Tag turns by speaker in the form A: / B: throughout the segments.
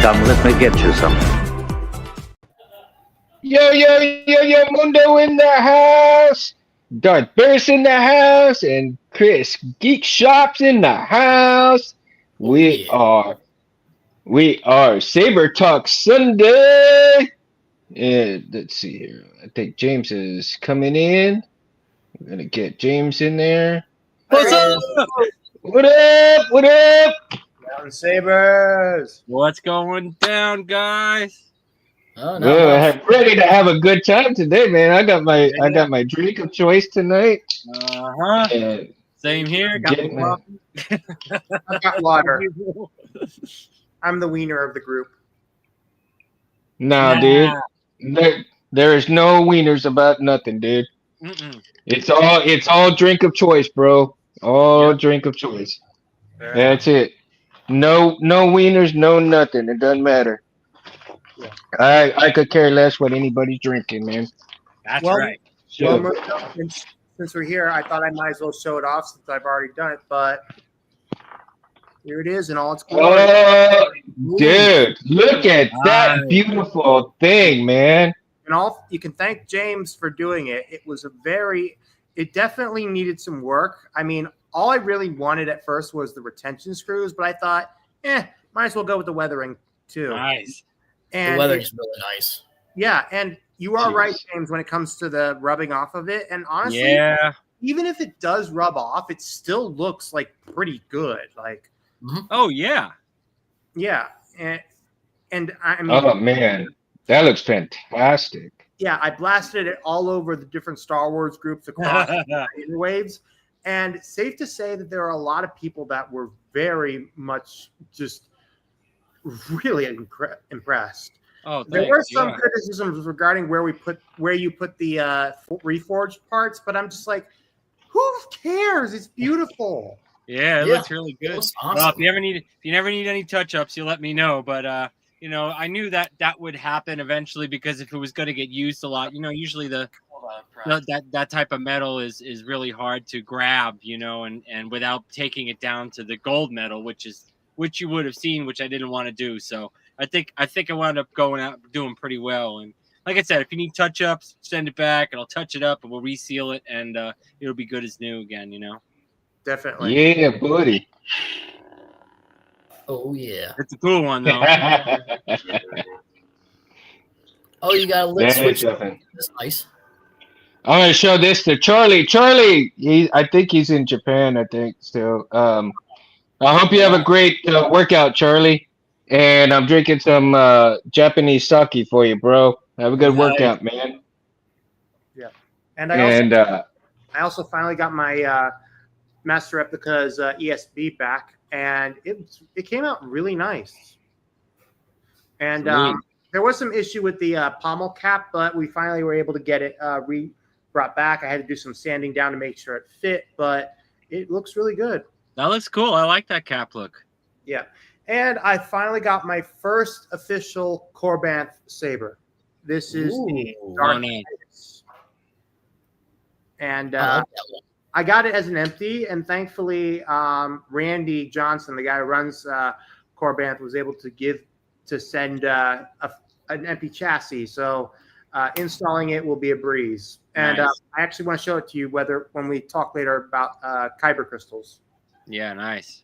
A: Come, let me get you some.
B: Yo, Mundo in the house. Darth Bear's in the house, and Chris Geek Shop's in the house.
C: Oh
B: We
C: yeah.
B: are, we are Saber Talk Sunday. And let's see here. I think James is coming in. We're gonna get James in there.
C: There
D: What's
C: he
D: up?
C: is.
B: What up? What up?
D: Mountain Sabers.
E: What's going down, guys?
C: Oh, not
B: Well,
C: much.
B: I'm ready to have a good time today, man. I got my drink of choice tonight.
E: Uh-huh.
B: And
E: Same here. Got
B: Get
E: my
B: my-
D: I've got water. I'm the wiener of the group.
B: Nah, dude. There is no wieners about nothing, dude.
E: Mm-mm.
B: It's all drink of choice, bro. All
E: Yep.
B: drink of choice.
D: Fair
B: That's it. No wieners, no nothing. It doesn't matter.
D: Yeah.
B: I could care less what anybody's drinking, man.
E: That's
D: Well,
E: right.
D: Well,
B: So,
D: Mundo, since we're here, I thought I might as well show it off since I've already done it. But here it is in all its glory.
B: oh, dude, look at that
E: Nice.
B: beautiful thing, man.
D: And all you can thank James for doing it. It definitely needed some work. I mean, all I really wanted at first was the retention screws, but I thought, might as well go with the weathering too.
E: Nice.
C: The
D: And
C: weather's really nice.
D: yeah, and you are
B: Jeez.
D: right, James, when it comes to the rubbing off of it. And honestly,
E: Yeah.
D: even if it does rub off, it still looks like pretty good. Like,
E: Oh, yeah.
D: yeah, and I mean,
B: Oh man, that looks fantastic.
D: yeah, I blasted it all over the different Star Wars groups across the interwaves, and it's safe to say that there are a lot of people that were very much just really impressed.
E: Oh,
D: There were
E: thanks.
D: some
E: Yeah.
D: criticisms regarding where you put the reforged parts, but I'm just like, who cares? It's beautiful.
E: Yeah, it
C: Yeah.
E: looks really
C: It
E: good.
C: looks
E: Well,
C: awesome.
E: if you never need any touch-ups, you let me know. But I knew that would happen eventually because if it was going to get used a lot, usually that type of metal is really hard to grab, and without taking it down to the gold metal, which you would have seen, which I didn't want to do. So I think I wound up going out doing pretty well. And like I said, if you need touch-ups, send it back and I'll touch it up and we'll reseal it and it'll be good as new again.
D: Definitely.
B: Yeah, buddy.
C: Oh yeah.
E: It's a cool one though.
C: Oh, you got a lit
B: That is
C: switch.
B: definitely.
C: That's nice.
B: I'm gonna show this to Charlie. Charlie, I think he's in Japan. I think still. I hope you have a great workout, Charlie. And I'm drinking some Japanese sake for you, bro. Have a good
C: Nice.
B: workout, man.
D: And I also
B: And
D: finally got my Master Replica's ESB back, and it came out really nice. And
B: Sweet.
D: there was some issue with the pommel cap, but we finally were able to get it brought back. I had to do some sanding down to make sure it fit, but it looks really good.
E: That looks cool. I like that cap look.
D: Yeah. And I finally got my first official Corbanth saber. This is the
C: Ooh.
D: Dark
E: Oh, nice.
D: Titus. And
C: I like that one.
D: I got it as an empty, and thankfully, Randy Johnson, the guy who runs Corbanth, was able to send an empty chassis. So installing it will be a breeze. And
E: Nice.
D: I actually want to show it to you when we talk later about kyber crystals.
E: Yeah, nice.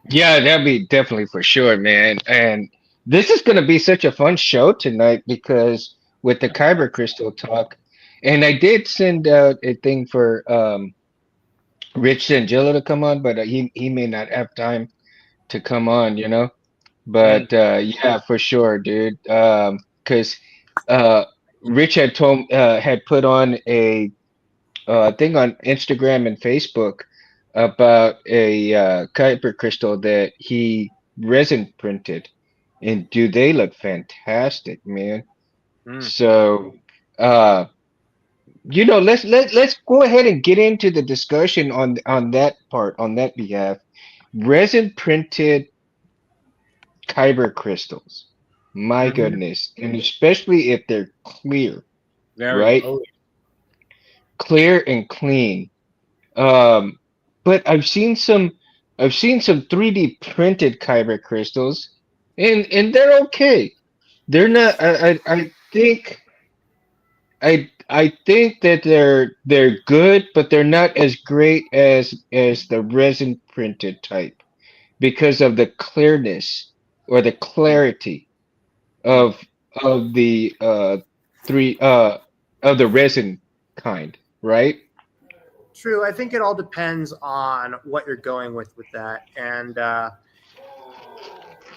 B: yeah, that'd be definitely for sure, man. And this is gonna be such a fun show tonight because with the Kyber Crystal talk, and I did send out a thing for Rich Sangilla to come on, but he may not have time to come on, But yeah, for sure, dude. Because Rich had put on a thing on Instagram and Facebook about a Kuiper crystal that he resin printed, and dude, they look fantastic, man.
E: Mm.
B: So, let's go ahead and get into the discussion on that part, on that behalf. Resin printed kyber crystals. My
D: Mhm.
B: goodness. And especially if they're clear,
E: Very.
B: right?
C: Oh,
B: Clear and clean. But I've seen some I've seen some 3D printed kyber crystals, and they're okay. They're not. I think that they're good, but they're not as great as the resin printed type because of the clearness or the clarity of of the three of the resin kind, right?
D: True. I think it all depends on what you're going with that, and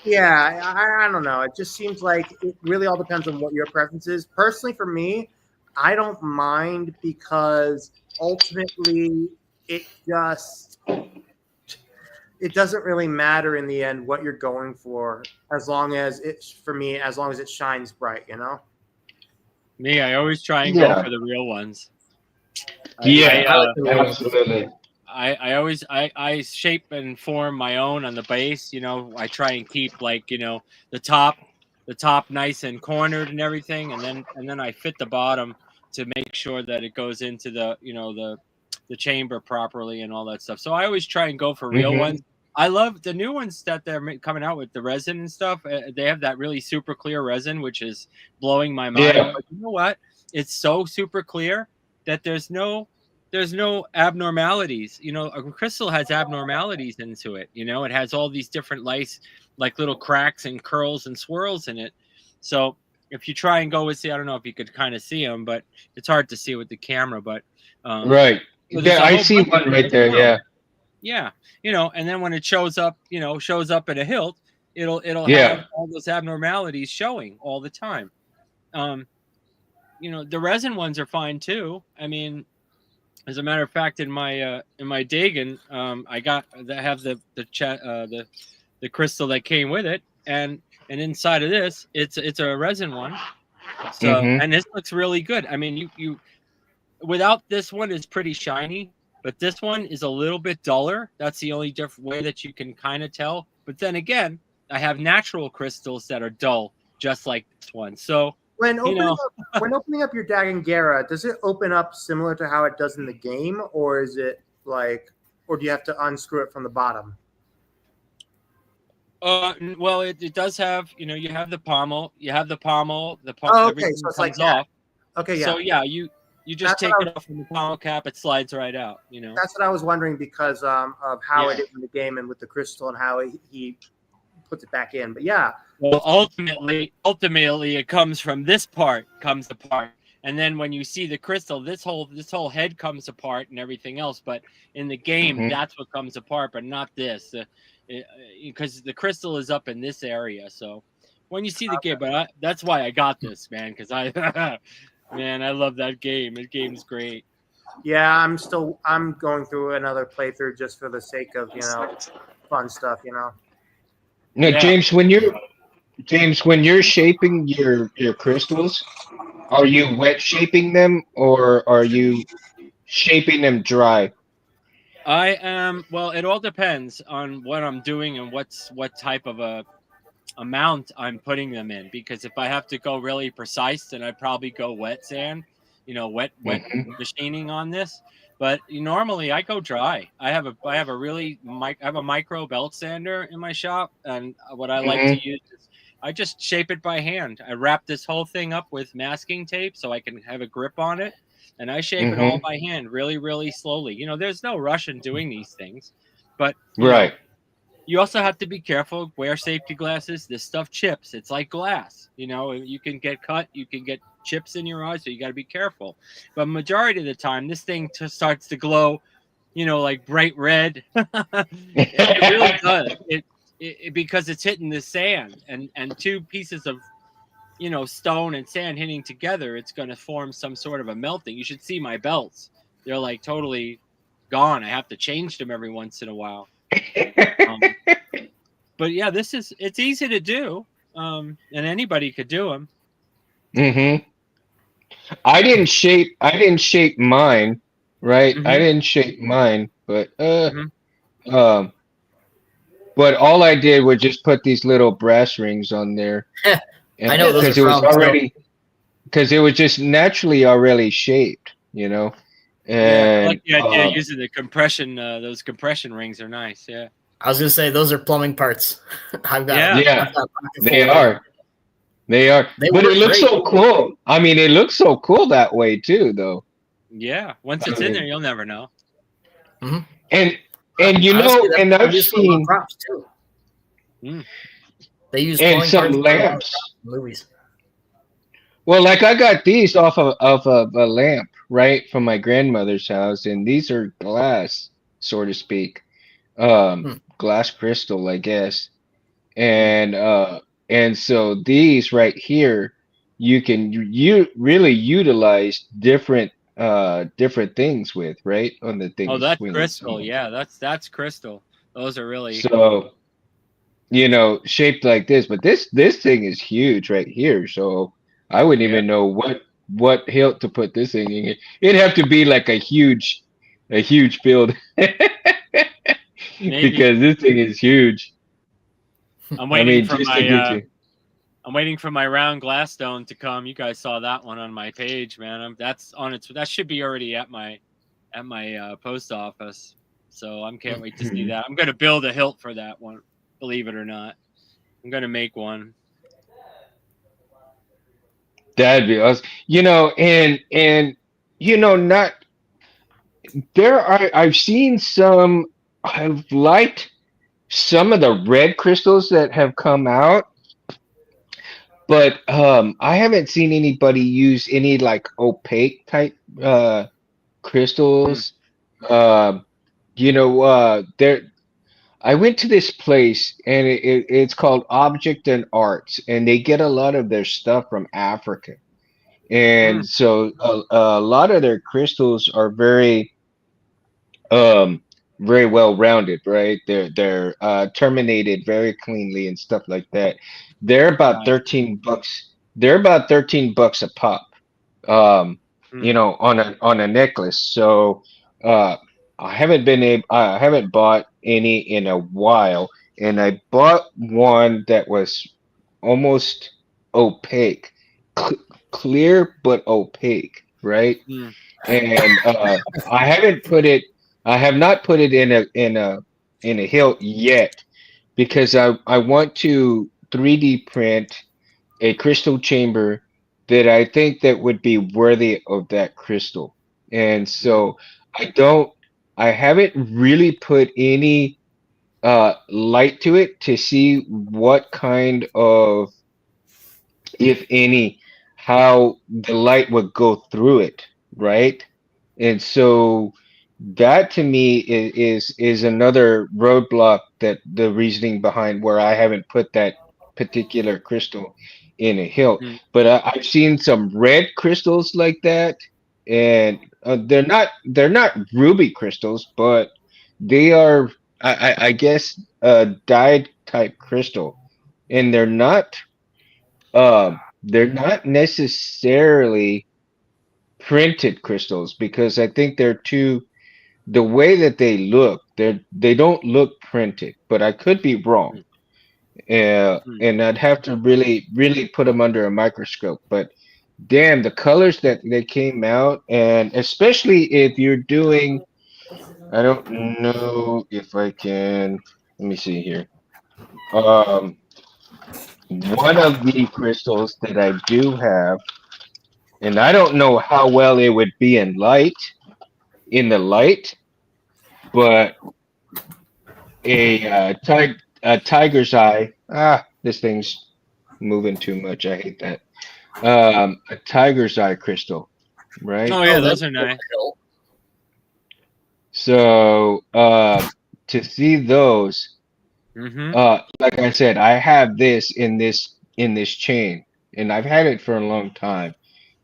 D: yeah, I don't know. It just seems like it really all depends on what your preference is. Personally, for me, I don't mind because ultimately it just it doesn't really matter in the end what you're going for, as long as it's for me, as long as it shines bright, you know.
E: Me, I always try and go
B: Yeah.
E: for the real ones.
B: Yeah,
E: I
B: absolutely.
E: I always I shape and form my own on the base. I try and keep like the top the top nice and cornered and everything, and then I fit the bottom to make sure that it goes into the chamber properly and all that stuff. So I always try and go for real
B: Hmm.
E: ones. I love the new ones that they're coming out with the resin and stuff. They have that really super clear resin, which is blowing my mind.
B: Yeah.
E: But you know what? It's so super clear that there's no abnormalities. A crystal has abnormalities into it. It has all these different lights, like little cracks and curls and swirls in it. So if you try and go with, see, I don't know if you could kind of see them, but it's hard to see with the camera. But um,
B: Right.
E: there's
B: Yeah,
E: a
B: I
E: whole
B: see
E: bunch of
B: one
E: them
B: right
E: that
B: there.
E: show.
B: Yeah.
E: Yeah, and then when it shows up at a hilt, it'll have
B: Yeah.
E: all those abnormalities showing all the time. Um, the resin ones are fine too. I mean, as a matter of fact, in my Dagon, I have the crystal that came with it, and inside of this, it's a resin one. So,
B: Hmm.
E: and this looks really good. I mean, you without this one is pretty shiny, but this one is a little bit duller. That's the only different way that you can kind of tell. But then again, I have natural crystals that are dull, just like this one. So,
D: When
E: you
D: opening
E: know,
D: up when opening up your Dagongera, does it open up similar to how it does in the game, or is it like, or do you have to unscrew it from the bottom?
E: well, it does have, you have the pommel,
D: Oh, okay, so
E: everything
D: it's like
E: comes
D: that.
E: off.
D: Okay, yeah,
E: So yeah, you just
D: that's what
E: take
D: I
E: it
D: was,
E: off from the pommel cap, it slides right out.
D: that's what I was wondering because of how it
E: Yeah.
D: is in the game and with the crystal and how he puts it back in. But yeah,
E: Well, ultimately, it comes apart, and then when you see the crystal, this whole head comes apart and everything else. But in the game,
B: Hmm.
E: that's what comes apart, but not this, because the crystal is up in this area. So when you see the game, but that's why I got this, man, because man, I love that game. That game's great.
D: yeah, I'm going through another playthrough just for the sake of fun stuff.
B: Now,
E: Yeah.
B: James, when you're shaping your crystals, are you wet shaping them or are you shaping them dry?
E: I am. Well, it all depends on what I'm doing and what type of a amount I'm putting them in. Because if I have to go really precise, then I'd probably go wet sand, wet
B: Hmm.
E: machining on this. But normally I go dry. I have a micro belt sander in my shop, and what I like to
B: Hmm.
E: use is I just shape it by hand. I wrap this whole thing up with masking tape so I can have a grip on it, and I shape it all
B: Hmm.
E: by hand, really, really slowly. There's no rush in doing these things, but
B: Right.
E: you also have to be careful. Wear safety glasses. This stuff chips. It's like glass. You can get cut. You can get chips in your eyes, so you got to be careful. But majority of the time, this thing just starts to glow. Like bright red. It really does. Because it's hitting the sand, and two pieces of stone and sand hitting together, it's going to form some sort of a melting. You should see my belts. They're like totally gone. I have to change them every once in a while. Um, but yeah, it's easy to do, and anybody could do them.
B: Hmm. I didn't shape mine, right? I
E: Hmm.
B: didn't shape mine,
E: Hmm.
B: um but all I did was just put these little brass rings on there
C: I
B: and
C: know those are
B: because it was
C: from too.
B: already because it was just naturally already shaped.
E: Yeah, I like
B: And
E: the idea of using the compression. Those compression rings are nice. Yeah.
C: I was gonna say those are plumbing parts. I've got
E: Yeah.
B: Yeah,
C: I've got a pocket full
B: they
C: of them.
B: are. They are.
C: They
B: But it
C: work
B: looks
C: great.
B: so cool. I mean, it looks so cool that way too, though.
E: Yeah. Once
B: I
E: it's in there,
B: mean,
E: you'll never know.
C: Hmm.
B: and you
C: Honestly,
B: know,
C: that's
B: and
C: what they
B: I've
C: use for a lot of
B: seen
C: props too.
E: Mm.
C: They use
B: and
C: plumbing
B: some
C: parts for a lot of
B: lamps.
C: props in movies.
B: Well, like I got these off of a lamp, right, from my grandmother's house, and these are glass, so to speak,
C: Hmm.
B: glass crystal, I guess.
E: Mm.
B: And so these right here, you can you really utilize different things with, right, on the
E: Oh,
B: thingy
E: that's
B: swingy.
E: crystal. Yeah, that's crystal. Those are really.
B: So shaped like this, but this thing is huge right here. So I wouldn't
E: Yeah.
B: even know what hilt to put this thing in. It'd have to be like a huge build
E: Maybe.
B: because this thing is huge.
E: I'm
B: I
E: waiting
B: mean,
E: for
B: just to
E: my
B: get you.
E: I'm waiting for my round glass stone to come. You guys saw that one on my page, man. That's on its. That should be already at my post office. So I can't wait to see that. I'm gonna build a hilt for that one. Believe it or not, I'm gonna make one.
B: That'd be us. And not there are I've seen some. I've liked some of the red crystals that have come out, but I haven't seen anybody use any like opaque type
E: Mm,
B: crystals. Um, there I went to this place and it's called Object and Arts, and they get a lot of their stuff from Africa. And
E: mm,
B: so a lot of their crystals are um very well rounded, right? They're terminated very cleanly and stuff like that. They're about
E: nice.
B: 13 bucks. They're about 13 bucks a pop. Um,
E: Mm,
B: on a necklace. So uh I haven't bought any in a while, and I bought one that was almost opaque, cl- clear but opaque, right?
E: mm,
B: And I have not put it in a hilt yet because I want to 3D print a crystal chamber that I think that would be worthy of that crystal. And
E: mm,
B: so I I haven't really put any light to it to see what kind of, if any, how the light would go through it, right? And so that to me is another roadblock, that the reasoning behind where I haven't put that particular crystal in a hilt.
E: mm,
B: But I've seen some red crystals like that, and they're not ruby crystals, but they are I guess a dyed type crystal, and they're not necessarily printed crystals because I think they're too the way that they don't look printed, but I could be wrong.
E: mm, mm.
B: And I'd have to really put them under a microscope. But damn, the colors that they came out, and especially if you're doing, I don't know if I can. Let me see here. Um, one of the crystals that I do have, and I don't know how well it would be in the light, but a tiger's eye. This thing's moving too much. I hate that. A tiger's eye crystal, right?
E: Oh yeah,
C: Oh,
E: those
C: that's
E: are nice.
C: cool.
B: So to see those,
E: Mm-hmm.
B: like I said, I have this in this chain, and I've had it for a long time,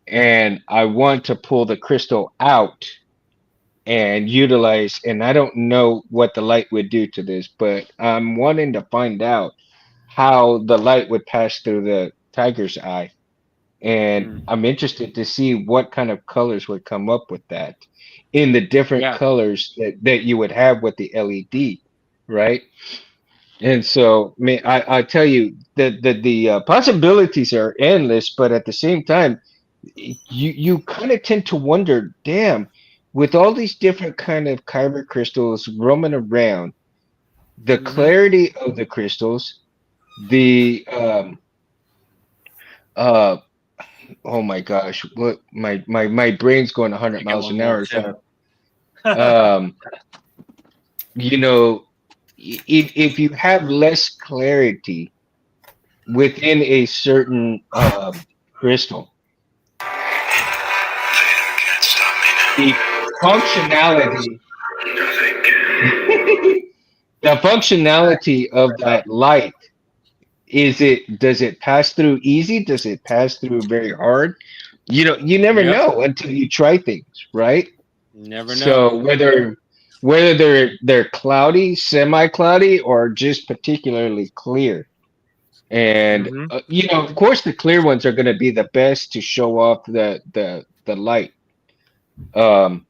B: and I want to pull the crystal out and utilize, and I don't know what the light would do to this, but I'm wanting to find out how the light would pass through the tiger's eye. And
E: Mm.
B: I'm interested to see what kind of colors would come up with that in the different
E: Yeah.
B: colors that you would have with the LED, right? And so, I mean, I tell you that the possibilities are endless, but at the same time, you kind of tend to wonder, damn, with all these different kind of kyber crystals roaming around, the
C: Mhm.
B: clarity of the crystals, the uh oh my gosh, what my brain's going
E: I
B: 100
E: get
B: miles
E: one
B: an
E: more
B: hour.
E: too.
B: So um you know, if you have less clarity within a certain crystal, the functionality the functionality of that light, does it pass through easy, does it pass through very hard? You never
E: Yep.
B: know until you try things, right?
E: Never know.
B: So whether they're cloudy, semi-cloudy, or just particularly clear. And
E: Hmm.
B: of course the clear ones are going to be the best to show off the light. um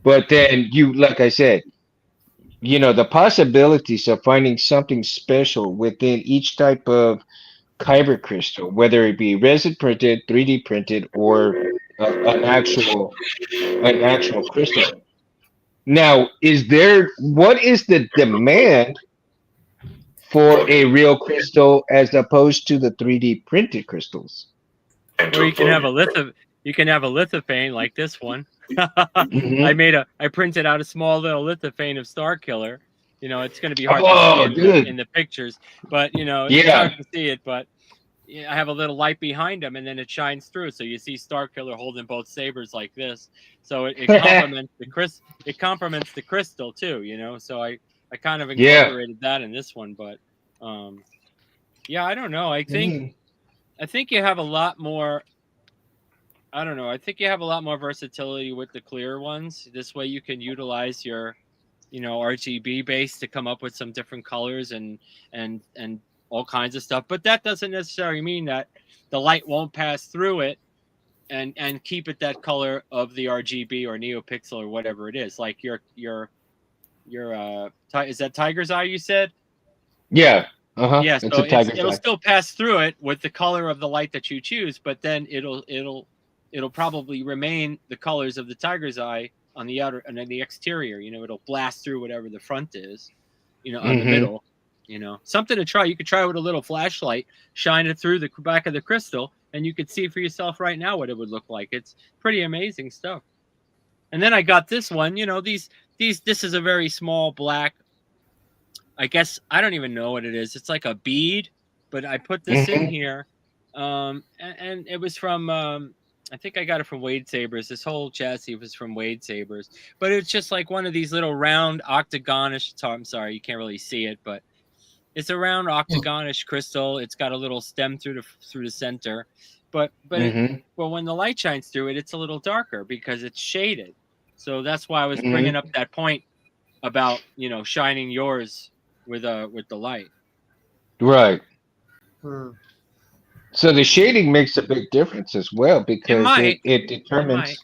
B: but then like I said, the possibilities of finding something special within each type of kyber crystal, whether it be resin printed, 3D printed, or an actual crystal. Now, what is the demand for a real crystal as opposed to the 3D printed crystals?
E: Or you can have a lithophane like this one.
B: Hmm.
E: I printed out a small little lithophane of Star Killer. It's going to be hard to see
B: Oh,
E: it in
B: dude.
E: the pictures, but it's hard
B: Yeah.
E: to see it. But yeah, I have a little light behind him, and then it shines through. So you see Star Killer holding both sabers like this. So it complements It complements the crystal too. So I kind of
B: Yeah.
E: incorporated that in this one, but um, yeah, I don't know.
B: Mm.
E: I think you have a lot more. I don't know. I think you have a lot more versatility with the clear ones. This way, you can utilize your, RGB base to come up with some different colors and all kinds of stuff. But that doesn't necessarily mean that the light won't pass through it and keep it that color of the RGB or NeoPixel or whatever it is. Like is that Tiger's Eye you said?
B: Yeah. Uh-huh.
E: Yeah,
B: It's
E: so
B: a tiger's
E: it'll
B: eye.
E: still pass through it with the color of the light that you choose, but then it'll probably remain the colors of the tiger's eye on the outer and then the exterior. It'll blast through whatever the front is, on the
B: Hmm.
E: middle. Something to try. You could try with a little flashlight, shine it through the back of the crystal, and you could see for yourself right now what it would look like. It's pretty amazing stuff. And then I got this one. This is a very small black. I guess I don't even know what it is. It's like a bead, but I put this in
B: Hmm.
E: here, and it was from. I think I got it from Wade Sabers. This whole chassis was from Wade Sabers, but it's just like one of these little round octagonish. I'm sorry, you can't really see it, but it's a round octagonish crystal. It's got a little stem through the center, but
B: Hmm.
E: when the light shines through it, it's a little darker because it's shaded. So that's why I was bringing up
B: Hmm.
E: that point about shining yours with the light.
B: Right.
D: Hmm.
B: So the shading makes a big difference as well
E: It
B: because it
E: might,
B: it
E: it might.
B: determines.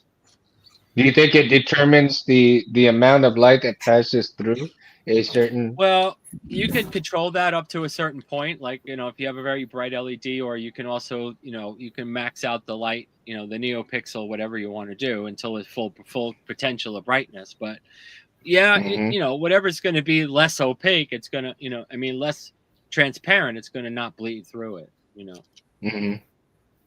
B: Do you think it determines the amount of light that passes through a certain?
E: Well, you can control that up to a certain point. Like if you have a very bright LED, or you can also you can max out the light, the NeoPixel, whatever you want to do until it's full potential of brightness. But yeah,
B: Hmm.
E: whatever's going to be less opaque, it's going to less transparent. It's going to not bleed through it.
B: Hmm.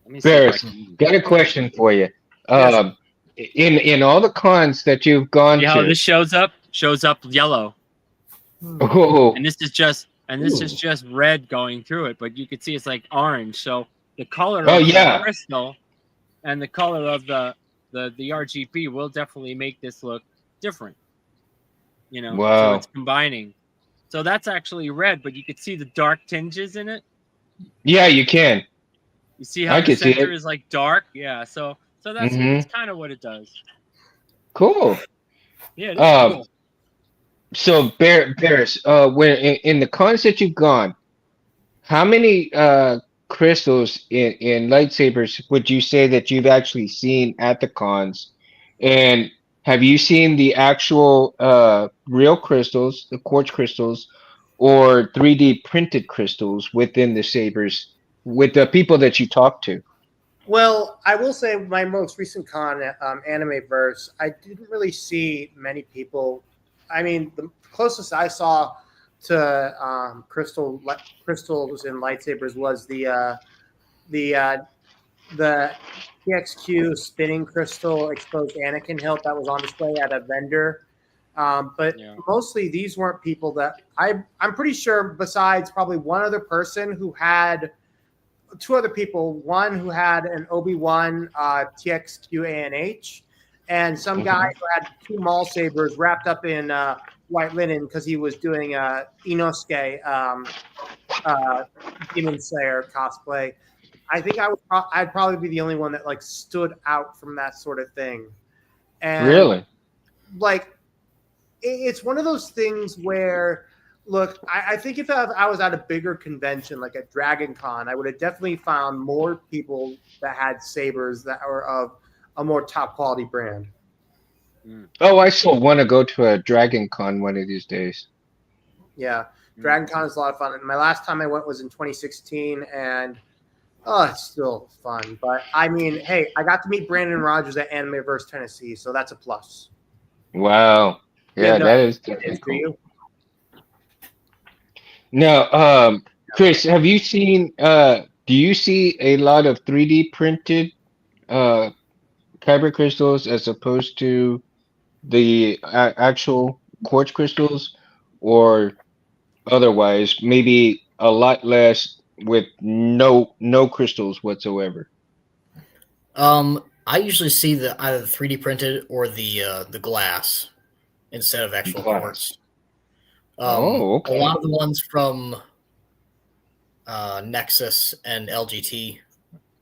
E: Let me see if I
B: Ferris,
E: can.
B: got a question for you.
D: Yes.
B: Um, in all the cons that you've
E: See
B: gone
E: how
B: to,
E: this shows up? Shows up yellow.
D: Hmm.
B: oh,
E: And this is just red going through it, but you can see it's like orange. So the color
B: oh
E: of the
B: yeah,
E: crystal and the color of the RGB will definitely make this look different. So it's
B: wow,
E: combining. So that's actually red, but you can see the dark tinges in it.
B: yeah, you can.
E: You see how
B: I
E: the
B: can see
E: center
B: it.
E: is like dark? Yeah. So that's
B: Hmm.
E: kind of what it does.
B: Cool.
E: Yeah, it is
B: Um,
E: cool.
B: so Barris, when in the cons that you've gone, how many crystals in lightsabers would you say that you've actually seen at the cons? And have you seen the actual real crystals, the quartz crystals, or 3D printed crystals within the sabers with the people that you talk to?
D: Well, I will say my most recent con, Anime Verse, I didn't really see many people. I mean, the closest I saw crystals in lightsabers was the TXQ spinning crystal exposed Anakin hilt that was on display at a vendor. But
E: Yeah.
D: mostly these weren't people that I'm pretty sure, besides probably one other person who had two other people, one who had an Obi-Wan TXQ ANH, and some guy who had two Maul sabers wrapped up in white linen because he was doing Inosuke Demon Slayer cosplay. I think I'd probably be the only one that like stood out from that sort of thing. And
B: Really?
D: like it's one of those things where look, I think if I was at a bigger convention like at Dragon Con, I would have definitely found more people that had sabers that were of a more top quality brand.
B: Oh, I still want to go to a Dragon Con one of these days.
D: Yeah, Dragon Con is a lot of fun. And my last time I went was in 2016, and oh, it's still fun. But I mean, hey, I got to meet Brandon Rogers at Animeverse Tennessee, so that's a plus.
B: Wow. Yeah,
D: And,
B: that is
D: it
B: definitely
D: is for
B: cool.
D: you.
B: Now, Chris, have you seen do you see a lot of 3D printed uh kyber crystals as opposed to the actual quartz crystals, or otherwise maybe a lot less with no crystals whatsoever?
C: I usually see either the 3D printed or the glass instead of actual
B: Glass.
C: quartz.
B: Oh,
C: A
B: okay.
C: lot of the ones from Nexus and LGT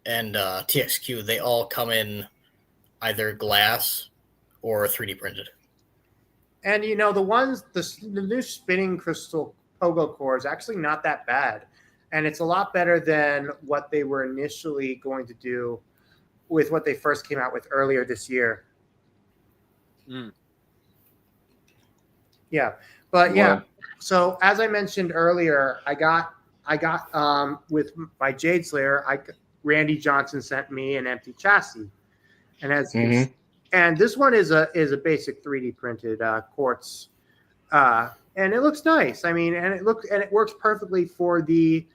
C: and TXQ, they all come in either glass or 3D printed.
D: And you know the new spinning crystal pogo core is actually not that bad, and it's a lot better than what they were initially going to do with what they first came out with earlier this year.
E: Mm.
D: Yeah, but yeah.
B: Wow.
D: So as I mentioned earlier, I got with my Jade Slayer, Randy Johnson sent me an empty chassis, and
B: Mm-hmm.
D: and this one is a basic 3D printed quartz, and it looks nice. I mean, and it works perfectly for the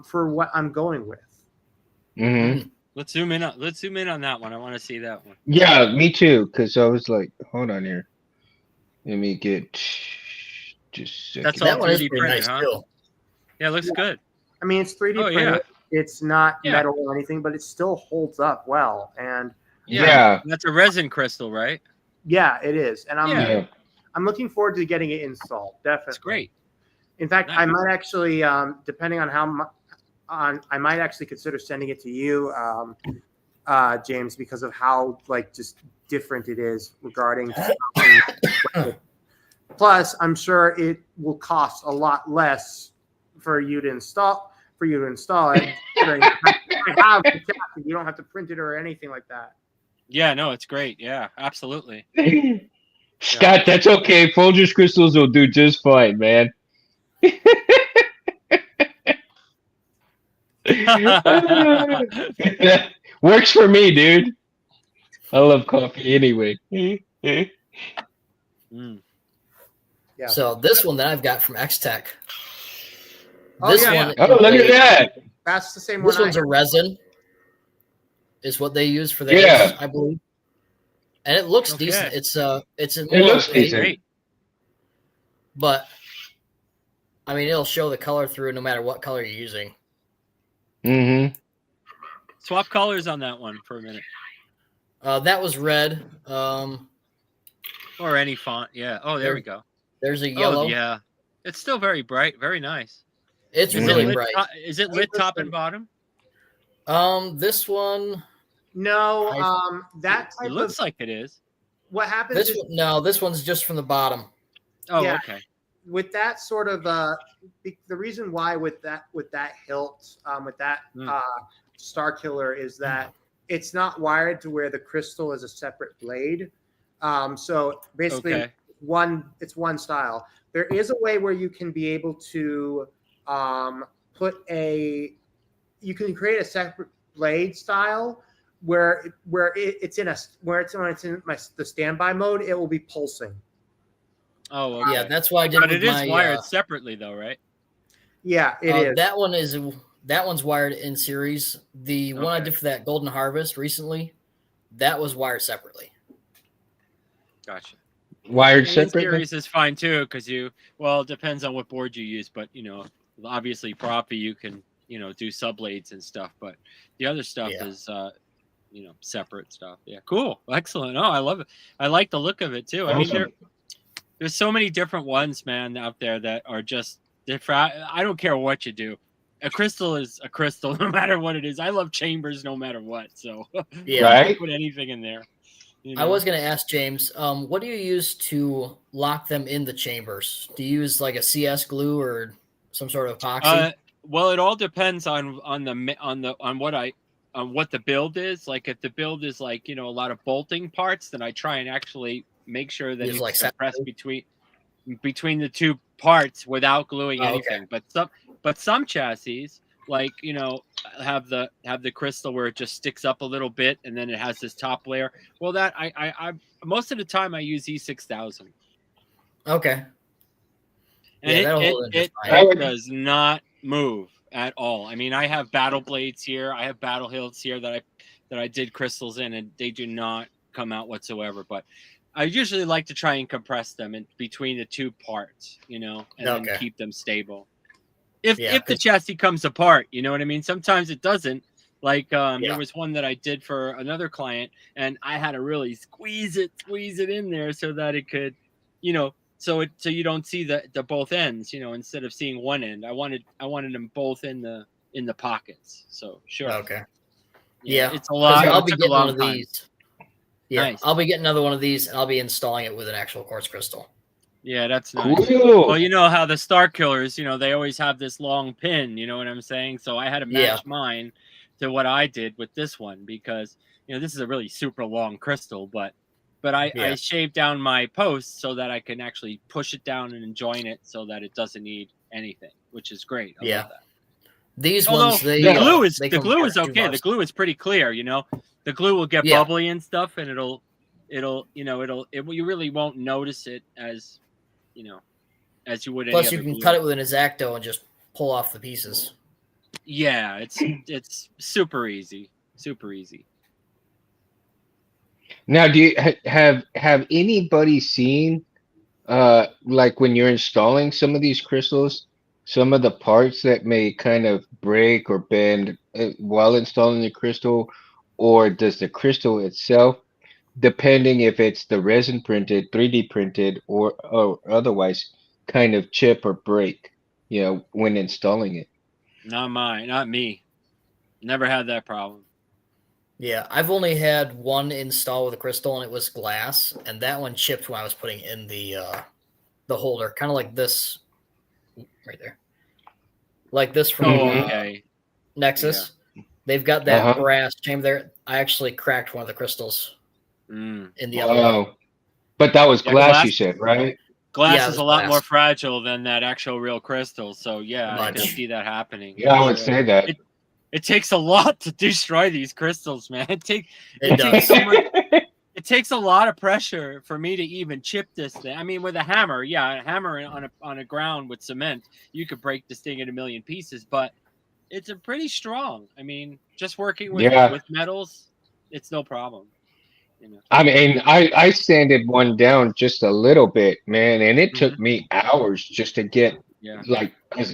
D: for what I'm going with.
B: Mm-hmm.
E: Let's zoom in on that one. I want to see that one.
B: Yeah, me too. Because I was like, hold on here. Let me get just a
E: That's
B: second.
E: all
C: That one is
E: 3D
C: pretty
E: printed,
C: nice
E: huh?
C: too.
E: Yeah, it looks good.
D: I mean, it's 3D
E: Oh,
D: printed.
E: yeah.
D: It's not
E: Yeah.
D: metal or anything, but it still holds up well. And
B: Yeah.
E: That's a resin crystal, right?
D: yeah, it is. And
B: Yeah.
D: I'm looking forward to getting it installed. Definitely.
E: It's great.
D: In fact, I
E: Nice.
D: might actually, depending on I might actually consider sending it to you, James, because of how like just different it is regarding. Plus, I'm sure it will cost a lot less for you to install it. You don't have to print it or anything like that.
E: Yeah, no, it's great. Yeah, absolutely.
B: Scott, that's okay. Folgers crystals will do just fine, man. Works for me, dude. I love coffee anyway.
E: Mm.
D: Yeah.
C: So this one that I've got from X Tech.
D: Oh,
C: This
D: yeah.
C: one,
B: Oh, look at that.
D: That's the same
C: this
D: one.
C: one's a resin, is what they use for
B: Yeah.
C: theirs, I believe. And it looks
E: Okay.
C: decent. It's a
B: It
C: more
B: looks
C: opaque,
B: decent.
E: Great.
C: but I mean it'll show the color through no matter what color you're using.
B: Mm-hmm.
E: Swap colors on that one for a minute.
C: That was red.
E: Or any font. Yeah. Oh, there we go.
C: There's a yellow.
E: Oh, yeah. It's still very bright. Very nice.
C: It's
B: Is it
C: really
E: lit
C: bright.
E: Is it lit top and bottom?
C: This one.
D: No, that type
E: It looks
D: of
E: like it is.
D: what happens is
C: This one's just from the bottom.
E: Oh,
D: Yeah.
E: okay.
D: with that sort of the reason why with that hilt with that Star Killer is that it's not wired to where the crystal is a separate blade. So basically,
E: Okay.
D: it's one style. There is a way where you can be able to you can create a separate blade style where it's in the standby mode, it will be pulsing.
E: Oh, okay.
C: Yeah, that's why I did
E: But
C: with
E: it is
C: my.
E: wired separately, though, right?
D: Yeah, it is.
C: That one's wired in series. The one I
E: Okay.
C: did for that Golden Harvest recently, that was wired separately.
E: Gotcha.
B: Wired
E: And in
B: separately.
E: series is fine too, because it depends on what board you use, but obviously proppy you can do sublades and stuff, but the other stuff
C: Yeah.
E: is separate stuff. Yeah, cool, excellent. Oh, I love it. I like the look of it too. I mean,
B: Awesome.
E: there's so many different ones, man, out there that are just different. I don't care what you do. A crystal is a crystal, no matter what it is. I love chambers, no matter what. So
C: Yeah.
B: Right.
E: put anything in there.
C: I was going to ask James, what do you use to lock them in the chambers? Do you use like a CS glue or some sort of epoxy?
E: Well, it all depends on what the build is. Like if the build is like a lot of bolting parts, then I try and actually make sure that
C: Use
E: it's
C: like set
E: compressed
C: glue?
E: between the two parts without gluing
C: Oh, okay.
E: anything. But some chassis, like have the crystal where it just sticks up a little bit and then it has this top layer. Well, that I most of the time I use E6000.
C: Okay.
E: And
C: Yeah, that'll hold in just
B: I
C: fine.
B: would-
E: does not move at all. I mean, I have battle blades here. I have battle hills here that I did crystals in, and they do not come out whatsoever. But I usually like to try and compress them in between the two parts, and then
C: Okay.
E: keep them stable. If
C: Yeah,
E: the
C: 'cause-
E: chassis comes apart, you know what I mean? Sometimes it doesn't. Like
C: Yeah.
E: there was one that I did for another client, and I had to really squeeze it in there so that it could, so you don't see the both ends, instead of seeing one end. I wanted them both in the pockets. So sure.
C: Okay.
E: Yeah,
C: Yeah.
E: it's a lot.
C: I'll
E: It
C: be
E: took a
C: getting one
E: long
C: of
E: time.
C: these. Yeah.
E: Nice.
C: I'll be getting another one of these and I'll be installing it with an actual quartz crystal.
E: Yeah, that's nice.
B: Cool.
E: Well, you know how the Star Killers, they always have this long pin, you know what I'm saying? So I had to match mine to what I did with this one because, this is a really super long crystal, but I shaved down my posts so that I can actually push it down and join it so that it doesn't need anything, which is great. I love that.
C: These
E: Although
C: ones,
E: the glue is okay. The glue is pretty clear, The glue will get bubbly and stuff, and you really won't notice it as as you would.
C: Plus,
E: any
C: you
E: other
C: can
E: glue.
C: cut it with an X-Acto and just pull off the pieces.
E: Yeah, it's super easy, super easy.
B: Now, do you have anybody seen like when you're installing some of these crystals, some of the parts that may kind of break or bend while installing the crystal, or does the crystal itself, depending if it's the resin printed, 3D printed, or otherwise, kind of chip or break, when installing it?
E: Not me. Never had that problem.
C: Yeah, I've only had one install with a crystal, and it was glass, and that one chipped when I was putting in the holder, kind of like this, right there, like this from
E: okay.
C: Nexus. Yeah. They've got that brass chamber there. I actually cracked one of the crystals in the other one.
B: But that was glass, you said, right?
E: Glass is a lot more fragile than that actual real crystal, so yeah,
C: Much.
E: I can see that happening.
B: Yeah, I would say that.
E: It takes a lot to destroy these crystals, man. It takes so much. It takes a lot of pressure for me to even chip this thing. I mean, with a hammer, on a ground with cement, you could break this thing in a million pieces. But it's a pretty strong. I mean, just working with metals, it's no problem.
B: I mean, I sanded one down just a little bit, man, and it took me hours just to get like a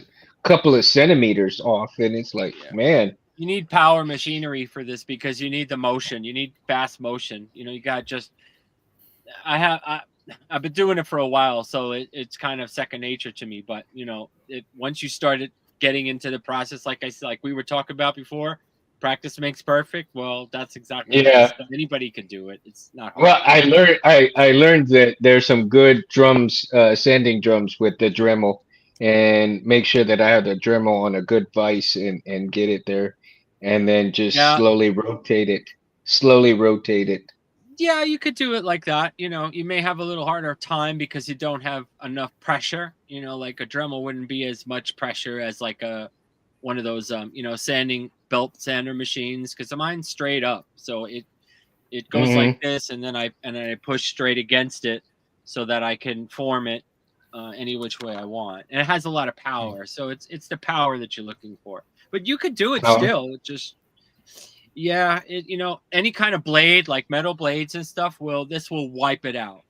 B: couple of centimeters off, and it's like, man.
E: You need power machinery for this because you need the motion. You need fast motion. You got just. I've been doing it for a while, so it's kind of second nature to me. But once you started getting into the process, like we were talking about before, practice makes perfect. Well, that's exactly what anybody can do it. It's not hard.
B: Well, I learned that there's some good drums, sanding drums with the Dremel, and make sure that I have the Dremel on a good vise and get it there. And then just slowly rotate it.
E: Yeah, you could do it like that. You may have a little harder time because you don't have enough pressure. Like a Dremel wouldn't be as much pressure as like one of those sanding belt sander machines, because mine's straight up. So it goes like this, and then I push straight against it. so that I can form it any which way I want. And it has a lot of power, so it's the power that you're looking for. But you could do it
B: Oh.
E: still. It just any kind of blade like metal blades and stuff will wipe it out.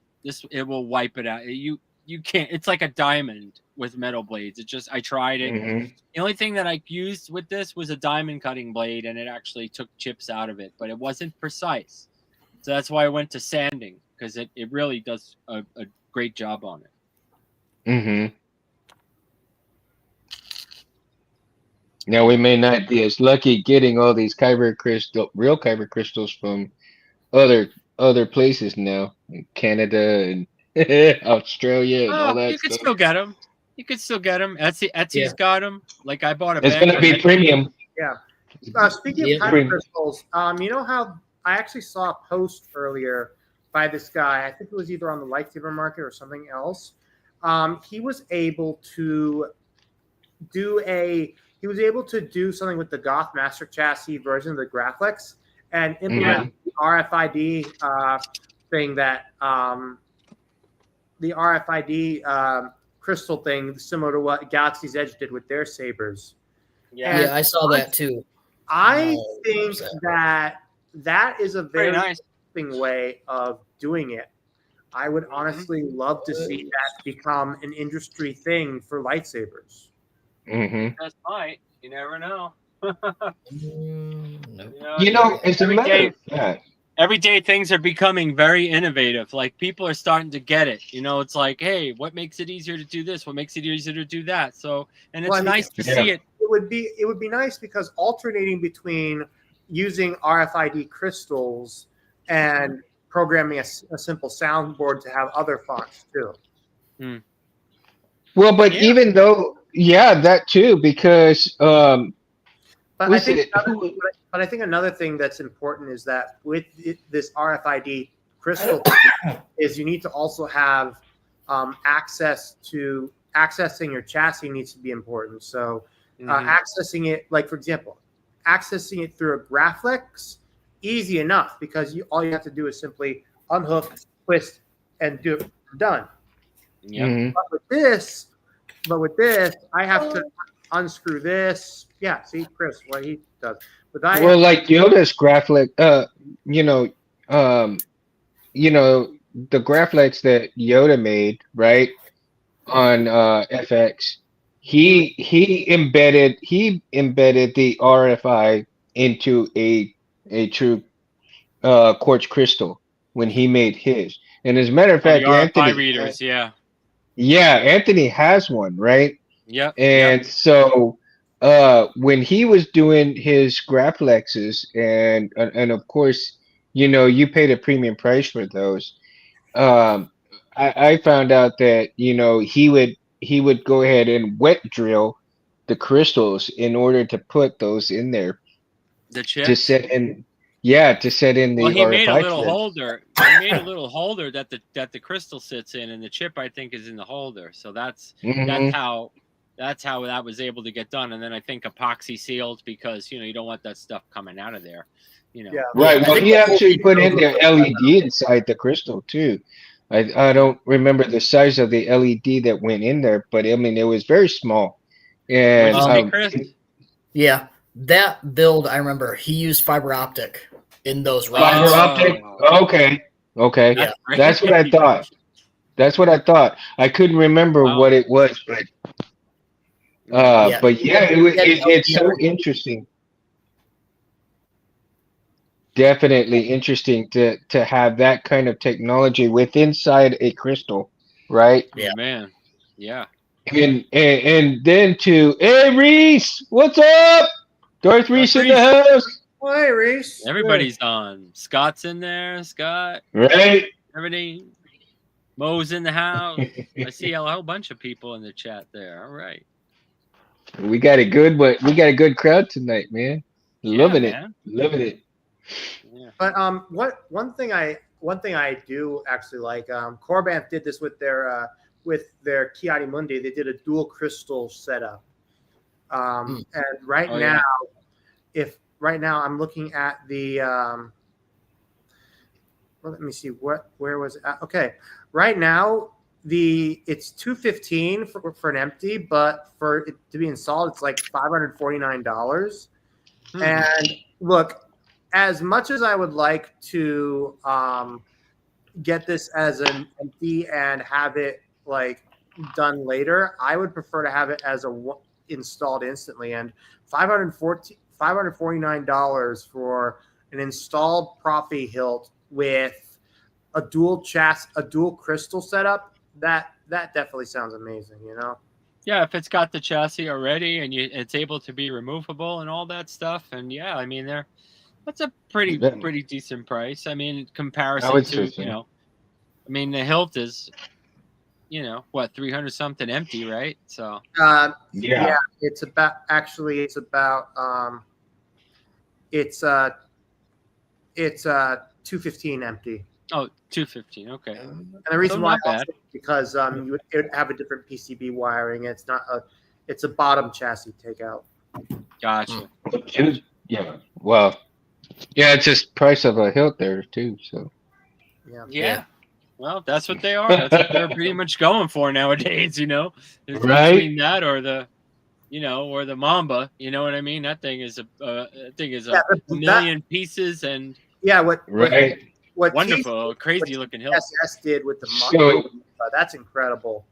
E: It will wipe it out. You can't. It's like a diamond with metal blades. I tried it.
B: Mhm.
E: The only thing that I used with this was a diamond cutting blade, and it actually took chips out of it, but it wasn't precise. So that's why I went to sanding, because it really does a great job on it.
B: Mhm. Now we may not be as lucky getting all these real kyber crystals from other places now, in Canada and Australia and all
E: Oh,
B: that
E: you could
B: stuff.
E: still get them. You could still get them. Etsy's
C: Yeah.
E: got them. Like I bought a
B: It's
E: bag
B: gonna
E: from
B: be
E: Etsy.
B: premium.
D: Yeah. Speaking
C: Yeah.
D: of kyber crystals, you know how I actually saw a post earlier by this guy. I think it was either on the lightsaber market or something else. He was able to do something with the Goth Master Chassis version of the Graphics and implement the RFID thing that the RFID crystal thing, similar to what Galaxy's Edge did with their sabers.
E: Yeah.
C: Yeah, I saw that too.
D: I
C: Oh,
D: think that is a
E: Very
D: very
E: nice.
D: interesting way of doing it. I would honestly love to see that become an industry thing for lightsabers.
B: Mm-hmm.
E: That's might. You never know.
C: Nope.
B: As a matter of fact,
E: every day things are becoming very innovative. Like people are starting to get it. It's like, hey, what makes it easier to do this? What makes it easier to do that? So, and it's nice to see it.
D: It would be nice because alternating between using RFID crystals and programming a simple soundboard to have other fonts too.
B: well, but even though, that too, because
D: But I think another thing that's important is that with this RFID crystal is you need to also have accessing your chassis needs to be important. So accessing it, like for example, accessing it through a Graphics, easy enough because all you have to do is simply unhook, twist, and do it. Done.
E: Yeah.
D: But with this, I have to unscrew this. Yeah, see, Chris, what he does. But
B: like Yoda's graphic, the graphics that Yoda made, right, on FX, he embedded the RFI into a true quartz crystal when he made his. And as a matter of fact,
E: the RFI
B: Anthony
E: readers,
B: Anthony has one, right?
E: Yep.
B: And so when he was doing his Graphlexes and of course, you paid a premium price for those. Um I found out that, he would go ahead and wet drill the crystals in order to put those in there
E: The
B: to
E: chips.
B: set in
E: Well,
B: the
E: he made a
B: RFI
E: little
B: chip.
E: holder. He made a little holder that the crystal sits in, and the chip I think is in the holder. So that's how that was able to get done. And then I think epoxy sealed because you don't want that stuff coming out of there.
D: Yeah.
B: Right. Well,
C: I think
B: he
C: the whole
B: actually
C: thing
B: put
C: goes
B: in the LED inside the crystal too. I don't remember the size of the LED that went in there, but I mean it was very small.
E: What'd
B: And
E: you say, Chris?
C: Yeah, that build I remember he used fiber optic in those
B: fiber
C: rods.
B: optic. Okay.
C: Yeah.
B: That's what I thought. I couldn't remember what it was, but it's so interesting. Definitely interesting to have that kind of technology with inside a crystal, right?
C: Yeah.
E: Man. Yeah.
B: And then hey Reese, what's up? Darth Reese in the house.
D: Hey Reese.
E: Everybody's on. Scott's in there. Scott.
B: Right.
E: Everybody. Mo's in the house. I see a whole bunch of people in the chat there. All right.
B: We got a good crowd tonight, man. Loving it.
E: Yeah.
D: But one thing I do actually like, Corbanth did this with their Chiari Mundi. They did a dual crystal setup. And right now I'm looking at the well, let me see where was it at? Okay. Right now, it's $215 for an empty, but for it to be installed, it's like $549. And look, as much as I would like to get this as an empty and have it like done later, I would prefer to have it as installed instantly. And $549 for an installed Profi hilt with a dual crystal setup, that definitely sounds amazing, you know?
E: Yeah, if it's got the chassis already and it's able to be removable and all that stuff, and yeah, I mean that's a pretty decent price. I mean, in
B: I
E: comparison
B: would say
E: to
B: so.
E: I mean the hilt is what 300 something empty, right? So
D: Yeah, it's about it's 215 empty.
E: oh 215, okay.
D: And the reason
E: So
D: why
E: not bad.
D: also is because it would have a different PCB wiring. It's a bottom chassis takeout.
E: Gotcha.
B: Yeah. Well, yeah, it's just price of a hilt there too. So
E: Yeah. Well, that's what they are. That's what they're pretty much going for nowadays, It's
B: Right?
E: between that or the or the Mamba, you know what I mean? That thing is a million pieces and
B: Right.
D: What
E: wonderful, crazy looking hill.
D: TSS did with the
B: So
D: that's incredible.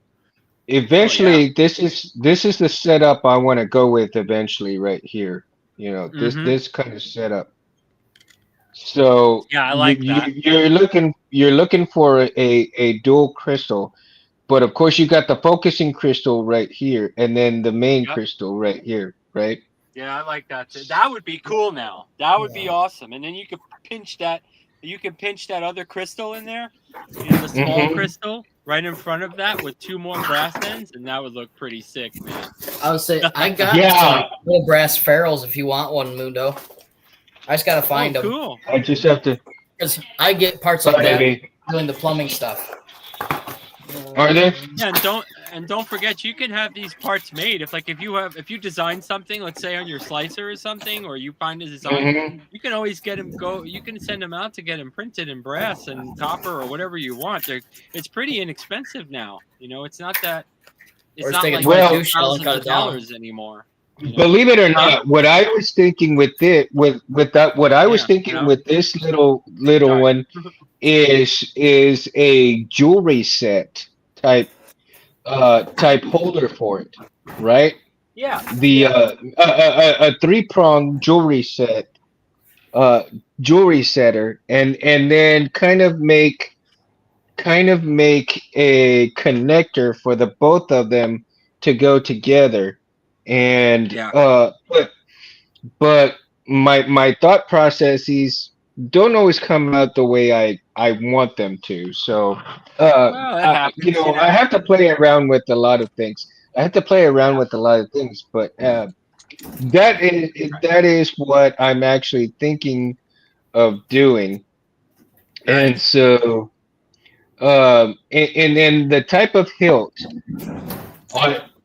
B: eventually, this is the setup I want to go with. Eventually, right here. This kind of setup. So
E: Yeah, I like that.
B: you're looking for a dual crystal, but of course you got the focusing crystal right here, and then the main
E: Yep.
B: crystal right here, right?
E: Yeah, I like that too. That would be cool now. That would be awesome. And then you could pinch that other crystal in there, the small crystal right in front of that with two more brass ends, and that would look pretty sick, man.
C: I would say I got
B: Yeah.
C: some little brass ferrules if you want one, Mundo. I just gotta find them
E: Cool.
B: I just have to.
C: because I get parts like that
B: Maybe.
C: doing the plumbing stuff.
B: Are they?
E: Yeah, and don't forget you can have these parts made if you design something, let's say on your slicer or something, or you find a design, you can always get them you can send them out to get them printed in brass and copper or whatever you want. It's pretty inexpensive now. It's not that
C: Or
E: it's
C: just
E: not
C: take a
E: like
C: 22 shell and
E: thousands
C: cut
E: of
C: it down.
E: dollars anymore.
B: Believe it or not, what I was thinking with this little
E: Sorry.
B: one is a jewelry set type holder for it, right?
E: Yeah.
B: The a three-prong jewelry setter, and then kind of make a connector for the both of them to go together, and but my thought processes don't always come out the way I want them to. So
E: Well, that happens,
B: I have to play around with a lot of things. But that is what I'm actually thinking of doing. And so and then the type of hilt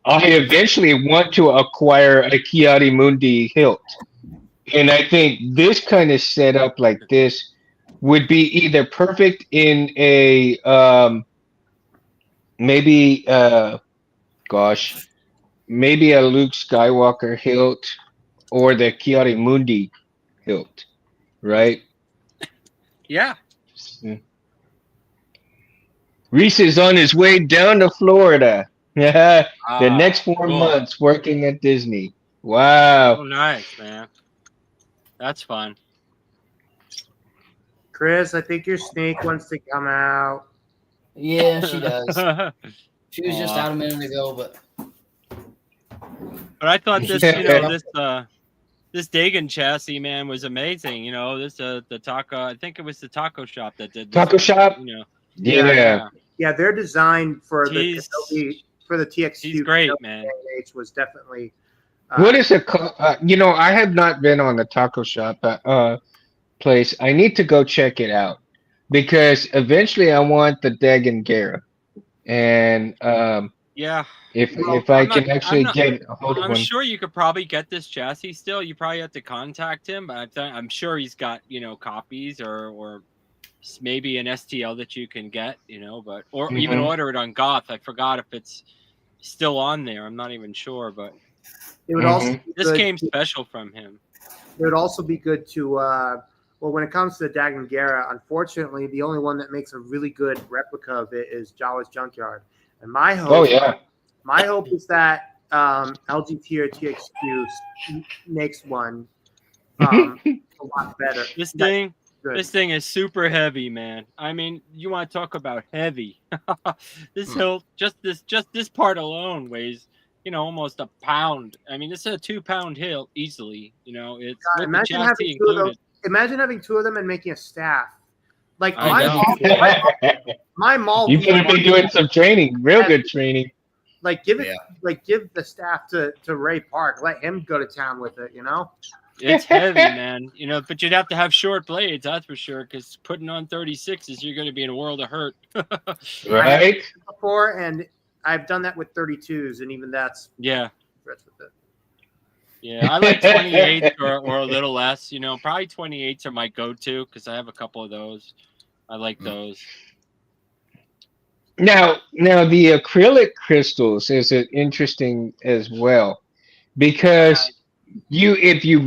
B: I eventually want to acquire a Chiari Mundi hilt. And I think this kind of setup like this would be either perfect in a maybe maybe a Luke Skywalker hilt or the Chiari Mundi hilt, right?
E: Yeah.
B: Reese is on his way down to Florida. The next 4
E: cool.
B: months working at Disney. Wow.
E: Oh, nice, man. That's fun.
D: Chris, I think your snake wants to come out.
C: Yeah, she does. She was just out a minute ago, but
E: I thought this this Dagon chassis, man, was amazing. This the taco. I think it was the taco shop that did this.
B: Taco shop.
D: Yeah, they're designed for the TX.
E: He's great, man.
D: Was definitely.
B: What is it called? I have not been on the taco shop place. I need to go check it out because eventually I want the Dagon Gara, and if I can actually get a hold of one.
E: I'm sure you could probably get this chassis still. You probably have to contact him, but I'm sure he's got copies or maybe an STL that you can get, but or even
B: Hmm.
E: order it on Goth. I forgot if it's still on there. I'm not even sure, but
D: It would also
B: Hmm.
D: be
E: this
D: good.
E: came special from him.
D: It would also be good to. Well, when it comes to the Dagongera, unfortunately, the only one that makes a really good replica of it is Jawa's Junkyard. And
B: Oh yeah.
D: my hope is that LGT or TXQ makes one a lot better.
E: This
D: That's
E: thing,
D: good.
E: this thing is super heavy, man. I mean, you want to talk about heavy? This hilt, just this part alone weighs, almost a pound. I mean, this is a 2 pound hilt easily. It's with the
D: Imagine having
E: chassis
D: two of those.
E: included.
D: Imagine having two of them and making a staff. Like
E: I
D: my
E: know.
D: my mall
B: You better
D: V1
B: be doing some training, real
D: has
B: good training.
D: like give it
C: Yeah.
D: like give the staff to Ray Park. Let him go to town with it.
E: It's heavy, man. But you'd have to have short blades, that's for sure. Because putting on 36s, you're going to be in a world of hurt.
D: I have
B: Right?
D: before, and I've done that with 32s, and even that's
E: Yeah.
D: with it.
E: Yeah, I like 28 or a little less. Probably 28s are my go-to because I have a couple of those. I like those.
B: Now the acrylic crystals is interesting as well because you if you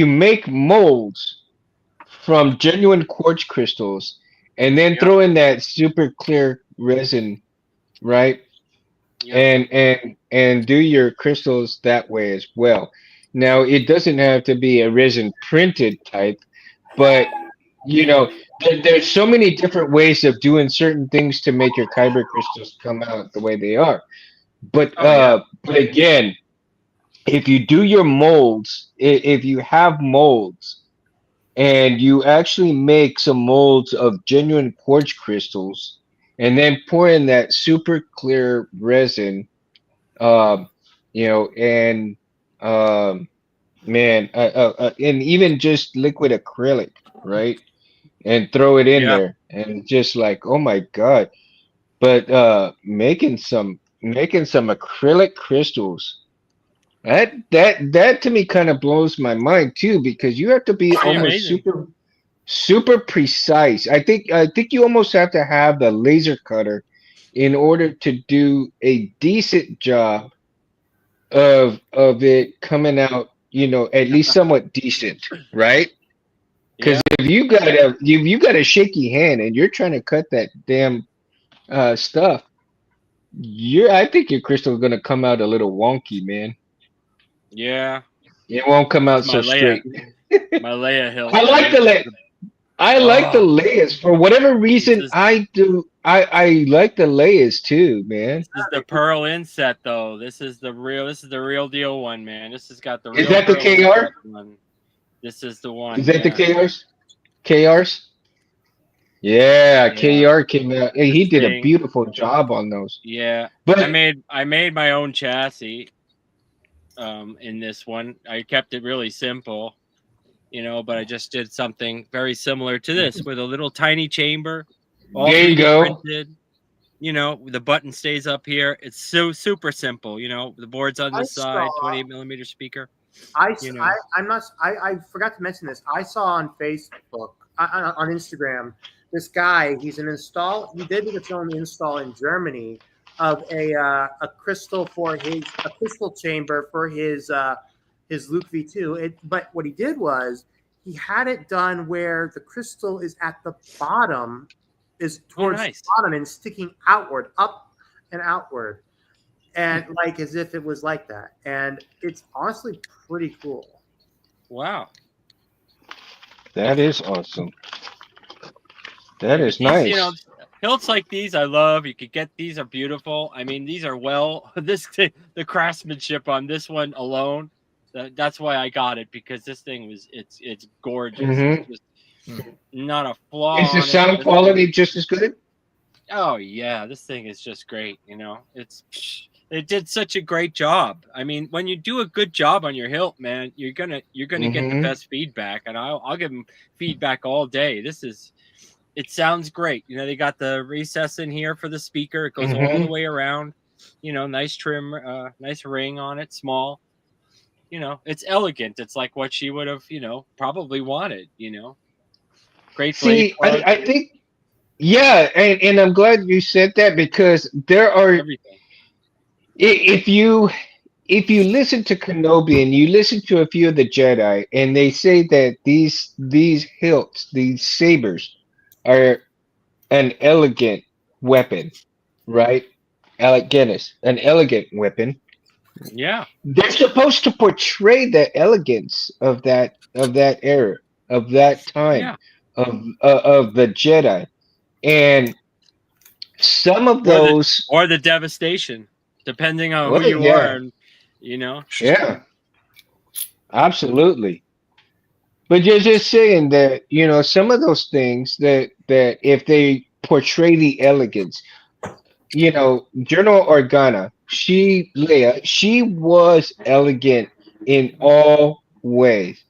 B: make molds from genuine quartz crystals and then
E: Yep.
B: throw in that super clear resin, right?
E: Yep.
B: And do your crystals that way as well. Now it doesn't have to be a resin printed type, but there's so many different ways of doing certain things to make your kyber crystals come out the way they are. But
E: Oh yeah.
B: again, if you do your molds, if you have molds and you actually make some molds of genuine quartz crystals and then pour in that super clear resin, um, and um, man, and even just liquid acrylic, right? And throw it in
E: Yeah.
B: there and just like, oh my God. But making some acrylic crystals, that to me kind of blows my mind too, because you have to be
E: Pretty
B: almost
E: amazing.
B: super precise. I think you almost have to have the laser cutter in order to do a decent job of it coming out, at least somewhat decent, right? Because
E: Yeah.
B: if you got a shaky hand and you're trying to cut that damn stuff, I think your crystal's gonna come out a little wonky, man.
E: Yeah.
B: It won't come
E: This
B: out
E: is my
B: so
E: Leia.
B: straight.
E: My Leia hilt,
B: I
E: man.
B: like
E: This
B: the
E: is
B: lay.
E: the
B: I like the
E: oh,
B: layers for whatever
E: this
B: reason.
E: is
B: I do. I like the layers too, man.
E: this is the pearl inset though. This is the real deal one, man. This has got the
B: Is
E: real
B: that the
E: pearl
B: KR?
E: inset one. This is the
B: Is
E: one,
B: that the
E: yeah.
B: KRs? KRs? Yeah,
E: Yeah.
B: KR came out. Hey, he
E: This
B: did a
E: thing.
B: beautiful job on those.
E: Yeah. I
B: But
E: made I made my own chassis in this one. I kept it really simple, but I just did something very similar to this with a little tiny chamber, all
B: there you
E: 3D
B: go.
E: printed. The button stays up here. It's so super simple. The board's on
D: I
E: this
D: saw.
E: side, 28 millimeter speaker.
D: I,
E: You
D: I,
E: know,
D: I'm not. I forgot to mention this. I saw on Facebook, on Instagram, this guy. He's an install. He did his own install in Germany of a crystal for a crystal chamber for his Luke V2. But what he did was he had it done where the crystal is at the bottom, is
E: oh
D: towards the
E: nice,
D: bottom and sticking outward, up and outward, and like as if it was like that. And it's honestly pretty cool.
E: wow.
B: That is awesome. That
E: Yeah,
B: is
E: but these,
B: nice.
E: hilts like these, I love. You could get these are beautiful. I mean, these are the craftsmanship on this one alone. That's why I got it because this thing it's gorgeous. It's
B: Hmm.
E: just not a flaw
B: Is the
E: on it.
B: sound
E: This thing,
B: quality just as good?
E: oh yeah, this thing is just great. It did such a great job. I mean, when you do a good job on your hilt, man, you're gonna get the
B: Hmm.
E: best feedback, and I'll give them feedback all day. It sounds great. They got the recess in here for the speaker. It goes all the
B: Hmm.
E: way around. Nice trim, nice ring on it, small. It's elegant. It's like what she would have, probably wanted. Great blade
B: See,
E: plug,
B: I think yeah, and I'm glad you said that because there are
E: everything.
B: if you listen to Kenobi and you listen to a few of the Jedi and they say that these hilts, these sabers are an elegant weapon, right? Alec Guinness, an elegant weapon.
E: Yeah,
B: They're supposed to portray the elegance of that era, of that time,
E: yeah.
B: of the Jedi, and some of
E: Or the
B: those.
E: devastation, depending on who
B: Well,
E: you are,
B: yeah,
E: and you know.
B: yeah, absolutely. But you're just saying that some of those things that if they portray the elegance, General Organa, Leia, she was elegant in all ways,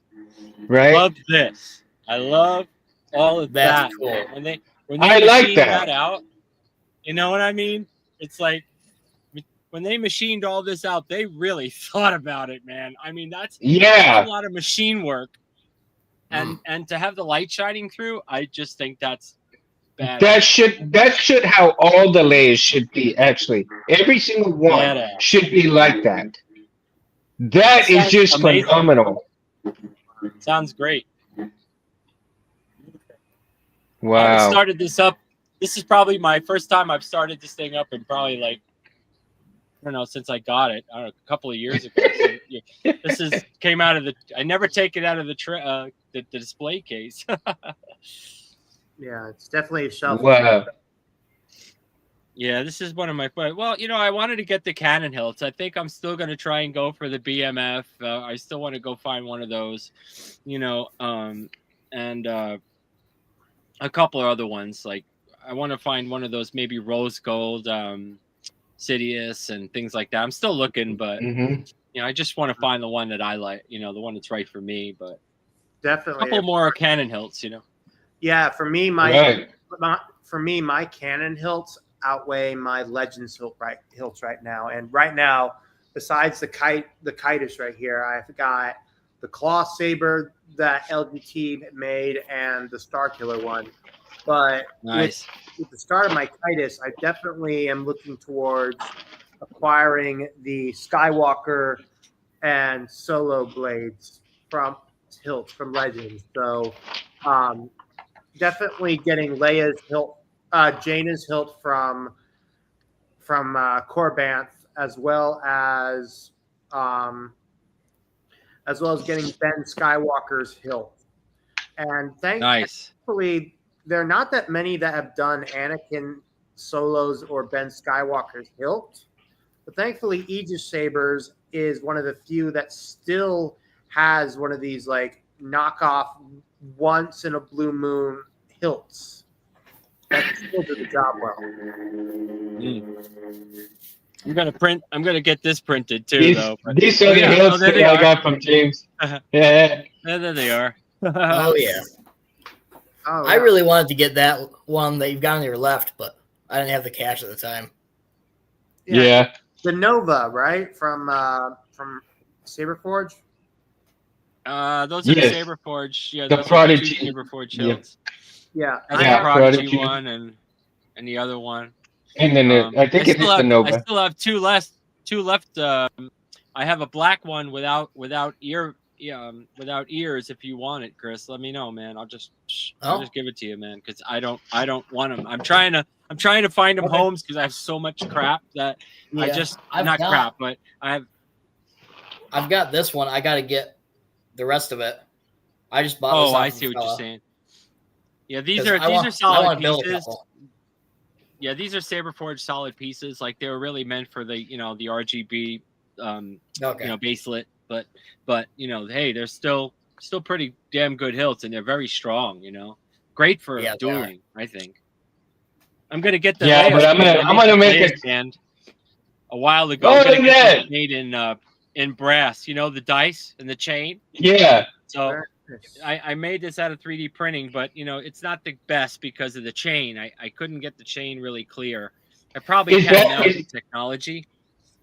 B: right?
E: Love this. I love all of
C: That's
E: that,
C: cool.
E: man. When they
B: I like
E: machine that
B: that.
E: out, you know what I mean? It's like when they machined all this out, they really thought about it, man. I mean, that's a
B: Yeah,
E: lot of machine work,
C: Mm.
E: and to have the light shining through, I just think that's
B: that
E: badass.
B: should how all the layers should be. Actually, every single one
E: Badass.
B: should be like that.
E: It
B: That is
E: sounds
B: just
E: amazing.
B: phenomenal.
E: Sounds great. I haven't
B: Wow.
E: started this up. This is probably my first time I've started this thing up in probably like I don't know since I got it. I don't know, a couple of years ago. So yeah, this is came out of the. I never take it out of the display case.
D: Yeah, it's definitely a shelf.
B: Wow.
E: Yeah, this is one of my. Well, I wanted to get the Cannon hilts. I think I'm still going to try and go for the BMF. I still want to go find one of those, and a couple of other ones. Like I want to find one of those maybe rose gold, Sidious and things like that. I'm still looking, but
B: Hmm.
E: I just want to find the one that I like. The one that's right for me. But a
D: Definitely.
E: couple more cannon hilts.
D: Yeah, for me,
B: Right.
D: my Canon hilts outweigh my Legends hilts right now. And right now, besides the kitish right here, I've got the claw saber that LGT made and the Star Killer one. But
E: Nice.
D: with the start of my Titus, I definitely am looking towards acquiring the Skywalker and Solo blades from hilts from Legends. So definitely getting Leia's hilt, Jaina's hilt from Corbanth, um, as well as getting Ben Skywalker's hilt. And
E: Nice.
D: thankfully, there are not that many that have done Anakin Solos or Ben Skywalker's hilt. But thankfully, Aegis Sabers is one of the few that still has one of these like knockoff once in a blue moon hilts that still do the job well.
E: I'm gonna get this printed too,
B: These
E: though. But
B: these are the
E: yeah,
B: hills
E: there
B: that
E: they
B: I
E: are.
B: got from James. Yeah.
E: There they are.
C: Oh yeah.
D: Oh,
C: I
D: yeah.
C: really wanted to get that one that you've got on your left, but I didn't have the cash at the time.
B: Yeah.
D: The Nova, right? From Saberforge.
E: Those are the
B: Yes.
E: Saberforge. Yeah,
B: The
E: those are the
B: Prodigy.
E: two Saberforge
B: Yeah.
E: hilts.
D: Yeah,
E: That's
B: Yeah,
E: the Prodigy
B: Prodigy.
E: one and the other one.
B: And then I think it is the
E: I
B: Nova.
E: still have two left. I have a black one without without ears. If you want it, Chris, let me know, man. I'll just give it to you, man, because I don't want them. I'm trying to find them
C: Okay.
E: homes because I have so much crap that I just crap, but
C: I've got this one. I got to get the rest of it. I just bought.
E: Oh,
C: this off
E: I
C: of
E: see what
C: fella.
E: you're saying. Yeah, these
C: 'Cause
E: are
C: I want
E: solid
C: to build a
E: pieces.
C: couple.
E: Yeah, these are Saberforge solid pieces. Like they were really meant for the the RGB
C: Okay.
E: baselet, but hey, they're still pretty damn good hilts, and they're very strong. Great for
C: Yeah, they
E: dueling. I think I'm gonna get the
B: Yeah, but
E: Leia
B: I'm
E: stand.
B: gonna
E: I
B: I'm
E: made
B: gonna
E: this
B: make
E: Leia
B: it.
E: stand a while ago.
B: Oh,
E: I'm gonna
B: look
E: get
B: at
E: this
B: that.
E: made in brass. The dice and the chain.
B: Yeah.
E: So I made this out of 3D printing, but it's not the best because of the chain. I couldn't get the chain really clear. I probably
B: Is
E: can
B: that
E: now with
B: is,
E: technology,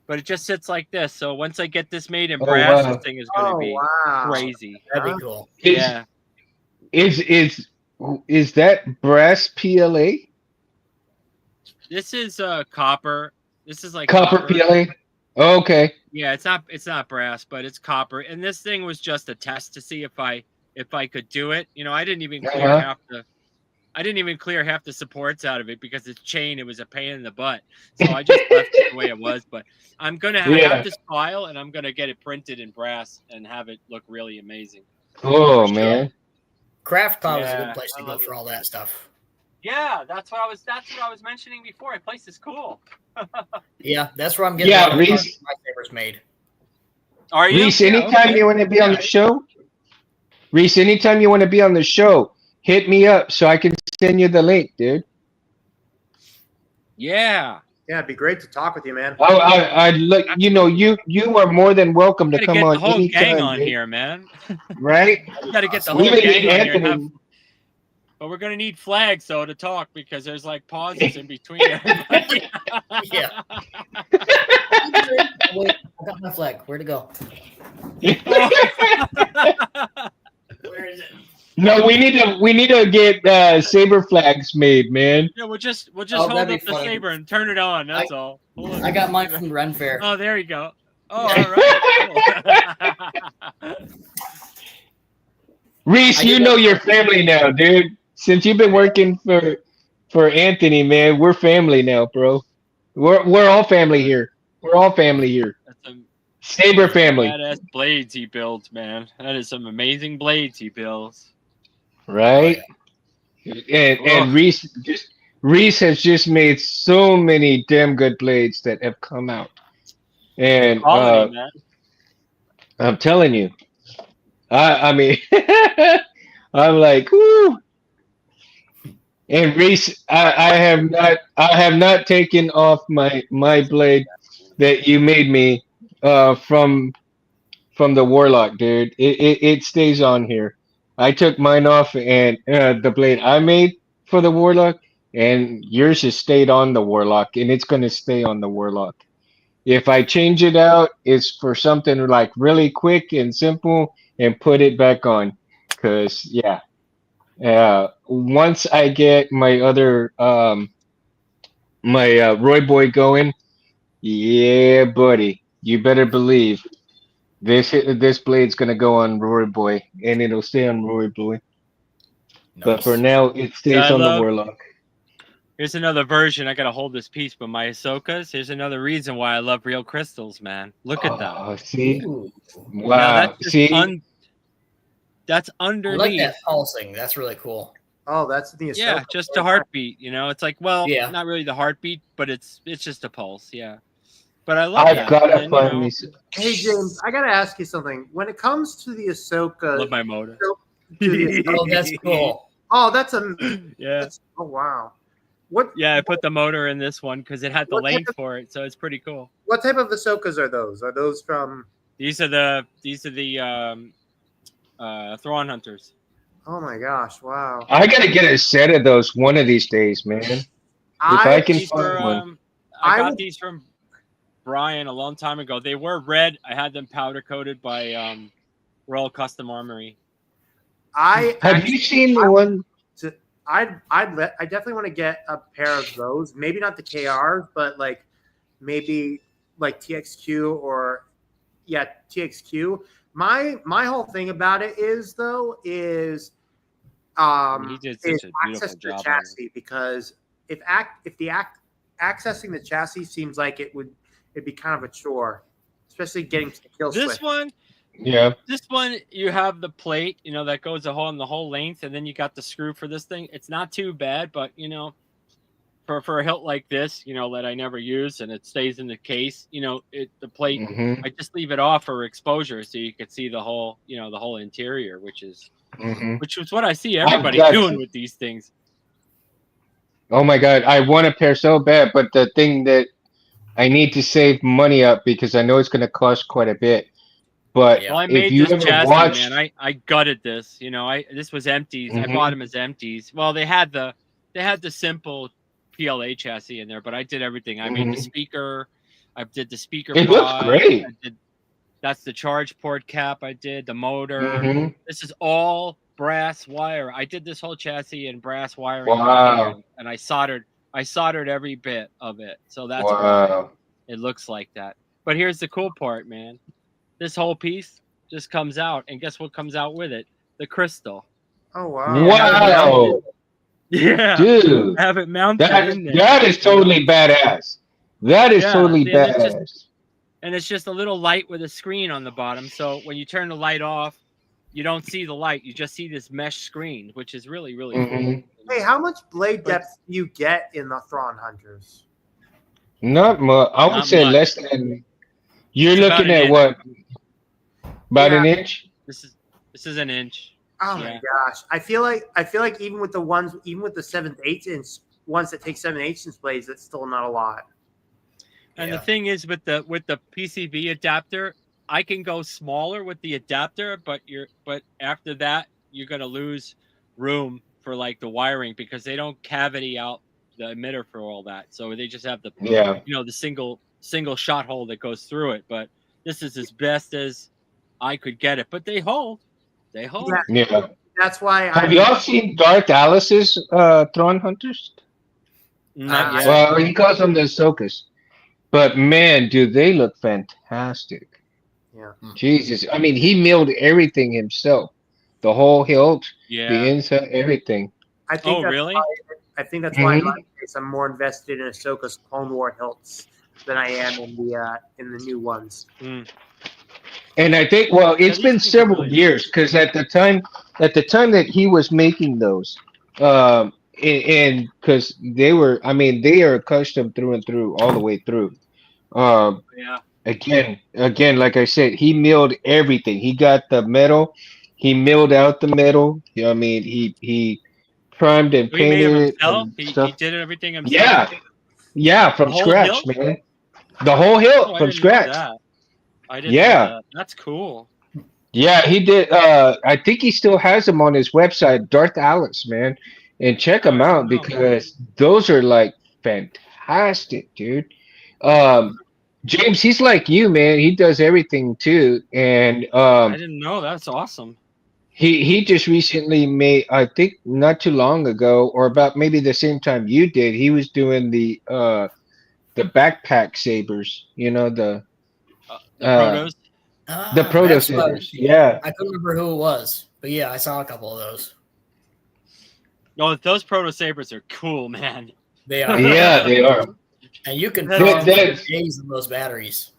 E: but it just sits like this. So once I get this made in
B: oh
E: brass, this
B: wow.
E: thing is going to be
D: wow.
E: crazy.
C: That'd be cool.
B: Is
E: Yeah.
B: is Is that brass PLA?
E: This is copper. This is like
B: Copper
E: copper.
B: PLA? Okay.
E: Yeah, it's not brass, but it's copper. And this thing was just a test to see if I could do it. You know,
B: Uh-huh.
E: I didn't even clear half the supports out of it because it's chain. It was a pain in the butt. So I just left it the way it was. But I have
B: Yeah.
E: this file and I'm gonna get it printed in brass and have it look really amazing for
B: Oh
E: sure.
B: man.
C: CraftCon is a good
E: Yeah,
C: place
E: I
C: to go
E: love
C: for
E: it.
C: all that stuff.
E: Yeah, that's what I was mentioning before. The place is cool.
C: Yeah, that's where I'm getting
B: Yeah,
C: all my
B: Reese.
C: sabers made.
E: Are you?
B: Reese,
E: Yeah,
B: anytime
E: okay.
B: you want to be on
E: Yeah.
B: the show, Reese, anytime you want to be on the show, hit me up so I can send you the link, dude.
E: Yeah.
D: Yeah, it'd be great to talk with you, man.
B: I look,
E: Absolutely.
B: you are more than welcome to
E: Gotta
B: come
E: get the
B: on
E: whole gang
B: anytime,
E: on
B: dude.
E: here, man.
B: Right?
C: That'd
E: We
C: be
E: gotta get the
C: awesome.
B: We
E: whole
B: even need
E: gang on here and have
B: Anthony.
E: but we're gonna need flags though to talk because there's like pauses in between everybody.
C: Yeah. Wait, I got my flag. Where'd it go?
E: Oh.
C: Where is it?
B: No, we need to get saber flags made, man.
E: Yeah, we'll just
C: Oh,
E: hold
C: that'd be
E: up the
C: funny.
E: saber and turn it on. That's all.
C: I got mine from Ren Fair.
E: Oh, there you go. Oh, all right. Cool.
B: Reese,
C: I
B: you
C: did
B: know
C: that-
B: your family now, dude. Since you've been working for Anthony, man, we're family now, bro. We're all family here. We're all family here.
E: That's some
B: Saber family,
E: badass blades he builds, man. That is some amazing blades he builds.
C: Oh
B: right?
C: yeah.
B: And
E: Oh,
B: Reese has just made so many damn good blades that have come out. And
E: quality, man.
B: I'm telling you, I mean, I'm like, whoo. And Reese, I have not taken off my blade that you made me from the Warlock, dude. It stays on here. I took mine off, and the blade I made for the Warlock, and yours has stayed on the Warlock, and it's gonna stay on the Warlock. If I change it out, it's for something like really quick and simple, and put it back on. Cause yeah, once I get my other my Roy Boy going, yeah, buddy, you better believe. This blade's gonna go on Rory Boy, and it'll stay on Rory Boy. But for
C: Nice.
B: now, it
E: So
B: stays
E: I
B: on the
E: love.
B: Warlock.
E: Here's another version. I gotta hold this piece, but my Ahsokas. Here's another reason why I love real crystals, man. Look at them.
B: Oh, see,
C: Ooh.
E: Now that's
B: wow,
E: just
B: see,
E: that's
C: I like
E: underneath.
C: that pulsing. That's really cool.
D: Oh, that's the
E: Yeah,
D: Ahsoka.
E: just a heartbeat. You know, it's like, well,
C: Yeah.
E: not really the heartbeat, but it's just a pulse. Yeah, but I love
B: I've
E: that.
B: gotta
E: And you
B: find
E: know,
B: me.
D: Hey James, I gotta ask you something. When it comes to the Ahsoka,
E: love my motor.
D: to the,
C: Oh, that's cool.
D: oh, that's a
E: Yeah,
D: that's oh wow. What
E: yeah. I put the motor in this one because it had the
D: What type
E: length
D: of-
E: for it, so it's pretty cool.
D: what type of Ahsokas are those? Are those from?
E: These are the Thrawn hunters.
D: Oh my gosh! Wow.
B: I gotta get a set of those one of these days, man. If I can
E: These were
B: find one.
E: I
D: I
E: got
D: would-
E: these from Brian a long time ago. They were red. I had them powder coated by Royal Custom Armory.
D: I
B: Have you seen the one?
D: I definitely want to get a pair of those. Maybe not the KRs, but like maybe like TXQ or yeah TXQ. My whole thing about it is is
E: He did
D: is
E: such a beautiful
D: access to the
E: job. on it.
D: chassis because accessing the chassis seems like it'd be kind of a chore, especially getting to the kill
E: This
D: switch.
E: one,
B: Yeah.
E: you have the plate, you know, that goes on the whole length, and then you got the screw for this thing. It's not too bad, but you know, for a hilt like this, you know, that I never use and it stays in the case, you know, the plate.
B: Mm-hmm.
E: I just leave it off for exposure so you can see the whole, you know, the whole interior, which is what I see everybody
B: got
E: doing
B: you.
E: with these things.
B: Oh my God, I want a pair so bad, but the thing that I need to save money up because I know it's gonna cost quite a bit. But
C: Yeah.
E: Well, I
B: if
E: made
B: you
E: this
B: ever
E: chassis,
B: watched,
E: man. I gutted this. You know, this was empties. I
B: Mhm.
E: bought them as empties. Well, they had the simple PLA chassis in there, but I did everything. I made the
B: Mhm.
E: speaker. I did the speaker
B: It looks
E: pod.
B: great.
E: That's the charge port cap. I did the motor.
B: Mhm.
E: This is all brass wire. I did this whole chassis in brass wiring by
B: Wow.
E: hand, and I soldered every bit of it. So that's why
B: Wow.
E: it looks like that. But here's the cool part, man. This whole piece just comes out, and guess what comes out with it? The crystal.
D: Oh wow.
E: Yeah, have it mounted.
B: Wow.
E: Yeah,
B: Dude.
E: have it mounted in there.
B: That is totally badass. That is
E: Yeah,
B: totally
E: see, and it's just
B: badass.
E: and it's just a little light with a screen on the bottom. So when you turn the light off, you don't see the light. You just see this mesh screen, which is really, really cool.
B: Mhm.
D: Hey, how much blade
E: But-
D: depth do you get in the Thrawn Hunters?
B: Not much. I would
E: Not
B: say
E: much.
B: less than. You're
E: It's about
B: looking
E: an
B: at
E: inch.
B: what? About
D: Yeah.
B: an inch?
E: This is an inch.
D: Oh my
E: Yeah.
D: gosh. I feel like even with the 7/8 inch ones that take 7/8 inch blades, that's still not a lot.
E: And
C: Yeah.
E: the thing is with the PCB adapter, I can go smaller with the adapter, but after that you're gonna lose room for like the wiring because they don't cavity out the emitter for all that. So they just have the
B: Yeah.
E: the single shot hole that goes through it. But this is as best as I could get it. But they hold. They hold.
D: Yeah.
B: Yeah.
D: That's why
B: Have y'all seen Darth Alice's Thrawn Hunters?
E: Not
D: I-
E: yet.
B: Well, he calls them the Ahsokas. But man, dude, they look fantastic.
D: Yeah.
B: Jesus. I mean, he milled everything himself. The whole hilt, the
E: Yeah.
B: inside, everything.
D: I think
E: Oh,
D: that's
E: really?
D: why, I think that's why in
B: Mhm.
D: my case I'm more invested in Ahsoka's Clone War hilts than I am in the new ones.
E: Mm.
B: And I think, well, it's
E: these
B: been
E: things are
B: several
E: really
B: years because at the time that he was making those, and because they were, I mean, they are custom through and through, all the way through. Um,
E: Yeah.
B: again, like I said, he milled everything. He got the metal, he milled out the metal. You know what I mean, he primed and
E: So he made them
B: painted it
E: himself.
B: and
E: He
B: stuff.
E: did everything himself.
B: Yeah, yeah,
E: The
B: from
E: whole
B: scratch,
E: hilt?
B: man. The whole hilt
E: Oh, I
B: from
E: didn't know
B: scratch.
E: that. I didn't know
B: Yeah.
E: that. That's cool.
B: Yeah, he did. I think he still has them on his website, Darth Alice, man. And check
E: Oh,
B: them
E: I
B: out
E: don't know.
B: because those are like fantastic, dude. James, he's like you, man. He does everything too. And
E: I didn't know. That's awesome.
B: he just recently made, I think not too long ago, or about maybe the same time you did, he was doing the backpack sabers, you know,
E: The
B: uh
E: protos.
B: the proto
C: That's what I was
B: sabers.
C: thinking.
B: Yeah.
C: I couldn't remember who it was, but yeah, I saw a couple of those.
E: No, those proto sabers are cool, man.
C: They are.
B: Yeah, they are.
C: And you can
E: That-
C: throw them
B: that-
C: for days in those batteries.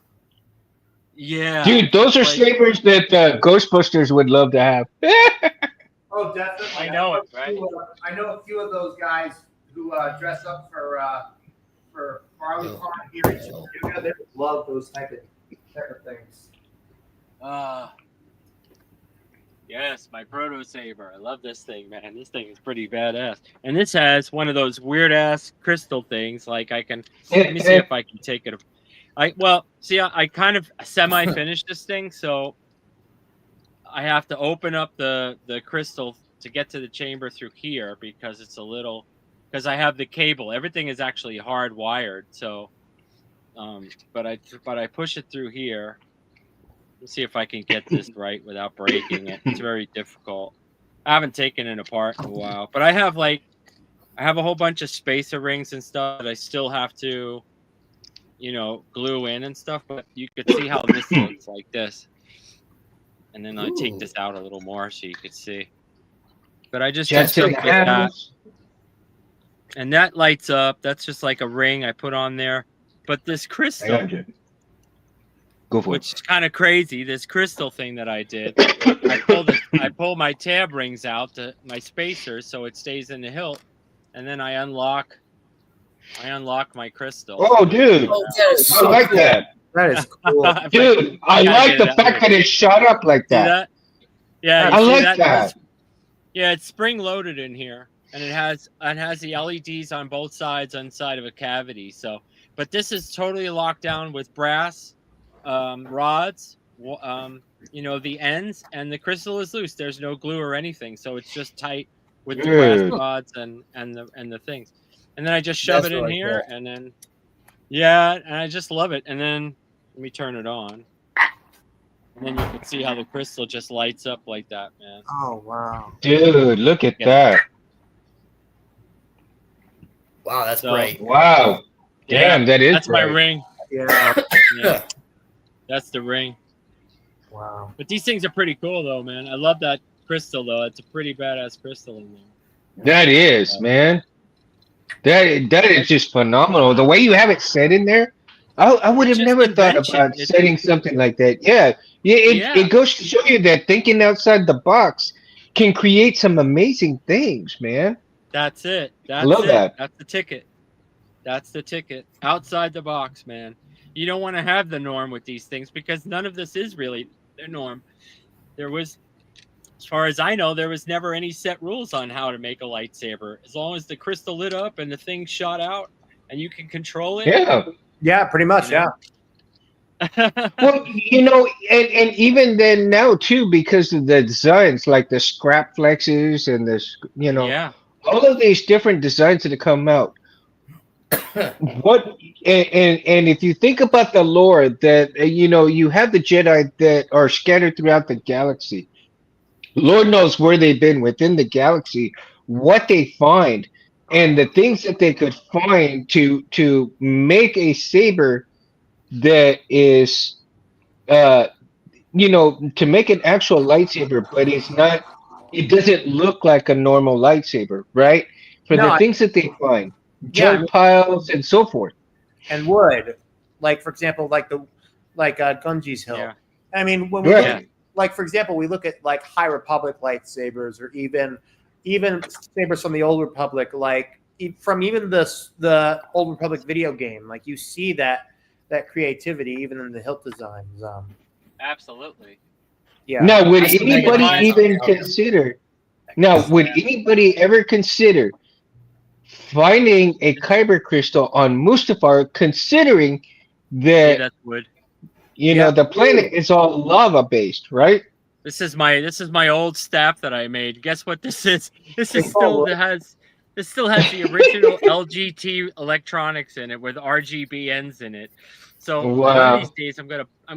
E: Yeah,
B: Dude, those are
E: like-
B: sabers that Ghostbusters would love to have.
D: Oh, definitely.
E: I know it, right?
D: I know a few of those guys who dress up for Farley Pond here in Chattanooga. They love those type of things.
E: Yes, my proto saber. I love this thing, man. This thing is pretty badass. And this has one of those weird ass crystal things. Like I can let me see if I can take it. I kind of semi finished this thing, so I have to open up the crystal to get to the chamber through here because it's a little because I have the cable. Everything is actually hardwired, so but I push it through here. Let's see if I can get this right without breaking it. It's very difficult. I haven't taken it apart in a while, but I have a whole bunch of spacer rings and stuff that I still have to, glue in and stuff. But you could see how this looks like this. And then I take this out a little more so you could see. But I just
B: Jets in
E: with
B: the
E: that,
B: house.
E: and that lights up. That's just like a ring I put on there. But this crystal,
B: Go for
E: which is kind of crazy. This crystal thing that I did, I pull my tab rings out to my spacers so it stays in the hilt, and then I unlock my crystal.
B: Oh, dude,
C: Oh, that is
B: I
C: so
B: like
C: cool.
B: that,
D: That is cool.
B: dude. I
E: gotta
B: like
E: get
B: the
E: it out
B: fact
E: later.
B: that it shot up like
E: See
B: that.
E: that? Yeah,
B: I
E: you see
B: like
E: that?
B: that.
E: Yeah, it's spring loaded in here, and it has the LEDs on both sides inside of a cavity. So, but this is totally locked down with brass rods. The ends, and the crystal is loose. There's no glue or anything, so it's just tight with the brass
B: Dude.
E: rods and the things. And then I just shove
C: That's
E: it in
C: really
E: here,
C: cool.
E: and then and I just love it. And then let me turn it on. And then you can see how the crystal just lights up like that, man.
D: Oh wow.
B: Dude, look at
E: Yeah.
B: that.
C: Wow, that's
E: So-
C: bright.
B: Wow.
E: Yeah,
B: Damn, that is
E: that's my
B: bright.
E: ring.
D: Yeah.
E: Yeah, that's the ring.
D: Wow.
E: But these things are pretty cool, though, man. I love that crystal, though. It's a pretty badass crystal in there.
B: That is, man. That is just phenomenal. The way you have it set in there, I would
E: It's
B: have
E: just
B: never thought
E: invention.
B: about setting something like that. Yeah, yeah.
E: Yeah.
B: It goes to show you that thinking outside the box can create some amazing things, man.
E: That's it.
B: I
E: That's
B: love
E: it.
B: that.
E: That's the ticket. That's the ticket. Outside the box, man. You don't want to have the norm with these things because none of this is really the norm. There was, as far as I know, there was never any set rules on how to make a lightsaber. As long as the crystal lit up and the thing shot out and you can control it.
B: Yeah.
D: Yeah, pretty much.
E: You know?
B: Well, and even then now too, because of the designs like the scrap flexes and
E: Yeah.
B: all of these different designs that have come out. What and if you think about the lore that you have the Jedi that are scattered throughout the galaxy. Lord knows where they've been within the galaxy, what they find, and the things that they could find to make a saber that is to make an actual lightsaber, but it doesn't look like a normal lightsaber, right? For
D: No,
B: the things that they find,
D: Yeah, I
B: junk piles and so forth.
D: and wood, like for example, like Gunji's Hill.
E: Yeah.
D: I mean, when we
B: Right.
D: look at, like for example, we look at like High Republic lightsabers, or even sabers from the Old Republic, like from even the Old Republic video game. Like you see that creativity even in the hilt designs.
E: Absolutely.
D: Yeah.
B: Now, would
C: That's the
B: anybody
C: Mega
B: even
C: Man.
B: consider? Now, would anybody ever consider finding a kyber crystal on Mustafar, considering
E: See,
B: that
E: that's wood.
B: the planet is all lava based, right?
E: This is my old staff that I made. Guess what this is? This
D: They
E: is
D: call
E: still
D: wood.
E: this still has the original LGT electronics in it with RGB ends in it. So one
B: Wow.
E: of these days I'm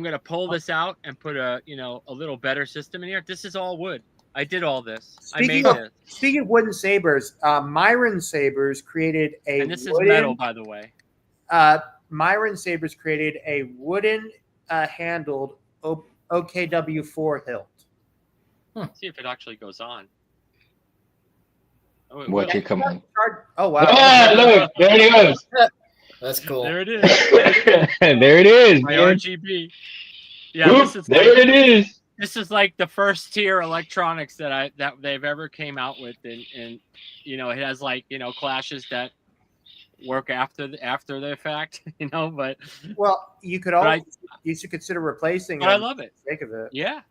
E: gonna pull this out and put a little better system in here. This is all wood. I did all this. I made this.
D: Speaking of wooden sabers, Myron Sabers created a
E: And this is
D: wooden,
E: metal, by the way.
D: Myron Sabers created a wooden handled OKW4 hilt.
E: See if it actually goes on. Oh, it
B: Watch
E: will.
B: it come on.
D: Oh wow!
B: Ah, look, there it goes.
C: That's cool.
E: There it is.
B: There it is,
E: My
B: man.
E: RGB. Yeah,
B: Oop,
E: this is
B: there
E: like,
B: it is.
E: this is like the first tier electronics that they've ever came out with, and it has like clashes that work after the fact, but
D: Well, you could
E: But
D: always you should consider replacing.
E: I
D: them
E: love it.
D: for the sake of it.
E: Yeah.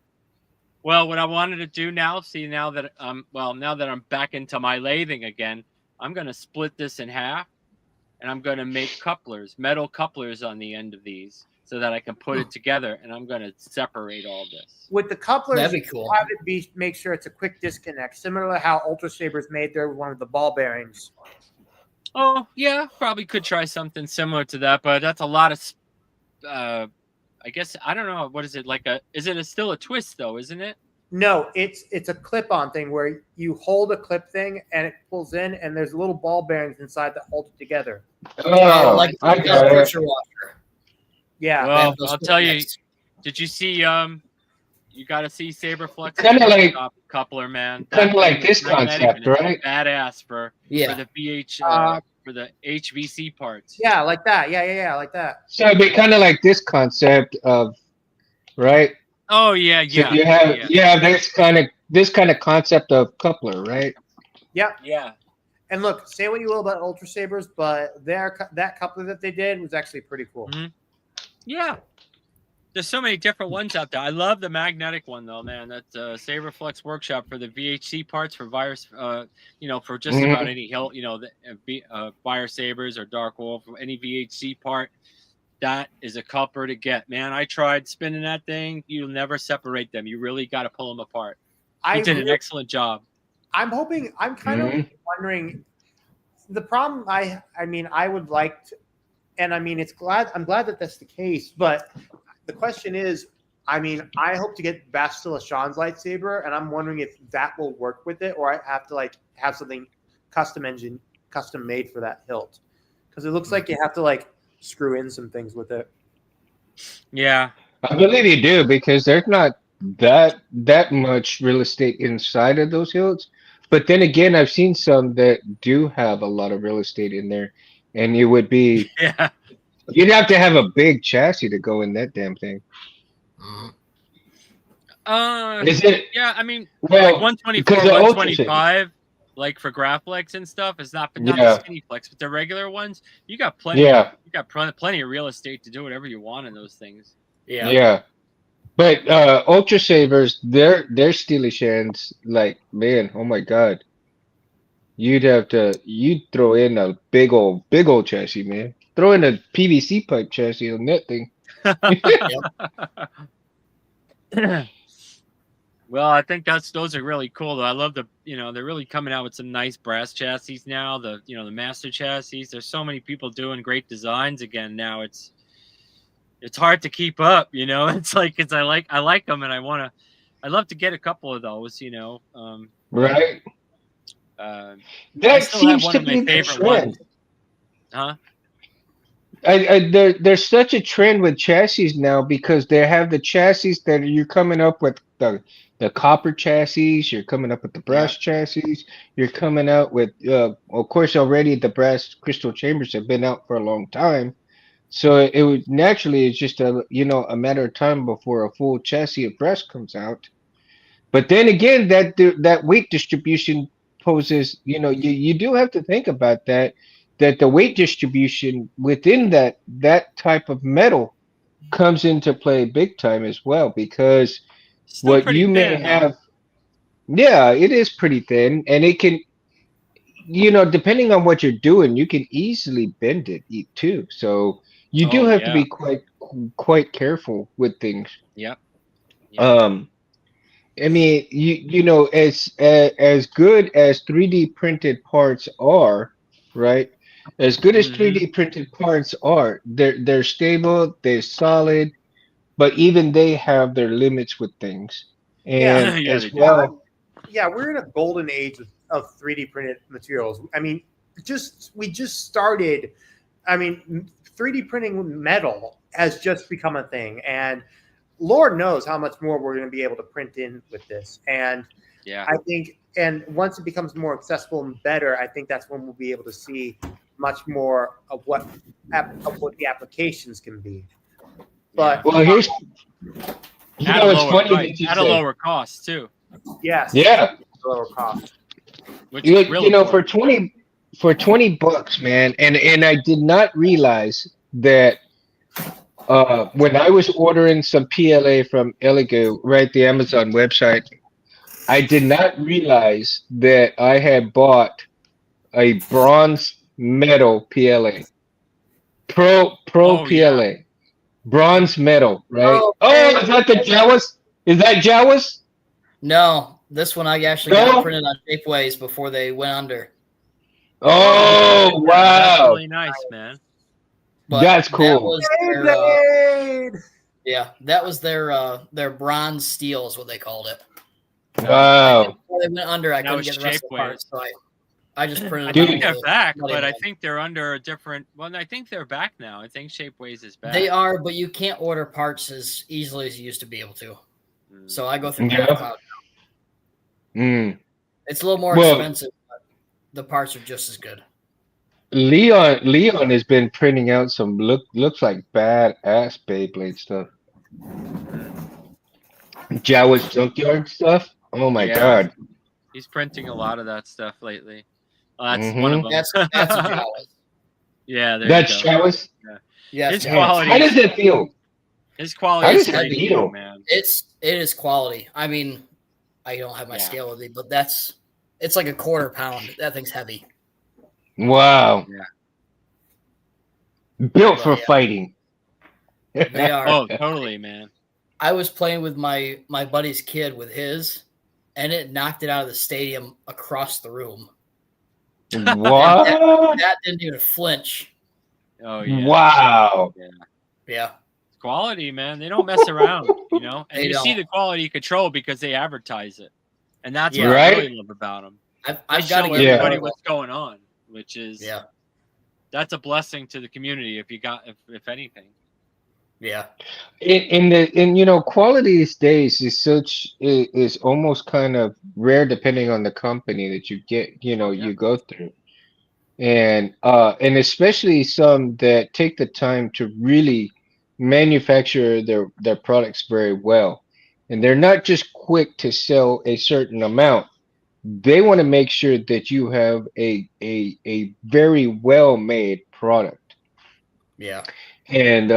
E: Well, what I wanted to do now, now that I'm back into my lathing again, I'm gonna split this in half, and I'm gonna make couplers, metal couplers on the end of these, so that I can put it together, and I'm gonna separate all this.
D: With the couplers,
C: That'd be cool.
D: have it make sure it's a quick disconnect, similar to how Ultra Sabers made their one of the ball bearings.
E: Oh yeah, probably could try something similar to that, but that's a lot of. I guess I don't know. What is it like? Is it still a twist though? Isn't it?
D: No, it's a clip-on thing where you hold a clip thing and it pulls in, and there's little ball bearings inside that hold it together.
B: Oh,
C: like
B: I
C: a
B: got it.
C: pressure washer.
D: Yeah,
E: Well,
C: They have those
E: I'll tell you.
C: clips.
E: Did you see? You got to see Saberflex
B: Kinda like-
E: coupler, man.
B: Kinda
E: That
B: like
E: thing is
B: this
E: magnetic
B: concept,
E: and it's
B: right?
E: Badass for
C: Yeah.
E: the VH for the HVC parts.
D: yeah, like that. Yeah, like that.
B: So it'd be kind of like this concept of, right?
E: Oh yeah,
B: So
E: yeah.
B: you have this kind of concept of coupler, right?
E: Yeah.
D: And look, say what you will about Ultra Sabers, but that coupler that they did was actually pretty cool.
E: Mhm. Yeah. There's so many different ones out there. I love the magnetic one though, man. That's Saberflex Workshop for the VHC parts for virus, for just
B: Mhm.
E: about any hilt, the Fire Sabers or Dark Wolf, any VHC part. That is a coupler to get, man. I tried spinning that thing. You'll never separate them. You really got to pull them apart. You did an excellent job.
D: I'm hoping. I'm kind of wondering. The problem, I mean, I would like to, and I mean, I'm glad that that's the case. But the question is, I mean, I hope to get Bastila Sean's lightsaber, and I'm wondering if that will work with it, or I have to like have something custom made for that hilt, because it looks like you have to like screw in some things with it.
E: Yeah.
B: I believe you do because there's not that much real estate inside of those hills. But then again, I've seen some that do have a lot of real estate in there, and it would be
E: Yeah.
B: you'd have to have a big chassis to go in that damn thing.
C: Mhm.
B: Is it
E: Yeah, I mean, like
B: well
E: 124,
B: because the ultra shape?
E: 125, like for Graplex and stuff, is not, but not the
B: Yeah,
E: skinny flex, but the regular ones. You got plenty of
B: yeah,
E: plenty of real estate to do whatever you want in those things.
C: Yeah.
B: yeah. But ultra savers, their steely shands, like man, oh my god, you'd throw in a big old chassis, man. Throw in a PVC pipe chassis on that thing.
E: Well, I think those are really cool though. I love they're really coming out with some nice brass chassis now. The master chassis. There's so many people doing great designs again now. It's hard to keep up, It's like I like them and I'd love to get a couple of those, but
B: Right?
E: I
B: That
E: still have
B: seems
E: one
B: to
E: of my
B: be the
E: favorite ones.
B: trend.
E: Huh?
B: There's such a trend with chassis now because they have the chassis that you're coming up with the copper chassis, you're coming up with the
C: Yeah.
B: brass chassis, you're coming out with of course already the brass crystal chambers have been out for a long time. So it would naturally it's just a matter of time before a full chassis of brass comes out. But then again, that weight distribution poses, you do have to think about that the weight distribution within that type of metal comes into play big time as well, because
E: Still
B: what
E: pretty
B: you may
E: thin though.
B: have, yeah, it is pretty thin, and it can, depending on what you're doing, you can easily bend it too. So you do
E: Oh
B: have to
E: yeah.
B: be quite careful with things.
E: Yep. Yep.
B: Um, I mean, as good as 3D printed parts are, right? As good as
E: Hmm.
B: 3D printed parts are, they're stable, they're solid, but even they have their limits with things.
D: Yeah,
B: And
E: Yeah,
B: as
E: they do.
D: yeah,
B: well,
D: we're in a golden age of 3D printed materials. I mean, we just started. I mean, 3D printing metal has just become a thing, and Lord knows how much more we're going to be able to print in with this. And
E: Yeah.
D: I think, and once it becomes more accessible and better, I think that's when we'll be able to see much more of what the applications can be. But
B: well, here's,
E: At a
B: it's
E: lower
B: funny
E: price,
B: that you
E: at a
B: say,
E: lower cost too,
D: yes,
B: yeah,
D: lower cost.
E: which is really
B: for
E: cool.
B: 20 bucks, man, and I did not realize that when I was ordering some PLA from Elegoo, right, the Amazon website, I did not realize that I had bought a bronze metal PLA, pro
E: Oh yeah.
B: PLA, bronze metal, right?
D: Oh,
B: Oh,
D: man.
B: is that the Jawas? Is that Jawas?
C: No, this one I actually got
B: No.
C: printed on Shapeways before they went under.
B: Oh,
E: Yeah, that's
B: wow,
E: really nice, man.
C: But
B: that's
C: that
B: cool.
C: was their
D: Blade.
C: that was their bronze steel is what they called it. And
B: Wow,
C: before they went under, I
E: That
C: couldn't
E: was
C: get the rest of the parts, so I just printed
E: I
C: them
E: think
C: out
B: dude.
E: they're
C: with a
E: back,
C: bloody
E: but I
C: head.
E: think they're under a different. Well, I think they're back now. I think Shapeways is back.
C: They are, but you can't order parts as easily as you used to be able to.
E: Mm.
C: So I go through
B: Yeah.
C: Cloud.
B: Mm.
C: It's a little more
B: Well,
C: expensive, but the parts are just as good.
B: Leon has been printing out some looks like badass Beyblade stuff. Jawas junkyard stuff. Oh my
E: Yeah,
B: god.
E: he's printing a lot of that stuff lately. Well, that's one of
B: Mm-hmm.
E: them.
C: That's a Jawas.
E: Yeah, there you
B: That's
E: go.
B: Jawas.
E: Yeah.
C: Yes,
E: His
C: Jawas.
E: quality
B: How
E: is
B: does it feel?
E: his quality
B: How
E: is
B: does it
E: crazy,
B: feel?
E: man.
C: It is quality. I mean, I don't have my
E: Yeah.
C: scale with me, but it's like a quarter pound. That thing's heavy.
B: Wow.
E: Yeah.
B: Built for
C: Yeah.
B: fighting.
C: They are.
E: Oh, totally, man.
C: I was playing with my buddy's kid with his, and it knocked it out of the stadium across the room.
B: What?
C: That didn't even flinch.
E: Oh yeah.
B: Wow.
C: Yeah.
E: Quality, man. They don't mess around, you know. And
C: They
E: you see
C: don't.
E: the quality control because they advertise it, and that's what
C: Yeah.
E: I
B: Right?
E: really love about them. They
C: I've got to
E: show
C: give
B: Yeah.
E: everybody what's going on, which is
C: Yeah.
E: that's a blessing to the community if anything.
C: Yeah.
B: Quality these days is almost kind of rare depending on the company that you get, you go through. And especially some that take the time to really manufacture their products very well. And they're not just quick to sell a certain amount. They want to make sure that you have a very well made product.
C: Yeah.
B: And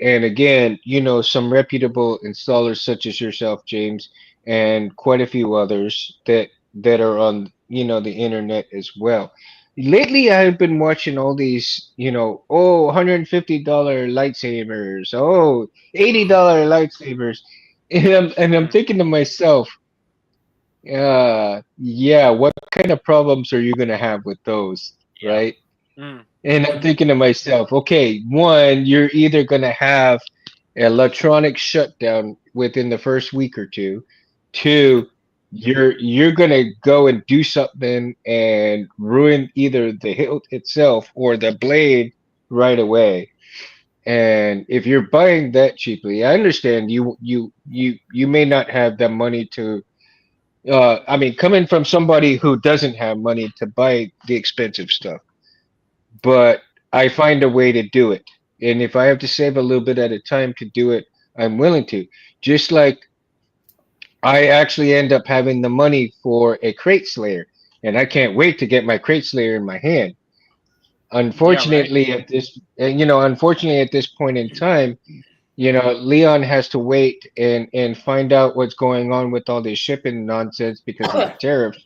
B: again, some reputable installers such as yourself, James, and quite a few others that are on, the internet as well. Lately, I've been watching all these, $150 lightsabers, $80 lightsabers, and I'm
E: Mm.
B: thinking to myself, yeah, what kind of problems are you gonna have with those,
C: Yeah.
B: right?
E: Mm.
B: And I'm thinking to myself, okay, one, you're either gonna have electronic shutdown within the first week or two.
C: Yeah.
B: Two, you're gonna go and do something and ruin either the hilt itself or the blade right away. And if you're buying that cheaply, I understand you may not have the money to I mean, coming from somebody who doesn't have money to buy the expensive stuff, but I find a way to do it. And if I have to save a little bit at a time to do it, I'm willing to. Just like I actually end up having the money for a crate slayer, and I can't wait to get my crate slayer in my hand.
E: Yeah, right.
B: Unfortunately at this point in time, Leon has to wait and find out what's going on with all this shipping nonsense because of the tariffs.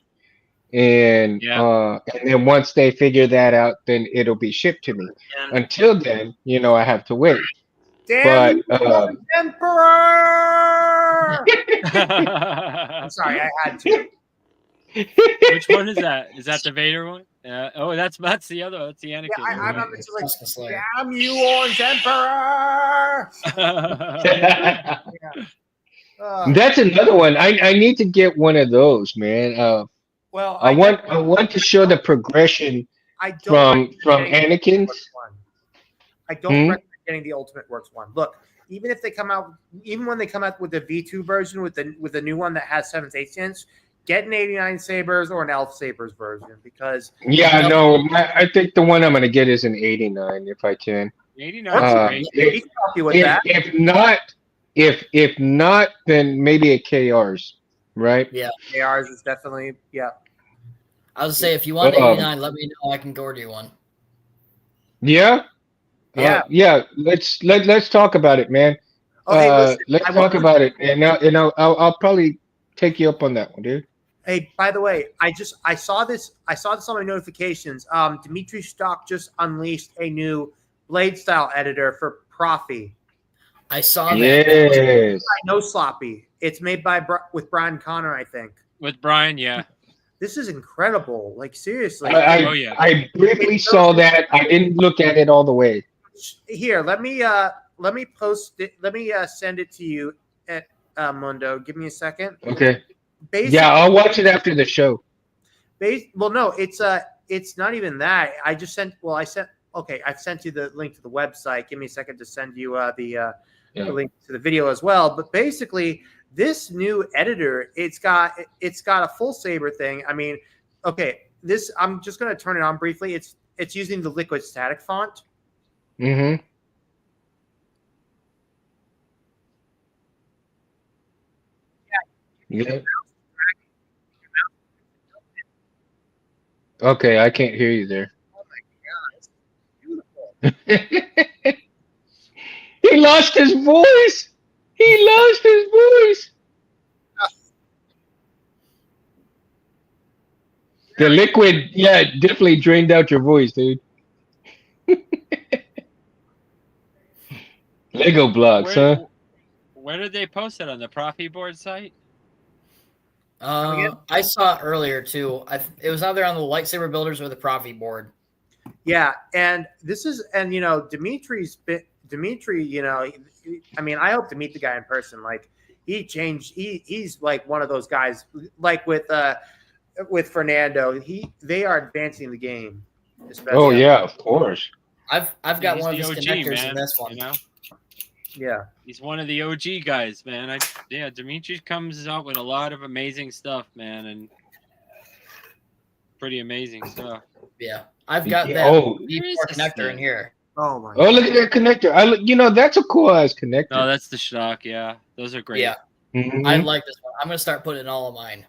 E: Yeah.
B: And then once they figure that out, then it'll be shipped to me.
C: And
B: Until then, I have to wait.
D: Damn
B: But
D: you, Lord Emperor! I'm sorry, I had to.
E: Which one is that? Is that the Vader one? That's the other. That's the
D: Yeah,
E: Anakin
D: I'm
E: one.
D: just like,
C: Tusken Slayer.
D: damn you, Orange Emperor! Yeah.
B: that's another one. I need to get one of those, man.
D: Well,
B: I want to show the progression
D: I don't
B: from
D: recommend getting the
B: Anakin's.
D: Ultimate one. I don't
B: Hmm?
D: recommend getting the Ultimate Works one. Look, even when they come out with the V2 version with the new one that has 7/8 inch, get an 89 sabers or an Elf sabers version because
B: Yeah,
C: Nope.
B: no, I think the one I'm gonna get is an 89 if I can.
E: 89's great.
D: he can help you with
B: If
D: that.
B: if not, if not, then maybe a KR's, right?
C: Yeah.
D: ARs is definitely
C: I would say if you want 89, let me know. I can order you one.
B: Yeah,
D: Yeah.
B: yeah. Let's talk about it, man.
D: Okay, listen.
B: Let's
D: I
B: talk
D: will-
B: about it, and I'll probably take you up on that one, dude.
D: Hey, by the way, I saw this on my notifications. Dimitri Stock just unleashed a new blade style editor for Profi.
C: I saw that.
B: Yes.
D: No sloppy. It's made with Brian Connor, I think.
E: With Brian, yeah.
D: This is incredible. Like seriously.
E: Oh, yeah.
B: I briefly saw that. I didn't look at it all the way.
D: Here, let me post it. Let me send it to you at Mundo. Give me a second.
B: Okay.
D: Basically,
B: Yeah, I'll watch it after the show.
D: well, no, it's not even that. I just sent. Well, okay, I've sent you the link to the website. Give me a second to send you the link to the video as well. But basically, this new editor, it's got a full saber thing. I mean, okay, I'm just gonna turn it on briefly. It's using the liquid static font.
B: Mm-hmm. Yeah. Okay, I can't hear you there.
D: Oh my god, it's beautiful.
B: He lost his voice. He lost his voice. The liquid, yeah, definitely drained out your voice, dude. Lego blocks, huh?
E: Where did they post it on the Profi board site?
C: I saw it earlier too. It was either on the lightsaber builders or the Profi board.
D: Yeah, and Dimitri's been Dimitri, I mean, I hope to meet the guy in person. Like he changed. He's like one of those guys. Like with Fernando, they are advancing the game,
B: Oh
D: especially.
B: yeah, of course.
C: I've
E: Yeah,
C: got
E: he's
C: one of
E: the
C: his
E: OG,
C: connectors in
E: man.
C: this one.
E: You know,
D: Yeah.
E: he's one of the OG guys, man. Yeah, Dimitri comes out with a lot of amazing stuff, man, and pretty amazing stuff.
C: Yeah, I've got
B: Yeah,
C: that
B: oh,
E: Where is
C: V4
E: this
C: connector in
E: thing?
C: here.
D: Oh my.
B: oh, look at that connector. That's a cool ass
E: No,
B: connector.
E: that's the shock. Yeah, those are great.
C: Yeah, I
B: Mhm.
C: like this one. I'm gonna start putting in all of mine.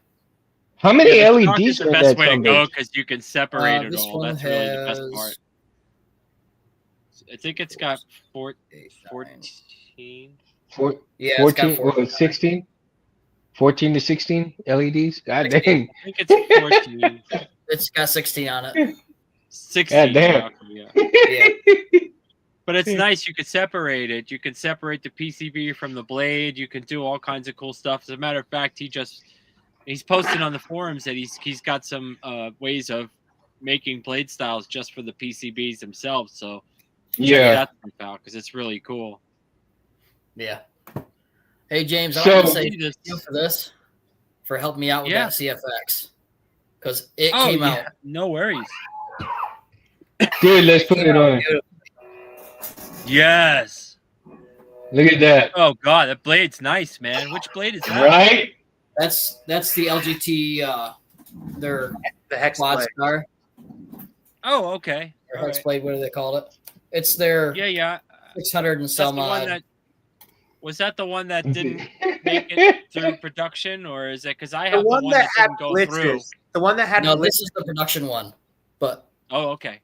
B: How
E: Yeah,
B: many
E: the shock is
B: LEDs
E: the
B: are in
E: best
B: that
E: way to
B: someday?
E: go because you can separate it
C: This
E: all.
C: one
E: That's really the best part.
C: has
E: I think it's got
C: 8, 9.
E: 14.
C: Yeah, it's got
B: 14,
C: 4.
B: 16? 14 to 16 LEDs? God
C: 16.
B: dang.
E: I think it's 14.
C: It's got 16 on it.
E: 16.
B: God damn.
E: Yeah, okay, yeah.
C: Yeah,
E: But it's nice. You could separate it. You can separate the PCB from the blade. You can do all kinds of cool stuff. As a matter of fact, he's posted on the forums that he's got some ways of making blade styles just for the PCBs themselves. So check
B: Yeah.
E: that stuff out because it's really cool.
C: yeah. Hey James, I
B: So-
C: want to say
E: See
C: thank
E: this-
C: you for this, for helping me out with
E: Yeah.
C: that CFX, because it
E: Oh,
C: came
E: yeah.
C: out.
E: No worries.
B: Dude, let's put it on.
C: beautiful.
E: Yes.
B: Look at that.
E: Oh god, that blade's nice, man. Which blade is that?
B: Right?
C: That's the LGT their
D: The hex
C: quad
D: blade.
C: star,
E: Oh, okay.
C: their
E: All
C: hex
E: right.
C: blade. What do they call it? It's their
E: Yeah, yeah.
C: 600 and
E: That's
C: some
E: the one
C: odd.
E: that was that the one that didn't make it through production, or is it because I
D: The
E: have
D: one
E: the one
D: that
E: that
D: had
E: didn't go through?
D: blitzes. The one that had
C: No,
D: blitzes.
C: this is the production one. But
E: Oh, okay.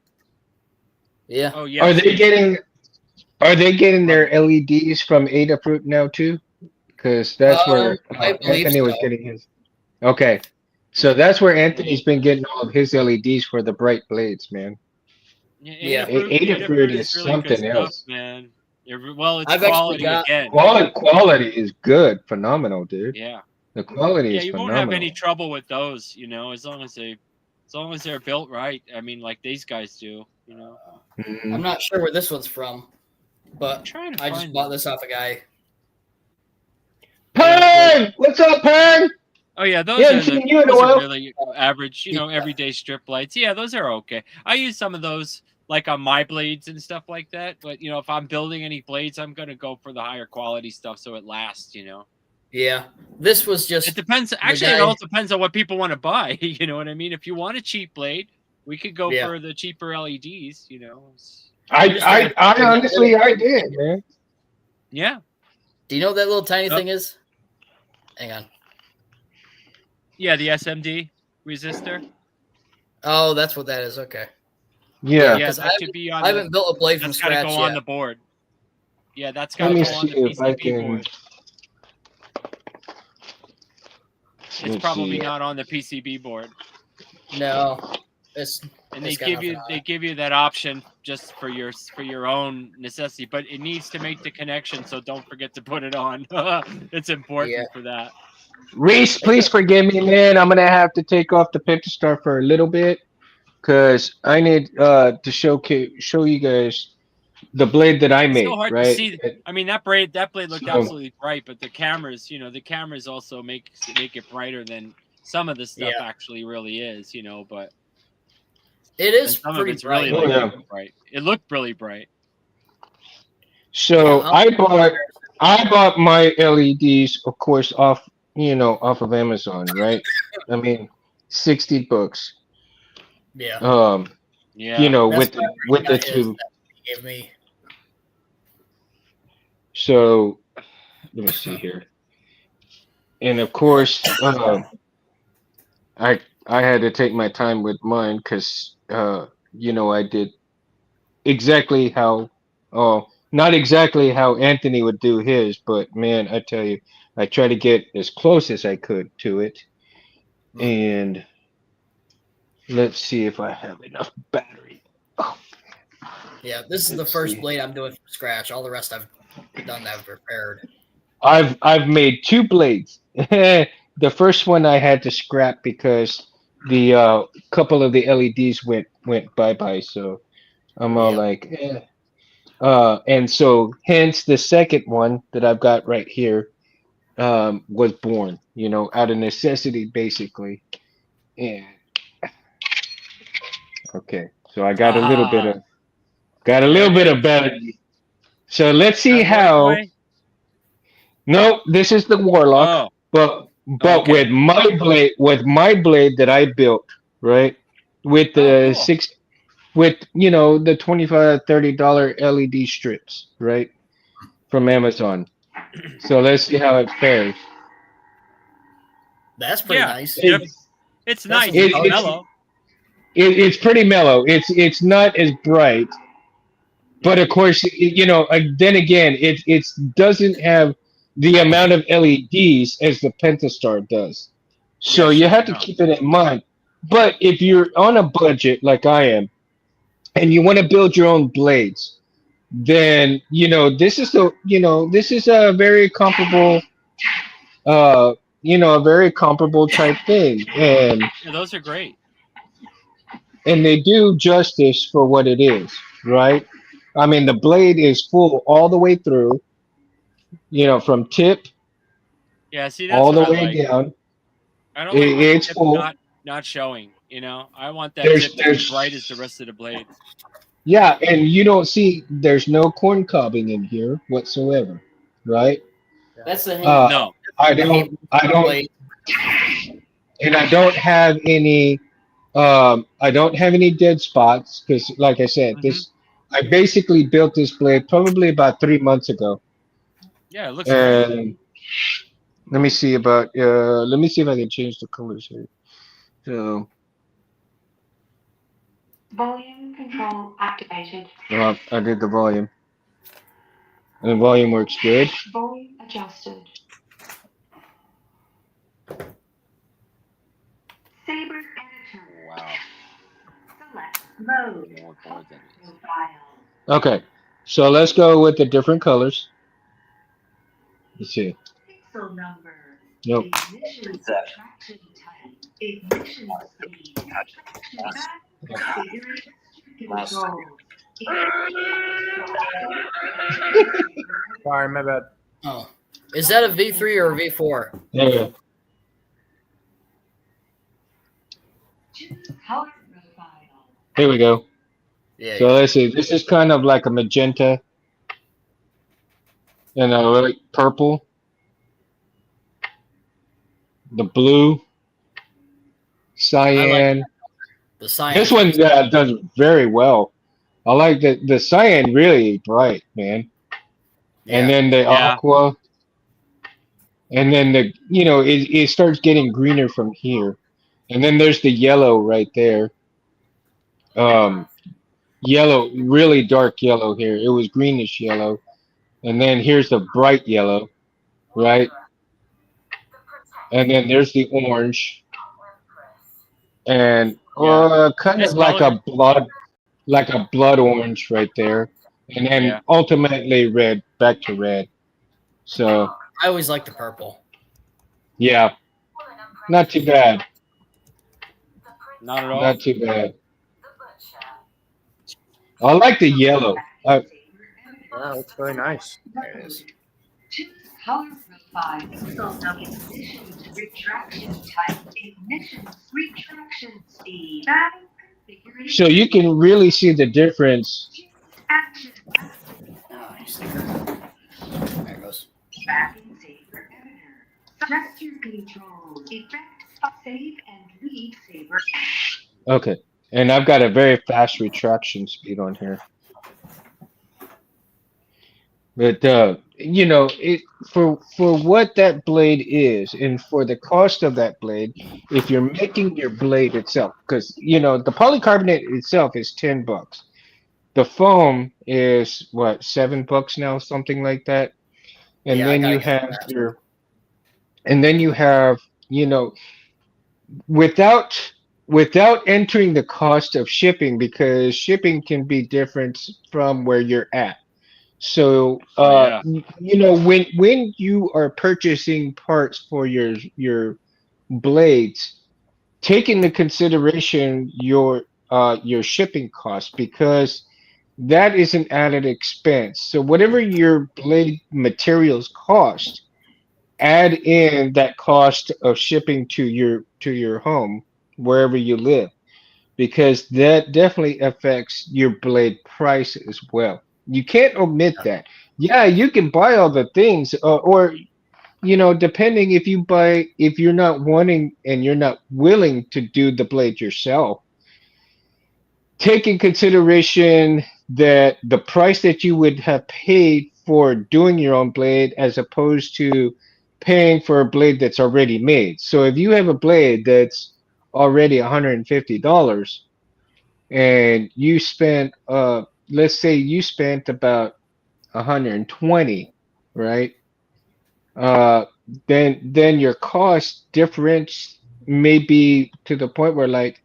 C: yeah,
E: Oh, yeah.
B: Are they getting their LEDs from Adafruit now too? Because that's where
C: I believe
B: Anthony was
C: so.
B: getting his. Okay. So that's where Anthony's been getting all of his LEDs for the bright blades, man.
C: Yeah.
B: Adafruit is
E: really good
B: something
E: stuff,
B: else.
E: man. Well, it's
C: I've actually
E: quality
C: got-
E: again.
B: Quality is good, phenomenal, dude.
E: Yeah.
B: The quality
E: Yeah,
B: is
E: you won't
B: phenomenal.
E: have any trouble with those, as long as they're built right. I mean, like these guys do,
B: Mhm.
C: I'm not sure where this one's from,
E: I'm
C: but
E: trying to
C: I just
E: find
C: bought
E: it.
C: this off a guy.
B: Pern! What's up, Pern?
E: Oh yeah, those
B: Yeah,
E: are
B: seen you in a
E: those are
B: while.
E: really average,
C: Yeah.
E: everyday strip lights. Yeah, those are okay. I use some of those like on my blades and stuff like that. But if I'm building any blades, I'm gonna go for the higher quality stuff so it lasts.
C: Yeah, this was just
E: It depends. Actually,
C: guy-
E: it all depends on what people want to buy. You know what I mean? If you want a cheap blade, we could go
C: Yeah.
E: for the cheaper LEDs.
B: I honestly I did, man.
E: Yeah.
C: Do you know what that little tiny
E: Oh.
C: thing is? Hang on.
E: Yeah, the SMD resistor.
C: Oh, that's what that is. Okay.
B: Yeah.
E: Yeah,
C: 'cause
E: that
C: I
E: should be on.
C: I haven't built a blade from
E: That's got to
C: scratch
E: go
C: yet.
E: on the board. Yeah, that's got
B: Let
E: to
B: me
E: go on the
B: see if I
E: PCB
B: can.
E: board. It's probably not on the PCB board.
C: No, it's
E: And they
C: It's got
E: give you
C: nothing on
E: that option just for your own necessity, but it needs to make the connection, so don't forget to put it on. It's important
C: Yeah.
E: for that.
B: Reese, please forgive me, man. I'm gonna have to take off the Pentastar for a little bit because I need to show you guys the blade that I
E: It's so
B: made,
E: hard to
B: right?
E: see. I mean, that blade looked
B: So-
E: absolutely bright, but the cameras also make it brighter than some of the stuff
C: Yeah.
E: actually really is, But
C: it is
E: some of
C: pretty
E: it's
C: bright.
E: really
B: Oh, yeah.
E: like bright. It looked really bright.
B: So
C: Yeah,
B: I bought my LEDs, of course, off of Amazon, right? I mean, $60.
C: Yeah,
E: Yeah.
B: With
C: That's
B: with the
C: that is
B: two.
C: that he gave me.
B: So let me see here. And of course, I had to take my time with mine because I did exactly how not exactly how Anthony would do his, but man, I tell you, I try to get as close as I could to it. And let's see if I have enough battery. Oh,
C: Yeah, this is the
B: Let's
C: first
B: see.
C: blade I'm doing from scratch. All the rest I've done that I've prepared.
B: I've made two blades. The first one I had to scrap because the couple of the LEDs went bye bye. So I'm all
C: Yeah.
B: like, And so hence the second one that I've got right here was born, out of necessity basically. And okay, so I got a
E: There
B: little
E: it
B: bit
E: is.
B: of value. So let's see
E: That warrior
B: how.
E: boy.
B: No, this is the warlock,
E: Oh,
B: but
E: okay.
B: with my blade that I built, right? With
E: Oh,
B: the
E: cool.
B: six with the 25 $30 LED strips, right? From Amazon. So let's see how it fares.
C: That's pretty
E: Yeah,
C: nice.
B: It's
E: it's
C: Got
E: nice.
C: some
B: it,
E: It's
C: color.
B: it's
E: mellow.
B: it's pretty mellow. It's not as bright, but
E: Yeah.
B: of course, then again, it doesn't have the amount of LEDs as the Pentastar does.
E: Yeah,
B: So you
E: sure.
B: have to
E: No.
B: keep it in mind. But if you're on a budget like I am, and you want to build your own blades, then this is a very comparable a very comparable type thing,
E: Yeah, those are great.
B: and they do justice for what it is, right? I mean, the blade is full all the way through, from tip
E: Yeah, see, that's
B: all
E: what
B: the
E: I
B: way
E: like.
B: down.
E: I don't like the
B: It's
E: tip
B: full.
E: not showing. I want that
B: There's
E: tip to be bright as the
B: there's
E: rest of the blades.
B: Yeah, and you don't see there's no corn cobbing in here whatsoever, right?
C: That's the thing.
B: Uh,
E: No.
B: I
C: I hate
B: don't, I don't,
C: blade.
B: and I don't have any dead spots because, like I said,
E: Hmm.
B: I basically built this blade probably about 3 months ago,
E: Yeah, it looks great.
B: and let me see if I can change the colors here. So,
A: Volume control activated.
B: I did the volume, and the volume works good.
A: Volume adjusted. Saber editor.
E: Wow.
A: Select mode.
E: More board than this.
A: Profile.
B: Okay, so let's go with the different colors. Let's see.
A: Pixel number.
B: Nope.
A: Ignition subtraction type. Ignition speed. Traction back. Configuration control.
D: Sorry, my bad.
C: Oh, is that a V3 or a V4?
B: Yeah.
A: Choose color profile.
B: Here we go.
C: Yeah.
B: So let's see. This is kind of like a magenta and a like purple, the blue, cyan.
C: The cyan.
B: This one does very well. I like the cyan really bright, man. And
C: Yeah.
B: then the
E: Yeah.
B: aqua, and then it starts getting greener from here. And then there's the yellow right there. Yellow, really dark yellow here. It was greenish yellow. And then here's the bright yellow, right? And then there's the orange, and
E: Yeah.
B: kind
E: This
B: of like
E: color.
B: a blood orange right there, and then
E: Yeah.
B: ultimately red, back to red. So
C: I always like the purple.
B: yeah, not too bad,
E: Not at all.
B: not too bad. I like the yellow.
D: Wow, that's really nice.
C: There it is.
A: Choose color profile. Pixel number. Ignition retraction type. Ignition retraction speed. Battery configuration.
B: So you can really see the difference.
A: Choose action.
C: Oh, you see her. There it goes.
A: Tracking saber editor. Gesture control. Effect. Save and read saber.
B: Okay, and I've got a very fast retraction speed on here. But it for what that blade is, and for the cost of that blade, if you're making your blade itself, because the polycarbonate itself is $10. The foam is what, $7 now, something like that. And
C: Yeah, I
B: then
C: gotta
B: you
C: get
B: have
C: that.
B: and then you have, without entering the cost of shipping, because shipping can be different from where you're at. So,
E: Oh yeah.
B: when you are purchasing parts for your blades, take into consideration your shipping costs, because that is an added expense. So whatever your blade materials cost, add in that cost of shipping to your home wherever you live, because that definitely affects your blade price as well. You can't omit that. Yeah, you can buy all the things, or depending if you're not wanting and you're not willing to do the blade yourself, take in consideration that the price that you would have paid for doing your own blade as opposed to paying for a blade that's already made. So if you have a blade that's already $150 and you spent let's say you spent about 120, right? uh then your cost difference may be to the point where, like,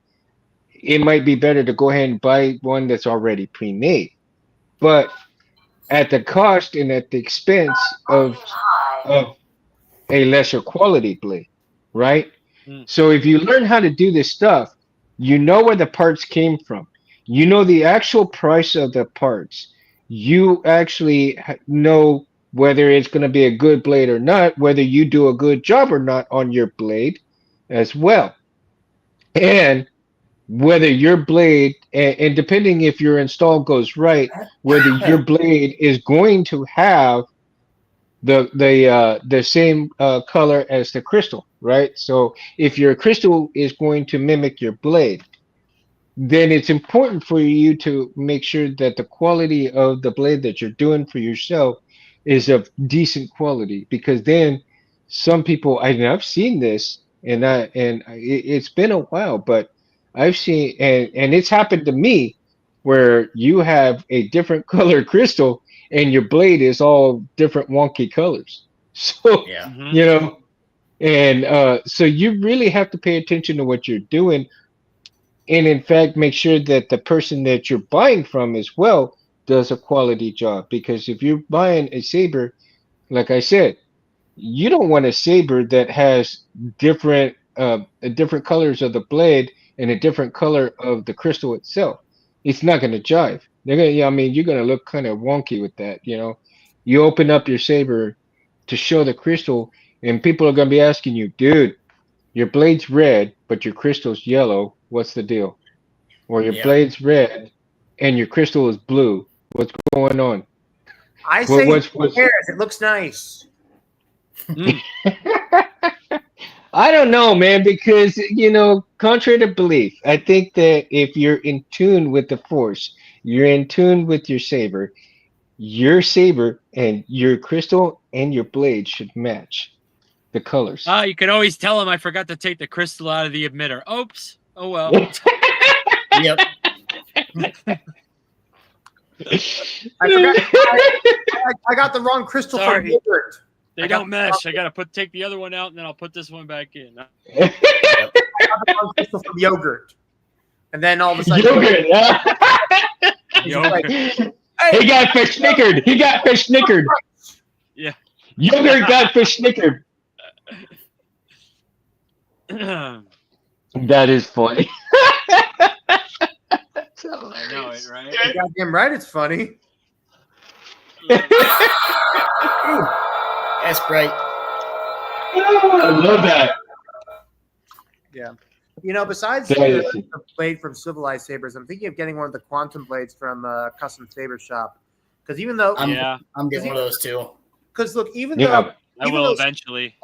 B: it might be better to go ahead and buy one that's already pre-made, but at the cost and at the expense of a lesser quality blade, right?
E: Mm.
B: So if you learn how to do this stuff, you know where the parts came from. You know the actual price of the parts. You actually know whether it's going to be a good blade or not, whether you do a good job or not on your blade as well. And whether your blade, and depending if your install goes right, whether your blade is going to have the same color as the crystal, right? So if your crystal is going to mimic your blade, then it's important for you to make sure that the quality of the blade that you're doing for yourself is of decent quality, because then some people, I've seen this, it's been a while, but I've seen, and it's happened to me, where you have a different color crystal and your blade is all different wonky colors. So,
C: Yeah.
E: Hmm.
B: you know, and so you really have to pay attention to what you're doing, and in fact make sure that the person that you're buying from as well does a quality job, because if you're buying a saber, like I said, you don't want a saber that has different colors of the blade and a different color of the crystal itself. It's not going to jive. They're gonna, yeah, I mean, you're going to look kind of wonky with that. You open up your saber to show the crystal, and people are going to be asking you, dude, your blade's red but your crystal's yellow, what's the deal? Or your
C: Yeah.
B: blade's red and your crystal is blue, what's going on?
D: I
B: What
D: say, who
B: what's
D: cares? It looks nice.
E: Mm.
B: I don't know, man, because contrary to belief, I think that if you're in tune with the force, you're in tune with your saber and your crystal and your blade should match the colors.
E: You can always tell him I forgot to take the crystal out of the emitter. Oops. Oh well.
C: Yep.
D: I forgot. I got the wrong crystal from
E: Sorry.
D: yogurt.
E: They
D: I got
E: don't mesh. I gotta take the other one out and then I'll put this one back in.
D: I got the wrong crystal from yogurt. And then all of a sudden,
B: Yogurt.
E: Yogurt.
B: He got fish snickered. He got fish snickered.
E: Yeah.
B: Yogurt got fish snickered. That is funny.
E: I know it, right?
D: You're goddamn right, it's funny.
C: That's great.
B: I love that.
D: Yeah. Besides
B: That is-
D: the blade from Civilized Sabers, I'm thinking of getting one of the quantum blades from Custom Saber Shop. Because even though,
E: Yeah,
C: I'm getting one of those too.
D: because look, even
B: Yeah.
D: though,
E: I will eventually.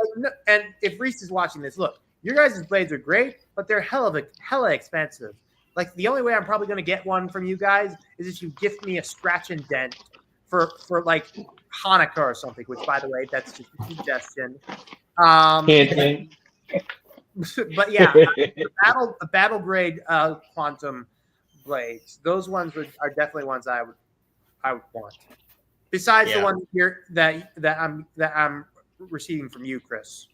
D: and if Reese is watching this, look, your guys' blades are great, but they're hella expensive. Like, the only way I'm probably going to get one from you guys is if you gift me a scratch and dent for like Hanukkah or something, which, by the way, that's just a suggestion.
B: Hint, hint.
D: But yeah, the battle grade quantum blades, those ones are definitely ones I would want. Besides the one here that I'm receiving from you, Chris.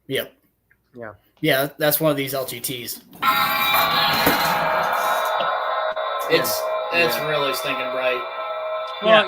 C: Yep.
D: Yeah.
C: Yeah, that's one of these LGTs. It's really stinking bright.
E: Well,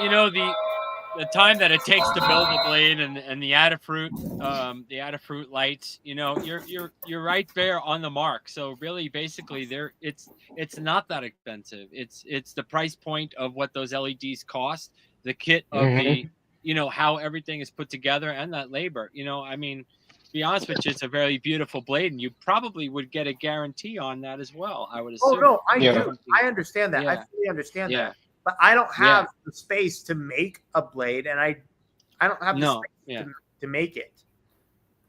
E: the time that it takes to build a blade and the Adafruit lights, you're right there on the mark. So really, basically, it's not that expensive. It's the price point of what those LEDs cost, the kit of the,
B: Mhm.
E: how everything is put together, and that labor. I mean, to be honest with you, it's a very beautiful blade, and you probably would get a guarantee on that as well, I would
D: Oh
E: assume.
D: no, I
B: Yeah.
D: do. I understand that. I
E: Yeah,
D: fully understand
E: yeah,
D: that. But I don't
E: yeah.
D: have the space to make a blade, and I don't have the
E: No,
D: space
E: yeah.
D: to make it.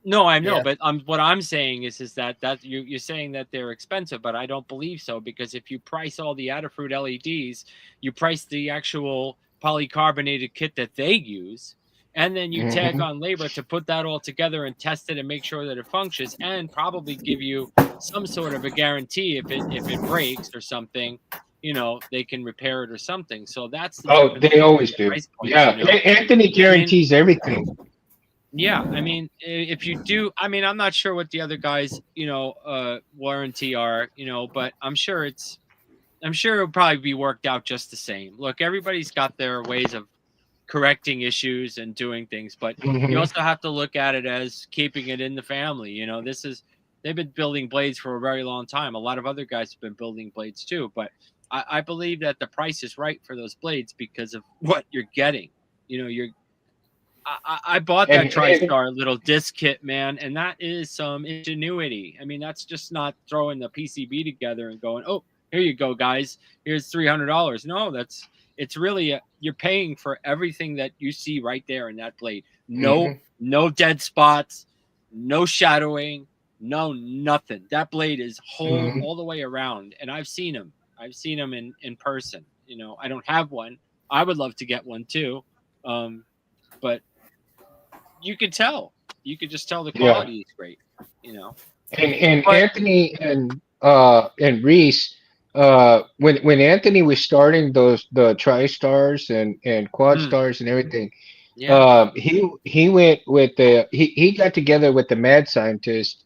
E: No, I know,
C: Yeah.
E: but what I'm saying is that you're saying that they're expensive, but I don't believe so, because if you price all the Adafruit LEDs, you price the actual polycarbonated kit that they use, and then you tag
B: Mhm.
E: on labor to put that all together and test it and make sure that it functions, and probably give you some sort of a guarantee if it breaks or something, they can repair it or something. So that's the
B: Oh,
E: difference
B: they
E: between
B: always
E: the
B: do.
E: price points,
B: Yeah, Anthony
E: I mean,
B: guarantees everything.
E: yeah, I mean, if you do, I mean, I'm not sure what the other guys, warranty are, but I'm sure it'll probably be worked out just the same. Look, everybody's got their ways of correcting issues and doing things, but you
B: Hmm.
E: also have to look at it as keeping it in the family. They've been building blades for a very long time. A lot of other guys have been building blades too, but I believe that the price is right for those blades because of what you're getting. You're I bought that
B: And
E: TriStar little disc kit, man, and that is some ingenuity. I mean, that's just not throwing the PCB together and going, "Oh, here you go, guys. Here's $300." No, it's really you're paying for everything that you see right there in that blade. No,
B: mhm.
E: no dead spots, no shadowing, no nothing. That blade is whole
B: Mhm.
E: all the way around, and I've seen them. I've seen them in person. I don't have one. I would love to get one too, but you could tell. You could just tell the
B: Yeah.
E: quality is great, you know.
B: And
E: But
B: Anthony and Reese, when Anthony was starting the TriStars and Quad
E: mm,
B: Stars and everything,
E: yeah,
B: he went with he got together with the mad scientist,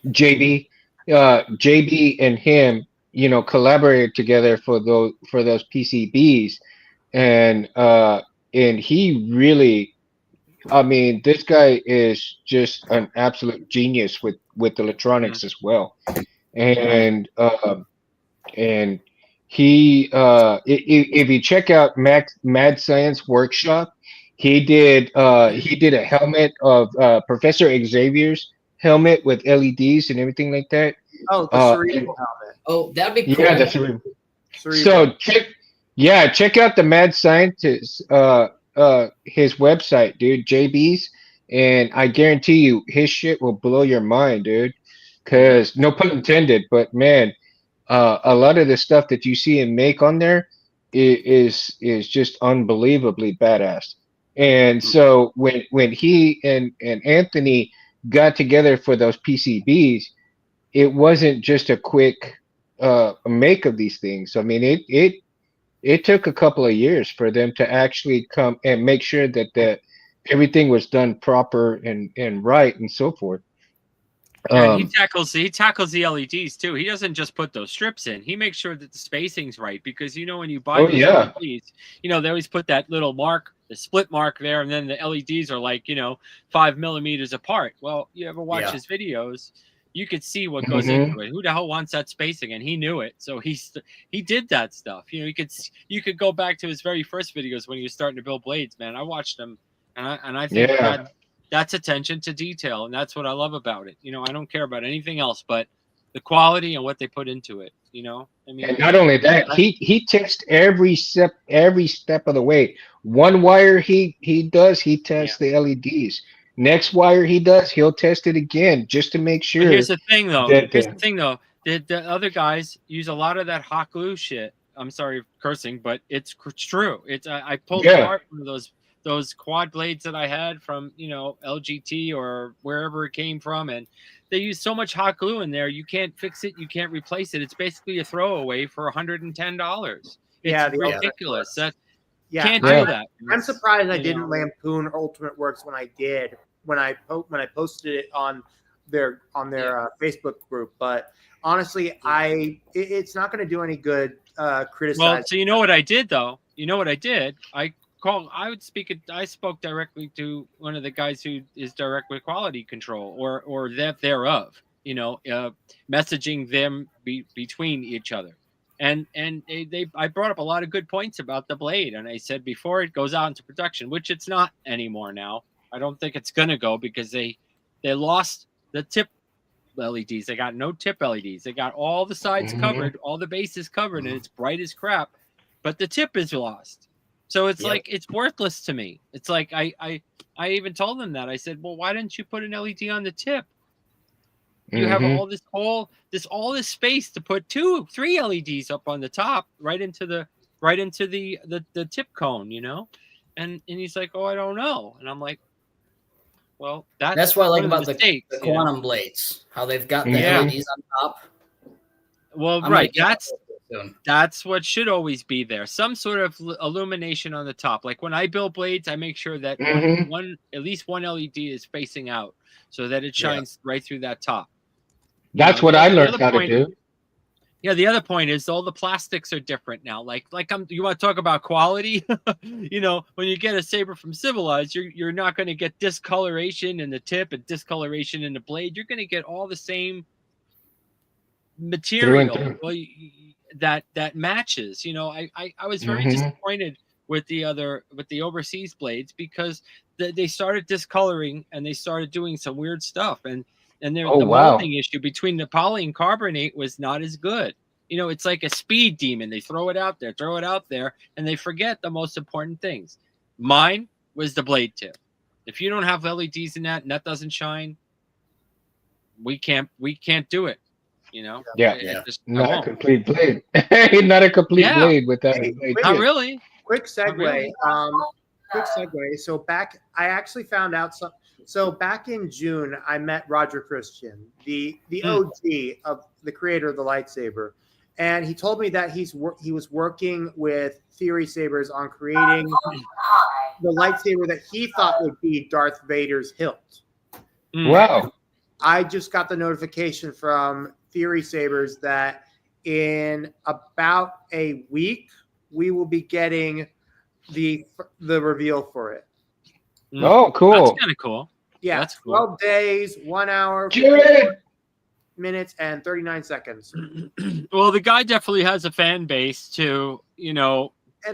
B: JB. JB and him, collaborated together for those PCBs, and he really, I mean, this guy is just an absolute genius with
E: mm,
B: electronics as well. And he if you check out Mad Science Workshop,
E: yeah.
B: he did a helmet of Professor Xavier's helmet with LEDs and everything like that.
D: Oh, the
B: And
D: cerebral helmet.
C: Oh, that'd be
B: yeah,
C: cool.
B: that's really,
D: Cerebral.
B: so check out the Mad Scientist his website, dude, JB's, and I guarantee you his shit will blow your mind, dude.
E: Mm,
B: Cause no pun intended, but man, a lot of the stuff that you see him make on there is just unbelievably badass. And
E: mm,
B: so when he and Anthony got together for those PCBs, it wasn't just a quick make of these things. I mean, it took a couple of years for them to actually come and make sure that everything was done proper and right and so forth.
E: yeah, and he
B: Um,
E: tackles he tackles the LEDs too. He doesn't just put those strips in. He makes sure that the spacing's right, because when you buy
B: oh
E: those
B: yeah.
E: LEDs, they always put that little mark, the split mark there, and then the LEDs are like 5 millimeters apart. Well, you ever watch
C: Yeah.
E: his videos, you could see what goes into
B: Hmm.
E: it. Who the hell wants that spacing? And he knew it, so he did that stuff. You could go back to his very first videos when he was starting to build blades. Man, I watched them, and I think
B: Yeah.
E: that's attention to detail, and that's what I love about it. I don't care about anything else but the quality and what they put into it. I
B: And
E: mean,
B: not only that,
E: I,
B: he tests every step of the way. One wire he
E: yeah.
B: tests the LEDs. Next wire he does, he'll test it again just to make
E: But
B: sure that
E: Here's the thing, though. The other guys use a lot of that hot glue shit. I'm sorry for cursing, but it's true. I pulled
B: yeah.
E: apart one of those quad blades that I had from LGT or wherever it came from, and they use so much hot glue in there. You can't fix it. You can't replace it. It's basically a throwaway for $110. It's
D: Yeah, the
C: Yeah.
D: Ultimate
E: ridiculous.
D: Works.
E: That
D: Yeah,
E: can't
B: Yeah.
E: do that.
D: I'm surprised I
E: You
D: didn't
E: know,
D: lampoon Ultimate Works when I did when I posted it on their
E: yeah,
D: Facebook group. But honestly,
E: yeah.
D: it's not going to do any good
E: Well,
D: criticizing.
E: so you know what I did though? You know what I did? I I would speak it. I spoke directly to one of the guys who is direct with quality control or that thereof. Messaging them between each other. And I brought up a lot of good points about the blade, and I said before it goes out into production, which it's not anymore now. I don't think it's gonna go because they lost the tip LEDs. They got no tip LEDs. They got all the sides covered, all the bases covered, and it's bright as crap. But the tip is lost. So it's like it's worthless to me. It's like I even told them that. I said, well, why didn't you put an LED on the tip? You have all this space to put 2-3 LEDs up on the top, right into the tip cone, And he's like, oh, I don't know. And I'm like, well,
C: that's what I like about
E: the
C: quantum blades, how they've got the LEDs on top.
E: Well, right. That's what should always be there. Some sort of illumination on the top. Like when I build blades, I make sure that at least one LED is facing out so that it shines right through that top.
B: That's what I learned how to do.
E: Yeah, the other point is all the plastics are different now. You want to talk about quality? When you get a saber from Civilized, you're not going to get discoloration in the tip and discoloration in the blade. You're going to get all the same material that matches. I was very disappointed with the overseas blades because they started discoloring and they started doing some weird stuff and the molding issue between the poly and carbonate was not as good. It's like a speed demon. They throw it out there, and they forget the most important things. Mine was the blade tip. If you don't have LEDs in that and that doesn't shine, we can't do it.
B: Not a complete blade. Not a complete blade without a blade.
E: Not really.
D: Quick segue. So I actually found out some. So back in June, I met Roger Christian, the OG of the creator of the lightsaber, and he told me that he was working with Theory Sabers on creating the lightsaber that he thought would be Darth Vader's hilt.
B: Wow!
D: I just got the notification from Theory Sabers that in about a week we will be getting the reveal for it.
B: Oh, cool!
E: That's kind of cool.
D: Yeah,
E: that's cool.
D: 12 days, 1 hour, minutes, and 39 seconds.
E: Well, the guy definitely has a fan base to,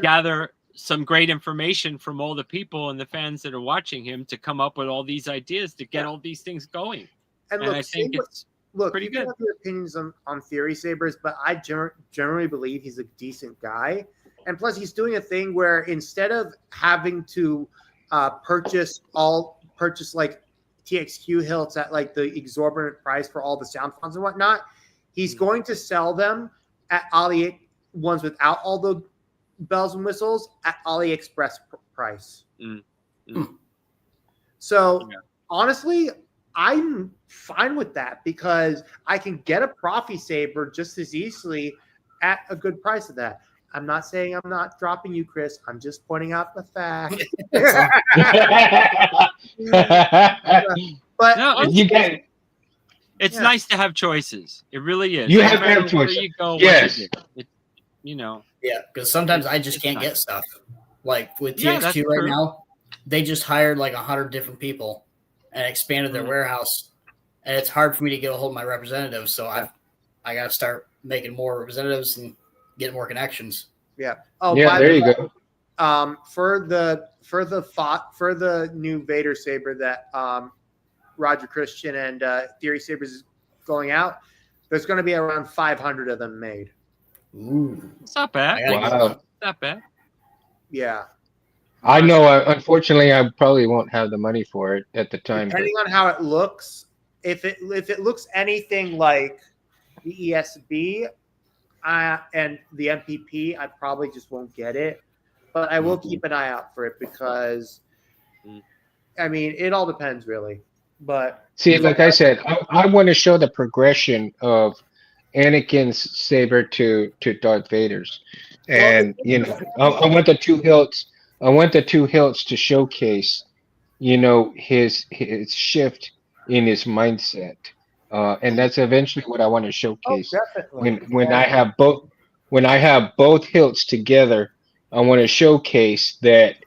E: gather some great information from all the people and the fans that are watching him to come up with all these ideas to get all these things going.
D: And
E: I think it's pretty good.
D: You can have your opinions on Theory Sabers, but I generally believe he's a decent guy. And plus, he's doing a thing where instead of having to purchase like TXQ hilts at like the exorbitant price for all the sound fonts and whatnot, he's going to sell them at ones without all the bells and whistles at AliExpress price. So honestly, I'm fine with that because I can get a Profi saber just as easily at a good price of that. I'm not saying I'm not dropping you, Chris. I'm just pointing out the fact. But
E: no, it's nice to have choices. It really is.
B: You have to have choices.
E: You go,
B: yes.
C: Yeah, because sometimes I just can't get stuff. Like with TXQ right now, they just hired like 100 different people and expanded their warehouse, and it's hard for me to get a hold of my representatives. So I got to start making more representatives and get more connections.
D: Yeah. Oh,
B: yeah. There you go.
D: For the new Vader saber that Roger Christian and Theory Sabers is going out, there's going to be around 500 of them made.
C: Ooh,
E: it's not bad.
B: Wow.
E: It's not bad.
D: Yeah.
B: I know. Unfortunately, I probably won't have the money for it at the time.
D: Depending on how it looks, if it looks anything like the ESB and the MPP, I probably just won't get it. But I will keep an eye out for it because, I mean, it all depends really. But
B: see, like I said, I want to show the progression of Anakin's saber to Darth Vader's, and I want the two hilts. I want the two hilts to showcase, his shift in his mindset, and that's eventually what I want to showcase. When I have both hilts together, I want to showcase that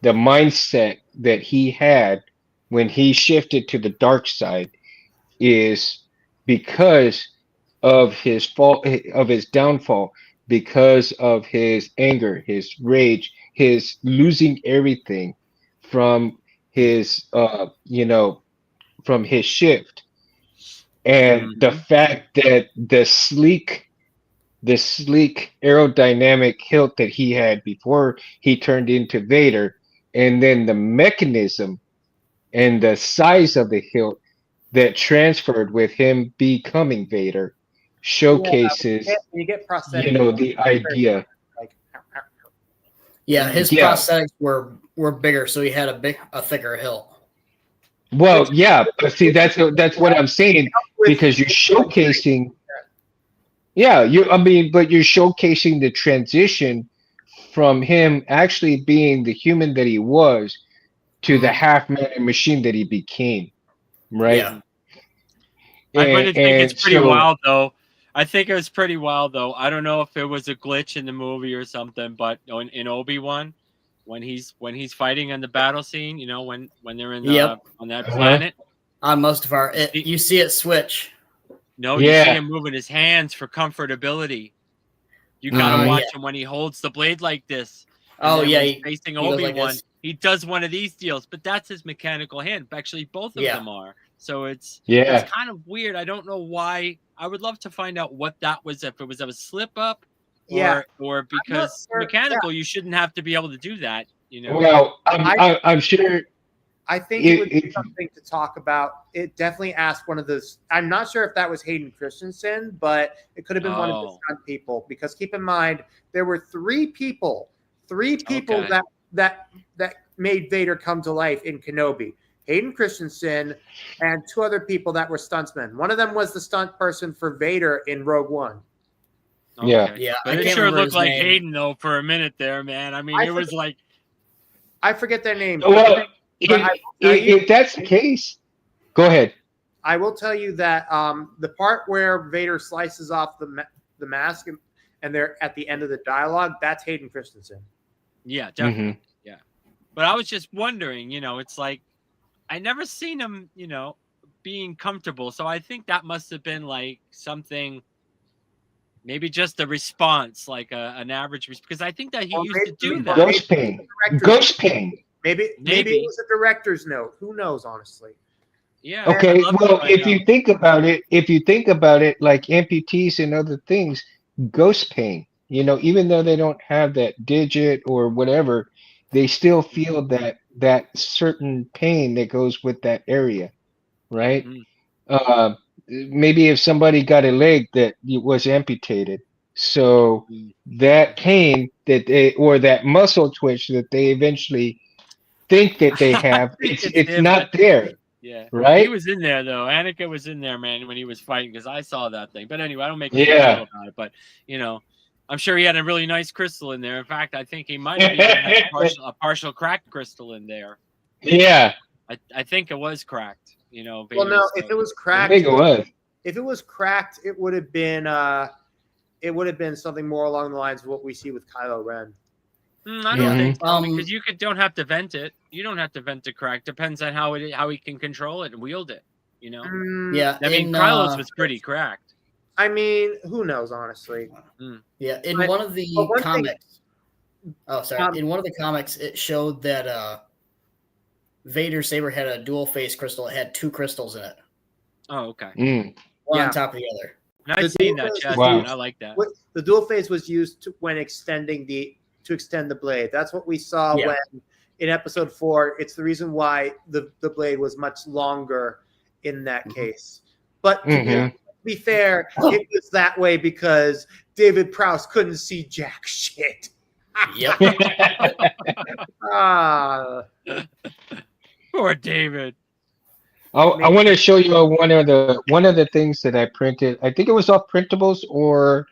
B: the mindset that he had when he shifted to the dark side is because of his fall, of his downfall, because of his anger, his rage, his losing everything from his from his shift, and the
E: Mhm.
B: fact that the sleek aerodynamic hilt that he had before he turned into Vader, and then the mechanism and the size of the hilt that transferred with him becoming Vader
D: Yeah,
B: showcases,
D: when you get prosthetic,
B: the idea.
D: like
C: Yeah, his
B: Yeah.
C: prosthetics were bigger, so he had a thicker hilt.
B: Well,
D: which
B: yeah, but see, that's what I'm saying,
D: with
B: because you're showcasing, yeah, but you're showcasing the transition from him actually being the human that he was to the
C: Mhm.
B: half man and machine that he became, right?
C: Yeah.
E: Mhm. I but I think it's
B: And
E: pretty
B: so,
E: wild though. I think it was pretty wild though. I don't know if it was a glitch in the movie or something, but in Obi-Wan, when he's fighting on the battle scene, when they're in
C: Yep.
E: on that
B: uh-huh,
E: planet,
C: On most of our,
E: you see,
C: you see it switch.
E: no, you see
B: yeah,
E: him moving his hands for comfortability. You got to
B: hmm
C: Yeah.
E: watch him when he holds the blade like this. And
C: Oh
E: then
C: yeah,
E: when he's facing
C: he goes like
E: Obi-Wan,
C: this.
E: he does one of these deals, but that's his mechanical hand. Actually, both of
C: Yeah.
E: them are. So it's
B: yeah,
E: kind of weird. I don't know why. I would love to find out what that was, if it was a slip up
D: yeah,
E: or
D: I'm not
E: because
D: sure. Yeah,
E: mechanical, you shouldn't have to be able to do that.
B: well, I'm,
D: I
B: I, I'm sure
D: I think it would be
B: if
D: something to talk about. It definitely asked one of those. I'm not sure if that was Hayden Christensen, but it could have been one of the
E: Oh,
D: stunt people. Because keep in mind, there were three people
E: okay.
D: that made Vader come to life in Kenobi. Hayden Christensen and two other people that were stuntsmen. One of them was the stunt person for Vader in Rogue One.
B: yeah,
E: Okay.
C: Yeah. I
E: But it
C: can't
E: sure
C: remember
E: looked
C: his
E: like
C: name.
E: Hayden though for a minute there, man. I mean,
D: I
E: it
D: forget,
E: was like
D: I forget their names,
B: well,
D: but
B: if,
D: I will tell
B: if
D: you.
B: if that's the case, go ahead.
D: I will tell you that the part where Vader slices off the mask and they're at the end of the dialogue, that's Hayden Christensen.
E: yeah,
B: Hmm.
E: definitely. Yeah. But I was just wondering, it's like I never seen him, being comfortable. So I think that must have been like something, maybe just a response, like an average, because I think that he
D: Or
E: used to do
D: or
E: that.
D: maybe
B: Ghost pain,
D: the director's
B: ghost pain.
D: maybe it
E: Maybe.
D: was a director's note. Who knows, honestly?
E: Yeah,
D: And
E: I'd
B: Okay,
E: love to
B: well,
E: find out.
B: if you think about it, like amputees and other things, ghost pain, even though they don't have that digit or whatever, they still feel that certain pain that goes with that area, right?
E: Mm.
B: Uh, maybe if somebody got a leg that was amputated, so
E: Mm.
B: that pain that they, or that muscle twitch that they eventually think that they
E: I
B: have,
E: think it's
B: it's
E: different.
B: not there,
E: Yeah. He
B: right?
E: was in there though. Anakin was in there, man, when he was fighting, because I saw that thing. But anyway, I don't make a big deal
B: Yeah.
E: about it. But you know, I'm sure he had a really nice crystal in there. In fact, I think he might have even had a partial cracked crystal in there.
B: Yeah,
E: I think it was cracked.
D: well, no,
E: Vader's.
D: if it was
B: I
D: cracked,
B: think it was.
D: it would have been something more along the lines of what we see with Kylo Ren.
E: I don't
C: Yeah.
E: think so, because you don't have to vent it. You don't have to vent a crack. Depends on how he can control it and wield it.
C: Yeah.
E: I mean, Kylo's was pretty cracked.
D: I mean, who knows, honestly.
C: Yeah. In
D: But-
C: one of the
D: but one thing-
C: comics. Oh, sorry. In one of the comics, it showed that Vader's saber had a dual face crystal. It had two crystals in it,
E: Oh, okay.
C: one
D: Yeah.
C: on top of the other.
E: And
D: The
E: I've seen
D: dual
E: that
D: face
E: chest,
B: Wow.
E: man. I like that.
D: The dual phase was used when extending to extend the blade. That's what we saw
C: Yeah.
D: when in episode 4. It's the reason why the blade was much longer in that case. But to be fair, it was that way because David Prowse couldn't see jack shit.
C: Yep.
D: Ah,
E: Poor David.
B: I want to show you one of the things that I printed. I think it was off printables or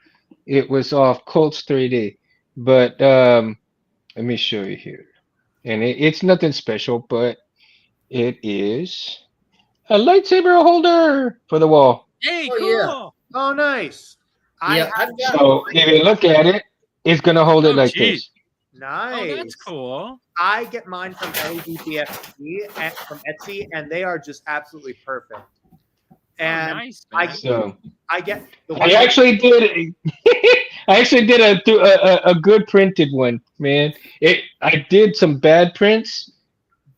B: it was off Colts 3D. But let me show you here. And it's nothing special, but it is a lightsaber holder for the wall.
E: Hey,
C: Oh,
E: cool.
C: yeah.
D: oh, nice.
C: Yeah, I've got.
B: So if you look at it, it's gonna hold it
E: Oh,
B: like
E: geez.
B: this.
D: Nice.
E: Oh, that's cool.
D: I get mine from LEDBFG from Etsy, and they are just absolutely perfect. And
E: nice, man.
B: So
D: I get the
B: I
D: one.
B: actually did. I actually did a good printed one, man. I did some bad prints,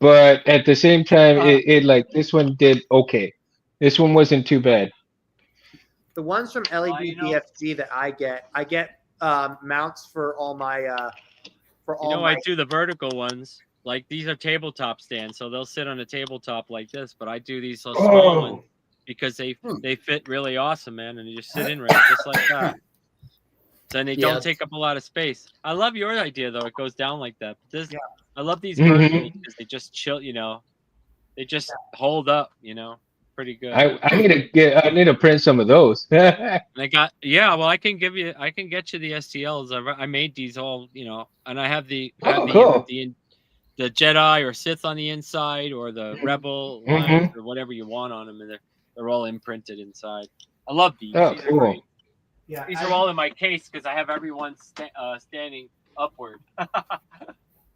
B: but at the same time, it like this one did okay. This one wasn't too bad.
D: The ones from LEDBFG that I get mounts for all my
E: I do the vertical ones. Like these are tabletop stands, so they'll sit on a tabletop like this. But I do these small ones because they fit really awesome, man, and you just sit in right just like that. So they don't take up a lot of space. I love your idea though; it goes down like that. I love these verticals because they just chill. They just hold up. Pretty good.
B: I need to print some of those.
E: And well, I can get you the STLs. I made these all, and I have the
B: cool.
E: the Jedi or Sith on the inside, or the Rebel lines, or whatever you want on them, and they're all imprinted inside. I love these.
B: Oh,
E: these
B: cool.
E: are great.
D: Yeah,
E: These are all in my case because I have everyone standing upward.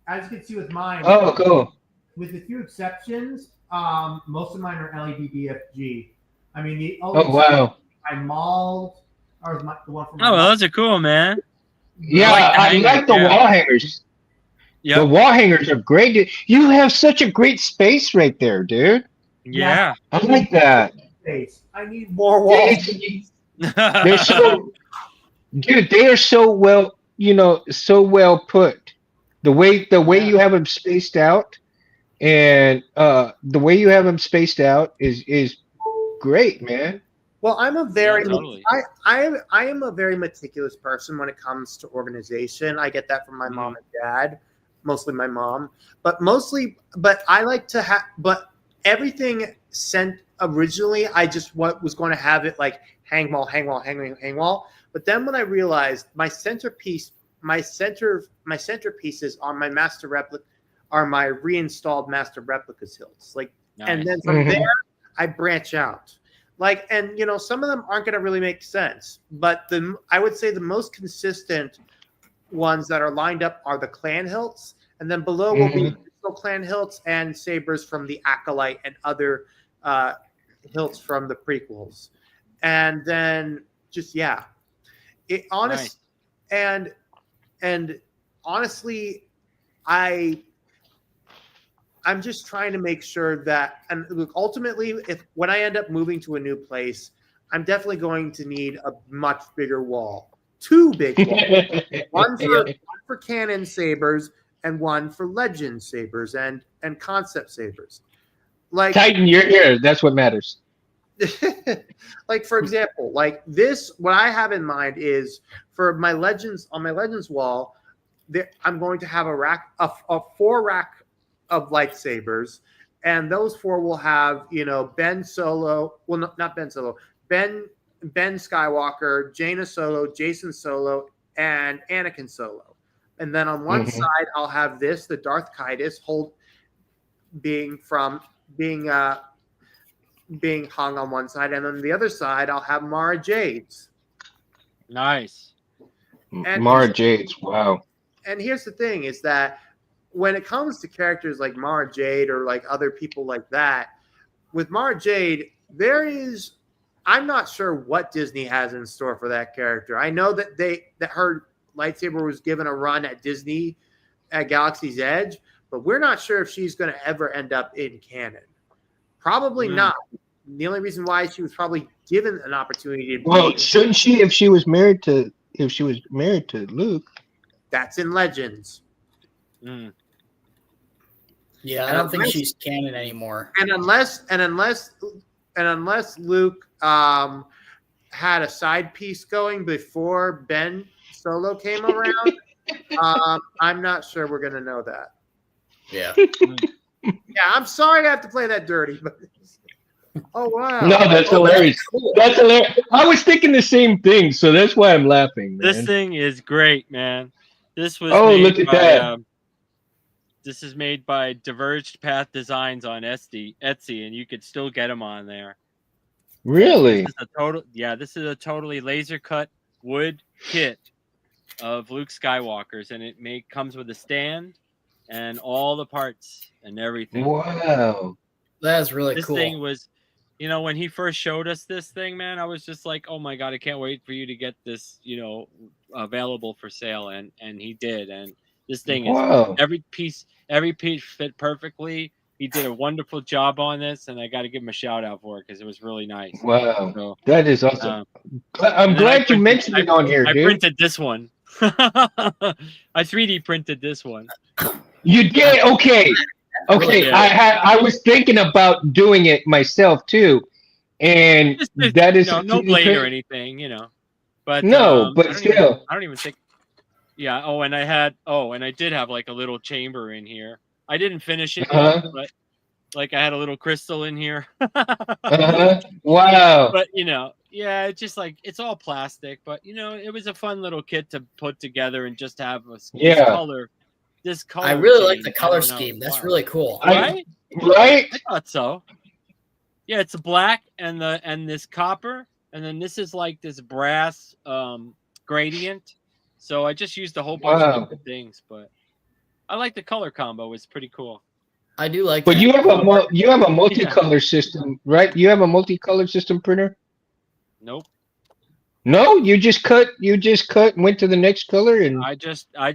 D: As you can see with mine.
B: Oh, cool.
D: With a few exceptions, most of mine are LEDBFG. I mean, the
B: wow.
D: I mauled, or the one from.
E: Those are cool, man.
B: Yeah, I like the wall hangers. Yeah, the wall hangers are great. You have such a great space right there, dude.
E: Yeah,
B: I like that.
D: Space. I need more walls.
B: They're so, dude. They are so well, so well put. The way you have them spaced out, and the way you have them spaced out is great, man.
D: Well, I'm a very
E: totally.
D: I am a very meticulous person when it comes to organization. I get that from my mom and dad, mostly my mom, but I like to have, but everything sent originally, I just was going to have it like hang wall. But then when I realized my centerpieces on my master replica are my reinstalled master replicas hilts. Like, nice. And then from there, I branch out. Like, and some of them aren't going to really make sense, but I would say the most consistent ones that are lined up are the clan hilts, and then below will be clan hilts and sabers from the Acolyte and other hilts from the prequels, and then just it honest nice. and honestly, I'm just trying to make sure that, and look, ultimately, when I end up moving to a new place, I'm definitely going to need a much bigger wall. 2 big walls. one for canon sabers and one for legend sabers and concept sabers. Like
B: Tighten your ear. That's what matters.
D: Like, for example, like this, what I have in mind is for my legends, on my legends wall, I'm going to have a 4 rack of lightsabers, and those 4 will have Ben Solo, well, not Ben Solo, Ben Skywalker, Jaina Solo, Jason Solo, and Anakin Solo. And then on one side I'll have the Darth Kaitis being hung on one side, and on the other side I'll have Mara Jade's.
E: Nice.
D: And
B: Mara Jade's, wow.
D: And here's the thing is that when it comes to characters like Mara Jade or like other people like that, with Mara Jade, I'm not sure what Disney has in store for that character. I know that her lightsaber was given a run at Disney at Galaxy's Edge, but we're not sure if she's going to ever end up in canon. Probably not. The only reason why she was probably given an opportunity to
B: shouldn't she if she was married to Luke?
D: That's in Legends.
C: Yeah, I don't think she's canon anymore.
D: And unless Luke had a side piece going before Ben Solo came around, I'm not sure we're gonna know that.
C: Yeah.
D: Yeah, I'm sorry I have to play that dirty, but oh wow.
B: No, that's hilarious. That's hilarious. I was thinking the same thing, so that's why I'm laughing, man.
E: This thing is great, man. This was
B: look at that.
E: This is made by Diverged Path Designs on Etsy, and you could still get them on there.
B: Really?
E: This is a totally laser cut wood kit of Luke Skywalker's, and it comes with a stand and all the parts and everything.
B: Wow.
C: That's really
E: This
C: cool.
E: thing was, when he first showed us this thing, man, I was just like, oh my God, I can't wait for you to get this, available for sale. And he did. And this thing is
B: Wow.
E: every piece fit perfectly. He did a wonderful job on this, and I got to give him a shout out for it because it was really nice.
B: Wow.
E: So,
B: That is awesome.
E: um,
B: I'm
E: and then
B: glad you mentioned it on here,
E: I
B: dude.
E: printed this one. I 3D printed this one.
B: You did? Okay. Okay.
E: Yeah.
B: I was thinking about doing it myself too. And
E: Just,
B: that is
E: no blade or anything, But
B: No, but
E: I
B: still.
E: don't even think. Yeah. Oh, and I did have like a little chamber in here. I didn't finish it yet,
B: Uh-huh.
E: but like I had a little crystal in here.
B: Uh-huh. Wow.
E: But yeah, it's just like it's all plastic, but it was a fun little kit to put together and just have this
B: Yeah.
E: color. This color.
C: I really like
E: change.
C: the
E: I
C: color
E: don't know.
C: scheme. That's
E: Wow.
C: really cool.
E: Right?
B: Right?
E: I thought so. Yeah, it's black and this copper, and then this is like this brass gradient. So I just used a whole bunch of
B: Wow.
E: different things, but I like the color combo. It's pretty cool.
C: I do like
B: But
C: that.
B: you have a multicolor system, right? You have a multicolor system printer?
E: Nope.
B: No, you just cut and went to the next color and
E: I just
B: wow.
E: I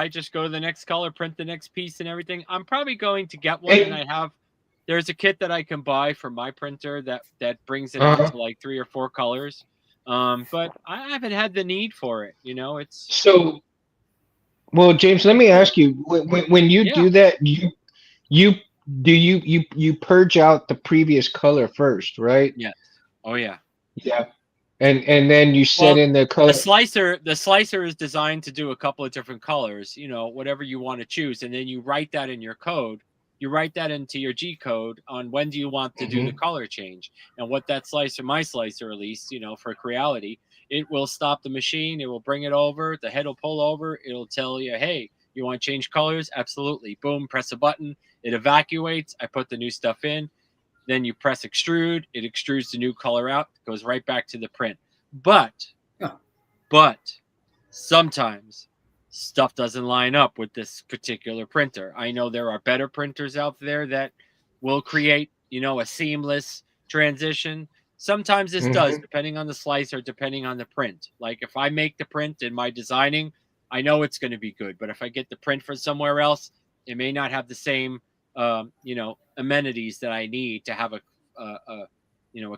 E: just go to the next color, print the next piece and everything. I'm probably going to get one, and there's a kit that I can buy for my printer that brings it out to like 3 or 4 colors. But I haven't had the need for it. It's
B: So, well, James, let me ask you, when you do that, you purge out the previous color first, right?
E: yes. Oh yeah.
B: Yeah. And then you set in the color.
E: The slicer is designed to do a couple of different colors, whatever you want to choose, and then you write that in your code. You write that into your G code on when do you want to do the color change, and what that slicer, my slicer at least, for Creality, it will stop the machine. It will bring it over. The head will pull over. It'll tell you, hey, you want to change colors? Absolutely. Boom, press a button. It evacuates. I put the new stuff in. Then you press extrude. It extrudes the new color out. It goes right back to the print. But sometimes stuff doesn't line up with this particular printer. I know there are better printers out there that will create, a seamless transition. Sometimes this does, depending on the slicer, depending on the print. Like if I make the print in my designing, I know it's going to be good. But if I get the print from somewhere else, it may not have the same, amenities that I need to have a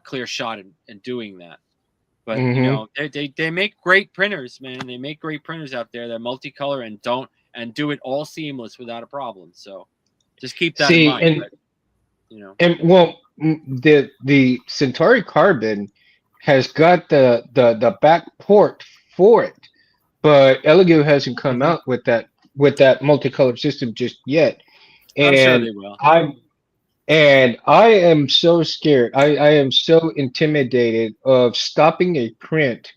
E: clear shot in doing that. But they make great printers, man. They make great printers out there. They're multicolor and do it all seamless without a problem. So just keep that in mind.
B: And well, the Centauri Carbon has got the back port for it, but Elegoo hasn't come out with that multicolor system just yet. And
E: I'm sure they will.
B: I am so scared. I am so intimidated of stopping a print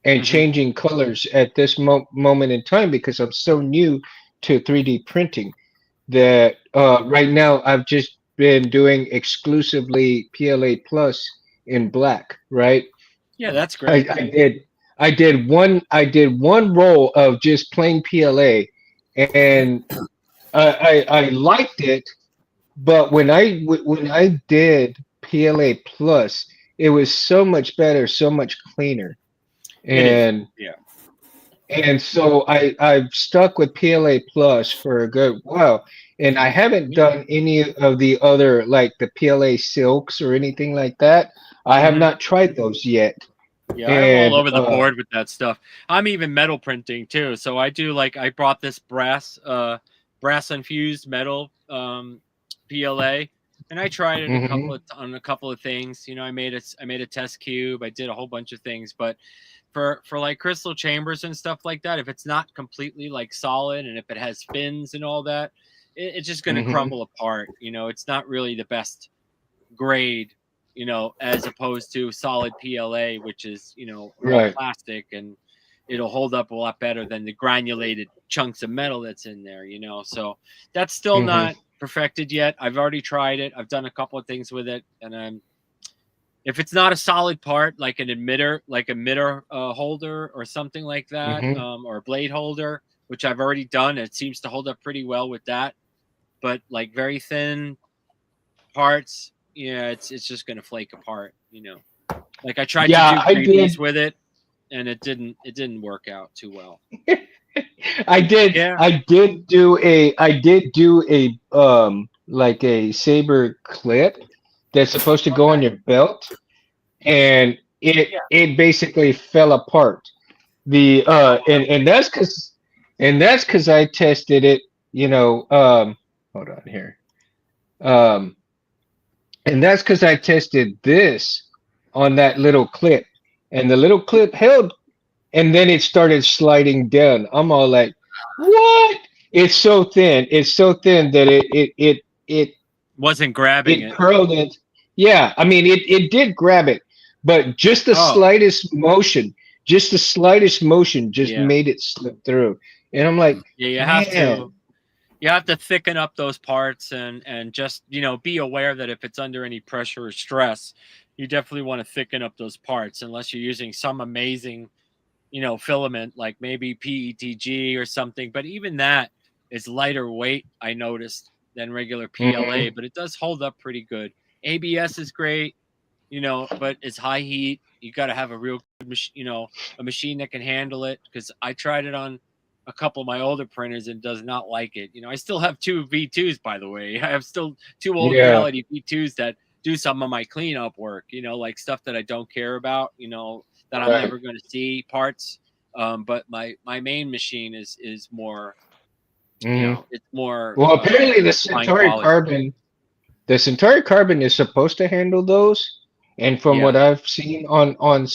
B: and changing colors at this moment in time because I'm so new to 3D printing that right now I've just been doing exclusively PLA Plus in black, right?
E: Yeah, that's great.
B: I did one roll of just plain PLA, and I liked it, but when I did PLA Plus, it was so much better, so much cleaner, and and so I've stuck with PLA Plus for a good while, and I haven't done any of the other like the PLA Silks or anything like that. I have not tried those yet.
E: Yeah, I'm all over the board with that stuff. I'm even metal printing too. So I do I brought this brass infused metal PLA, and I tried it on a couple of things. I made a test cube. I did a whole bunch of things, but for like crystal chambers and stuff like that, if it's not completely like solid and if it has fins and all that, it's just going to crumble apart. It's not really the best grade, as opposed to solid PLA, which is, plastic, and it'll hold up a lot better than the granulated chunks of metal that's in there, so that's still not perfected yet. I've already tried it. I've done a couple of things with it, and if it's not a solid part, like an emitter holder or something like that, or a blade holder, which I've already done. It seems to hold up pretty well with that. But like very thin parts, yeah, it's just gonna flake apart. Like I tried to
B: Yeah,
E: do
B: I did.
E: previews with it, and it didn't work out too well.
B: I did.
E: Yeah.
B: I did do a like a saber clip that's supposed to go on
C: Okay.
B: your belt, and it basically fell apart. The and that's because I tested it. Hold on here. Um, and that's because I tested this on that little clip, and the little clip held, and then it started sliding down. I'm all like, "What?" It's so thin. It's so thin that it
E: Wasn't grabbing
B: it
E: it.
B: curled it. Yeah, I mean it did grab it, but
E: Oh,
B: just the slightest motion just
E: yeah.
B: made it slip through. And I'm like,
E: Yeah,
B: man,
E: you have to thicken up those parts and just, be aware that if it's under any pressure or stress, you definitely want to thicken up those parts unless you're using some amazing, filament like maybe PETG or something. But even that is lighter weight, I noticed, than regular PLA,
B: hmm
E: but it does hold up pretty good. ABS is great, but it's high heat. You got to have a real good a machine that can handle it, because I tried it on a couple of my older printers and does not like it. I still have two V2s, by the way. I have still two old
B: yeah,
E: reality V2s that do some of my cleanup work, like stuff that I don't care about, that I'm
B: right.
E: never going to see parts. But my main machine is more,
B: hmm
E: it's more
B: Well, apparently
E: fine quality.
B: The Centauri Carbon is supposed to handle those, and from
E: Yeah.
B: what I've seen on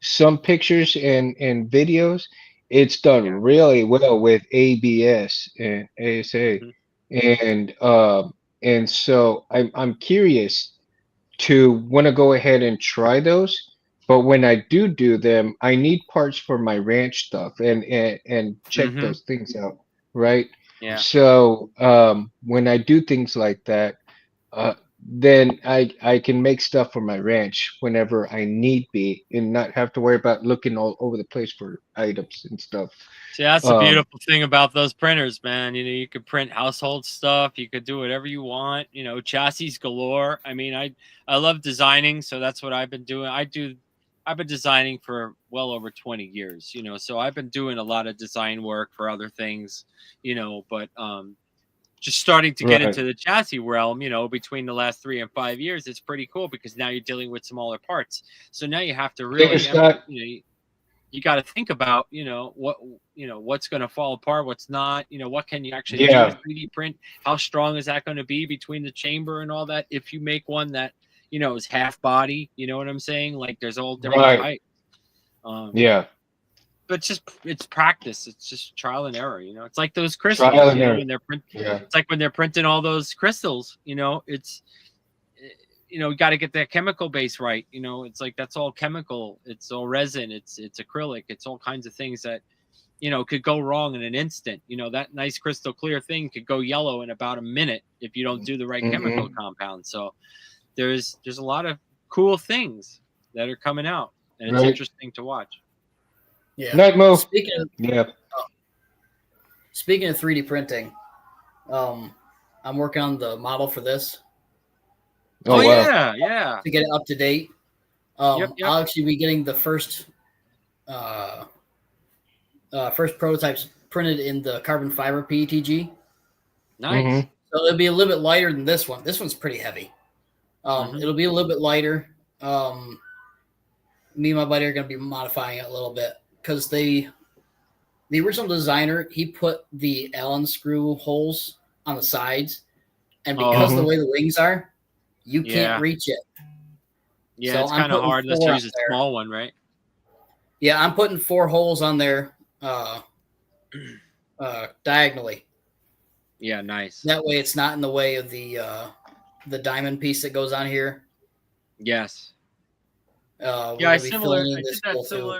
B: some pictures and videos, it's done
E: Yeah.
B: really well with ABS and ASA,
E: Mhm.
B: and and so I'm curious to want to go ahead and try those. But when I do them, I need parts for my ranch stuff and check
E: Mhm.
B: those things out, right?
E: Yeah.
B: So when I do things like that, then I can make stuff for my ranch whenever I need be, and not have to worry about looking all over the place for items and stuff.
E: See, that's the
B: Um,
E: beautiful thing about those printers, man. You could print household stuff. You could do whatever you want. Chassis galore. I mean, I love designing, so that's what I've been doing. I've been designing for well over 20 years. So I've been doing a lot of design work for other things. But just starting to get
B: right.
E: into the chassis realm. Between the last 3 and 5 years, it's pretty cool because now you're dealing with smaller parts. So now you have to
B: I think
E: really,
B: it's got
E: you got to think about what's going to fall apart, what's not, what can you actually do to
B: yeah,
E: 3D print, how strong is that going to be between the chamber and all that, if you make one that is half body, you know what I'm saying, like there's all different
B: right.
E: types. um
B: Yeah,
E: but it's practice, it's just trial and error. It's like those
B: trial
E: crystals,
B: and error.
E: when they're
B: Yeah,
E: it's like when they're printing all those crystals, it's you got to get that chemical base right. It's like that's all chemical, it's all resin, it's acrylic, it's all kinds of things that could go wrong in an instant. That nice crystal clear thing could go yellow in about a minute if you don't do the right chemical
B: hmm
E: compound. So there's a lot of cool things that are coming out, and it's
B: right.
E: interesting to watch.
C: Yeah.
B: Night Mo.
C: Speaking of
B: Yeah.
C: speaking of 3D printing, I'm working on the model for this
B: Oh
E: Oh
B: wow.
E: yeah.
C: to get it up to date.
E: Yep.
C: I'll actually be getting the uh, first prototypes printed in the carbon fiber PETG.
E: Nice.
B: hmm
C: So it'll be a little bit lighter than this one. This one's pretty heavy.
E: Hmm.
C: It'll be a little bit lighter. Me and my buddy are going to be modifying it a little bit because the original designer, he put the Allen screw holes on the sides, and because of the
E: Oh
B: hmm
C: way the wings are, you can't
E: yeah.
C: reach it.
E: Yeah,
C: So
E: it's
C: I'm
E: kind of
C: putting
E: hard unless you
C: four on
E: use a
C: there.
E: small one, right?
C: Yeah, I'm putting 4 holes on there diagonally.
E: Yeah, nice.
C: That way, it's not in the way of the diamond piece that goes on here.
E: Yes.
C: We're
E: Yeah,
C: gonna be filling in this hole too.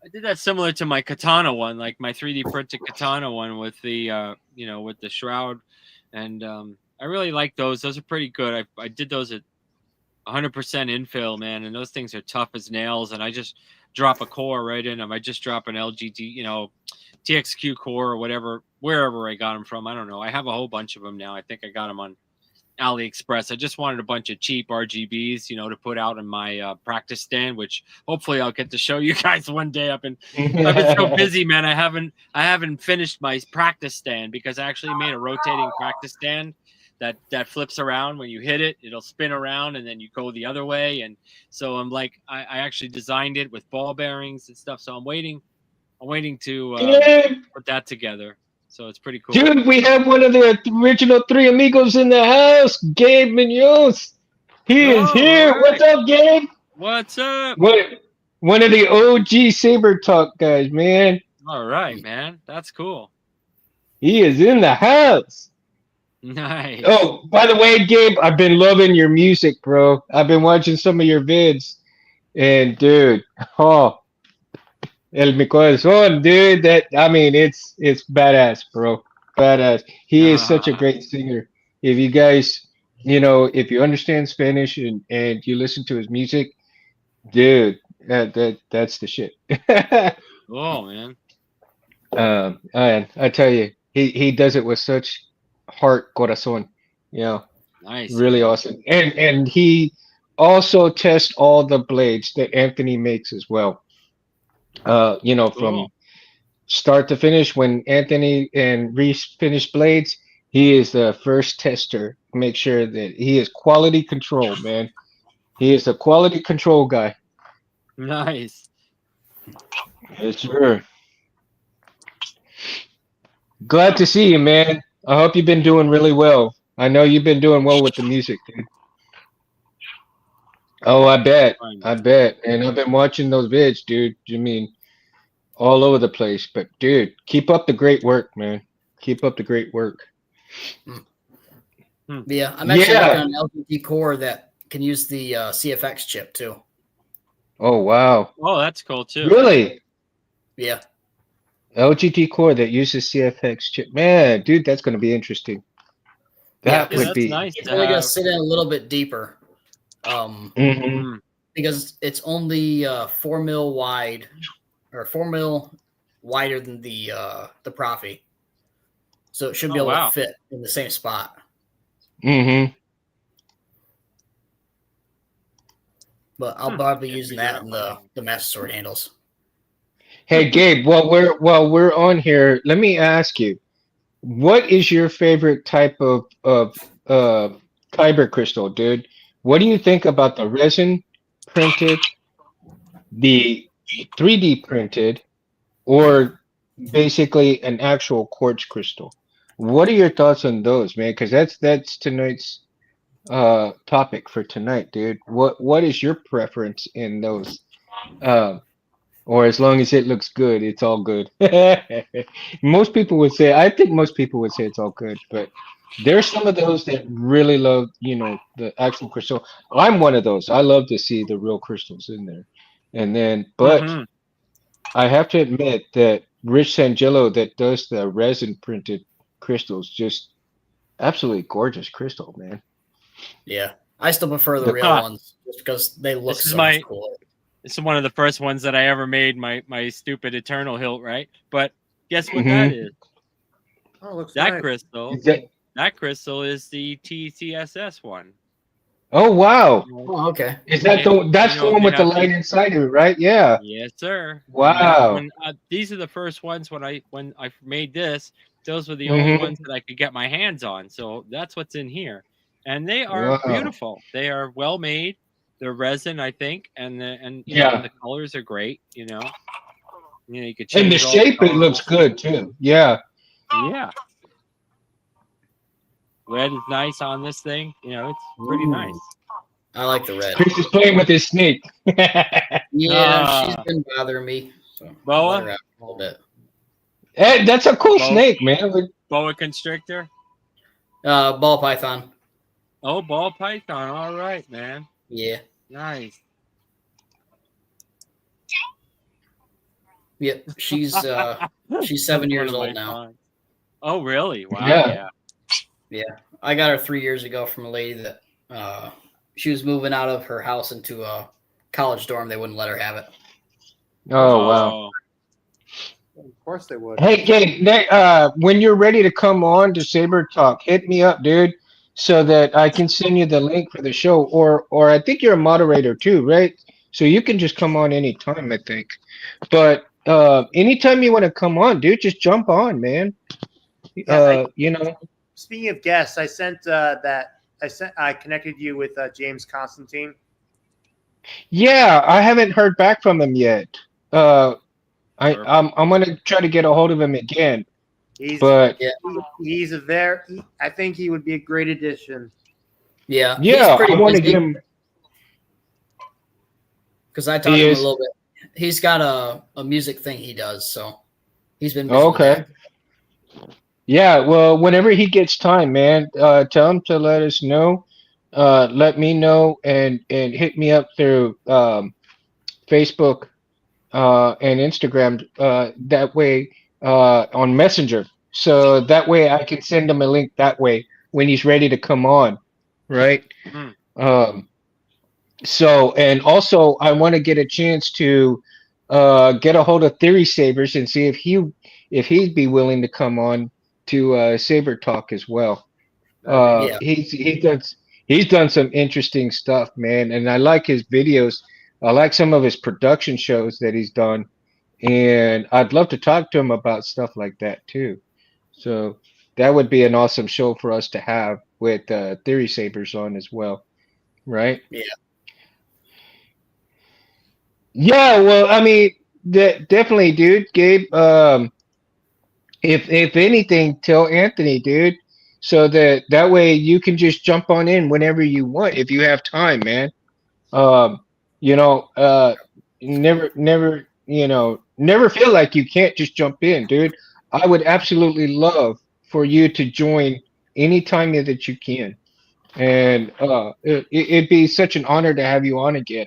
E: I did that similar to my katana one, like my 3D printed katana one with the with the shroud, and I really like those. Those are pretty good. I did those at 100% infill, man, and those things are tough as nails. And I just drop a core right in them. I just drop an LGT, TXQ core or whatever, wherever I got them from. I don't know. I have a whole bunch of them now. I think I got them on AliExpress. I just wanted a bunch of cheap RGBs, to put out in my practice stand, which hopefully I'll get to show you guys one day. I've been so busy, man. I haven't finished my practice stand because I actually made a rotating practice stand that flips around. When you hit it, it'll spin around and then you go the other way. And so I actually designed it with ball bearings and stuff. So I'm waiting to put that together. So it's pretty cool.
B: Dude, we have one of the original three amigos in the house, Gabe Munoz. He is here.
E: Right.
B: What's up, Gabe?
E: What's up?
B: One of the OG Saber Talk guys, man.
E: All right, man. That's cool.
B: He is in the house.
E: Nice.
B: Oh, by the way, Gabe, I've been loving your music, bro. I've been watching some of your vids. And, dude, El Mi Corazón, dude, it's badass, bro. Badass. He is such a great singer. If you guys, if you understand Spanish and you listen to his music, dude, that's the shit.
E: Oh, man.
B: And I tell you, he does it with such heart, corazón,
E: Nice.
B: really awesome. And he also tests all the blades that Anthony makes as well. From
E: Cool.
B: start to finish, when Anthony and Reese finish blades, he is the first tester. Make sure that he is quality control, man. He is a quality control guy.
E: Nice.
B: Yes, sir. Glad to see you, man. I hope you've been doing really well. I know you've been doing well with the music, dude. Oh, I bet. I bet. And I've been watching those vids, dude. You mean all over the place. But dude, keep up the great work, man. Keep up the great work.
C: Yeah, I'm actually working on an LGT core that can use the CFX chip too.
B: Oh wow.
E: Oh, that's cool too.
B: Really?
C: Yeah.
B: LGT core that uses CFX chip. Man, dude, that's gonna be interesting. That would
E: that's
B: be
E: nice.
C: It's only gonna sit in a little bit deeper.
B: Mhm.
C: Because it's only 4 mil wide, or 4 mil wider than the Profi. So it should be able to fit in the same spot.
B: Mhm.
C: But I'll probably be using that in the Master Sword handles.
B: Hey Gabe, while we're on here, let me ask you, what is your favorite type of kyber crystal, dude? What do you think about the resin printed, the 3D printed, or basically an actual quartz crystal? What are your thoughts on those, man? Because that's tonight's topic for tonight, dude. What is your preference in those? Or as long as it looks good, it's all good. Most people would say, I think most people would say it's all good, but there's some of those that really love, the actual crystal. I'm one of those. I love to see the real crystals in there. And then, but I have to admit that Rich Sangelo that does the resin printed crystals, just absolutely gorgeous crystal, man.
C: Yeah. I still prefer the real ones just because they look so much cooler.
E: This is one of the first ones that I ever made, my stupid Eternal hilt, right? But guess what that is?
D: Oh, looks
E: that
D: nice.
E: crystal. That crystal is the TCSS one.
B: Oh wow!
C: Oh, okay.
B: Is that that's the one with the light inside of it, right? Yeah.
E: Yes, sir.
B: Wow.
E: These are the first ones when I made this. Those were the only ones that I could get my hands on. So that's what's in here, and they are beautiful. They are well made. They're resin, I think, and the colors are great. You could change.
B: And the shape, it looks good too. Yeah.
E: Yeah. Red is nice on this thing. It's pretty nice.
C: I like the red.
B: Chris is playing with his snake.
C: Yeah, she's been bothering me. So
E: Boa?
C: a little bit.
B: Hey, that's a cool snake, man.
E: Boa constrictor?
C: Ball python.
E: Oh, ball python. All right, man.
C: Yeah.
E: Nice.
C: Yep. She's 7 years old now.
E: Oh, really? Wow.
C: Yeah. I got her 3 years ago from a lady that she was moving out of her house into a college dorm. They wouldn't let her have it.
B: Oh wow.
E: Oh,
D: Of course they would.
B: Hey, Gabe, when you're ready to come on to Saber Talk, hit me up, dude, so that I can send you the link for the show. Or I think you're a moderator too, right? So you can just come on anytime, I think. But anytime you want to come on, dude, just jump on, man.
D: Yeah.
B: You know.
D: Speaking of guests, I sent that. I connected you with James Constantine.
B: Yeah, I haven't heard back from him yet. Uh,
E: perfect.
B: I'm gonna try to get a hold of him again,
D: He's
B: but
C: Yeah.
D: he's a I think he would be a great addition.
C: Yeah, he's
B: yeah, I
C: pretty
B: want to get
C: busy
B: him.
C: because I taught
B: He
C: him a
B: is
C: little bit. He's got a music thing he does, so he's been busy with
B: okay.
C: that.
B: Yeah, well, whenever he gets time, man, tell him to let us know. Let me know and hit me up through Facebook and Instagram. That way, on Messenger. So that way I can send him a link that way when he's ready to come on, right?
E: Hmm.
B: Um, so and also I want to get a chance to get a hold of Theory Sabers and see if he'd be willing to come on to Saber Talk as well.
D: That'd be
C: Yeah,
B: He's done some interesting stuff, man, and I like his videos. I like some of his production shows that he's done, and I'd love to talk to him about stuff like that too. So that would be an awesome show for us to have with Theory Sabers on as well, right?
C: yeah,
B: Yeah, well, I mean, definitely, dude, Gabe. If anything, tell Anthony, dude, so that way you can just jump on in whenever you want if you have time, man. Um, you know, never feel like you can't just jump in, dude. I would absolutely love for you to join anytime that you can, and it'd be such an honor to have you on again.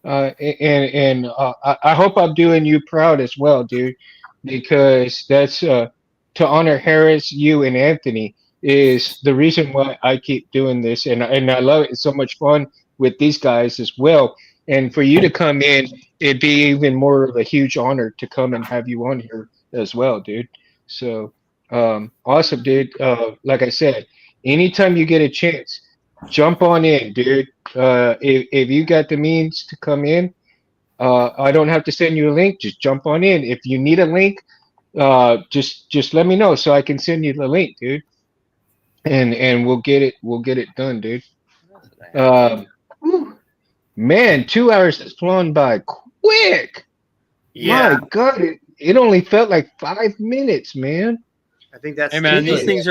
B: I hope I'm doing you proud as well, dude, because that's to honor Harris, you, and Anthony is the reason why I keep doing this, and I love it. It's so much fun with these guys as well. And for you to come in, it'd be even more of a huge honor to come and have you on here as well, dude. So awesome, dude. Like I said, anytime you get a chance, jump on in, dude. If you got the means to come in, I don't have to send you a link. Just jump on in. If you need a link, just let me know so I can send you the link, dude. And we'll get it done, dude.
D: What else did I have?
B: Um, whew, man, 2 hours has flown by quick.
C: yeah.
B: My God, it only felt like 5 minutes, man.
D: I think that's
E: Hey
D: the
E: man,
C: Good.
E: these things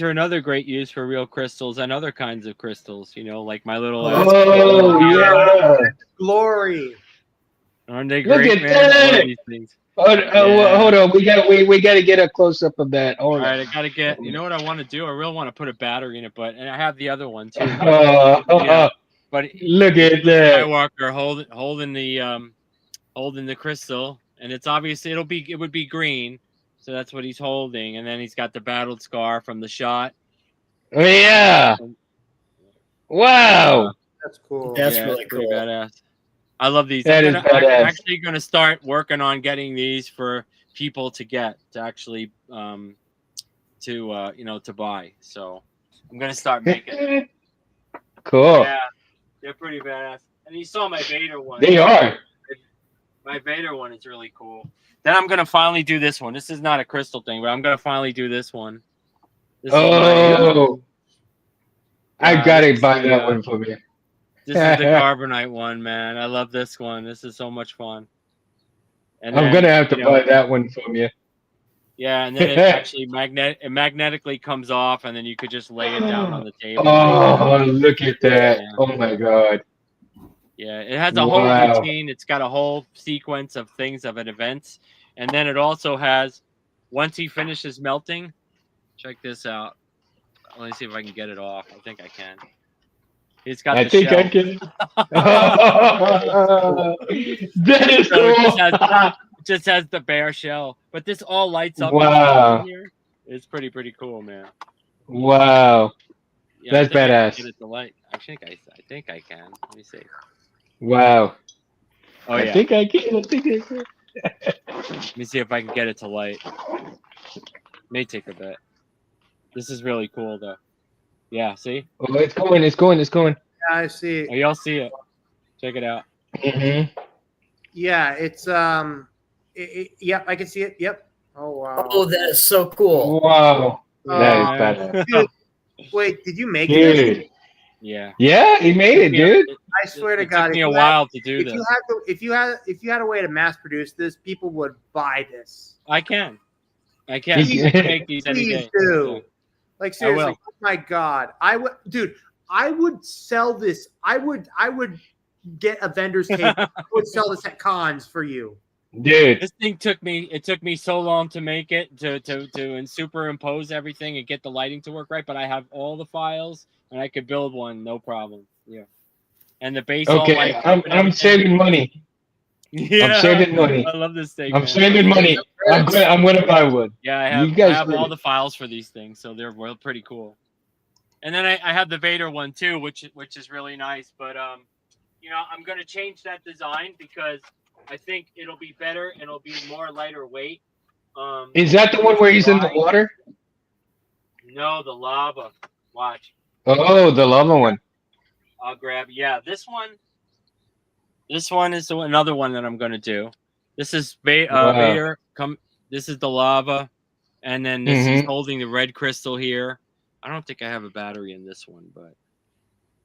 E: are another great use for real crystals and other kinds of crystals. You know, like my little
D: Oh, that's
B: Oh yeah,
D: glory.
E: aren't they
B: look
E: great,
B: at
E: man? I love
B: that.
E: these things.
B: Hold
E: Yeah.
B: on, we got to get a close up of that.
E: All
B: Hold on.
E: right, I gotta get. You know what I want to do? I really want to put a battery in it, but and I have the other one too. But yeah, but
B: Look
E: it's
B: at
E: Luke
B: that.
E: Skywalker holding the crystal, and it's obvious it would be green, so that's what he's holding, and then he's got the battled scar from the shot.
B: Yeah.
E: Uh,
B: Wow.
D: That's cool.
C: That's
E: yeah, it's
C: really
E: pretty
C: cool.
E: badass. I love these.
B: That is badass.
E: Actually gonna start working on getting these for people to actually to buy. So I'm gonna start making.
B: Cool.
E: Yeah, they're pretty badass. And you saw my Vader one.
B: They are.
E: My Vader one is really cool. Then I'm gonna finally do this one. This is not a crystal thing, but I'm gonna finally do this one. This is my.
B: Oh, I
E: This
B: gotta
E: is
B: buy
E: the
B: that one for me.
E: this is the carbonite one, man. I love this one. This is so much fun. And
B: I'm
E: then
B: gonna have to buy that one from you.
E: yeah, and then it actually magnetically comes off, and then you could just lay it down on the table.
B: Oh, look at that.
E: Yeah.
B: Oh my God.
E: Yeah, it has a whole
B: Wow.
E: routine. It's got a whole sequence of things of an events, and then it also has once he finishes melting. Check this out. Let me see if I can get it off. I think I can. It's got
B: I
E: the
B: think I
E: shell.
B: can. That is
E: So it
B: cool.
E: just has the bare shell, but this all lights up and stuff
B: Wow.
E: in here. It's pretty cool, man.
B: Wow.
E: Yeah, I
B: That's
E: think I can
B: badass.
E: get it to light. I think I can. Let me see.
B: Wow.
E: Oh
B: I
E: yeah.
B: think I can. I think I can.
E: Let me see if I can get it to light. May take a bit. This is really cool though. Yeah, see?
B: Oh, it's going. It's going. It's going.
D: Yeah, I see.
E: Oh, y'all see it. Check it out.
B: Mm-hmm.
D: Yeah, it's yep, I can see it. Yep. Oh wow.
C: Oh, that is so cool.
B: Wow, that is
E: Yeah.
B: badass,
D: Dude, wait, did you make this?
B: dude.
E: Yeah.
B: Yeah, he made it, dude.
D: I swear to
E: It
D: God,
E: took me
D: if
E: a
D: you had,
E: while to do
D: if
E: this.
D: you had to, if you had a way to mass produce this, people would buy this.
E: I can. I can.
B: He-
E: I can make these any
D: Please
E: day.
D: do.
E: Yeah.
D: Like
E: I will.
D: seriously, oh my God, I would, dude. I would sell this. I would get a vendor's table. I would sell this at cons for you.
B: Dude.
E: This thing took me so long to make it to superimpose everything and get the lighting to work right, but I have all the files and I could build one no problem. Yeah. And the base all
B: Okay,
E: lights up
B: I'm
E: and
B: I'm
E: everything.
B: saving money.
E: Yeah.
B: I'm saving money.
E: I love this thing,
B: I'm
E: man.
B: saving money. I'm gonna buy one.
E: Yeah, I
B: You
E: have
B: guys
E: all
B: did
E: the files for these things, so they're pretty cool. And then I have the Vader one too, which is really nice. But I'm gonna change that design because I think it'll be better and it'll be more lighter weight.
B: Is that the one where he's in the
E: Why?
B: water?
E: No, the lava. Watch.
B: Oh, the lava one.
E: I'll grab. Yeah, this one. This one is another one that I'm gonna do. This is
B: Wow.
E: Vader. This is the lava, and then this he's
B: Mhm.
E: holding the red crystal here. I don't think I have a battery in this one, but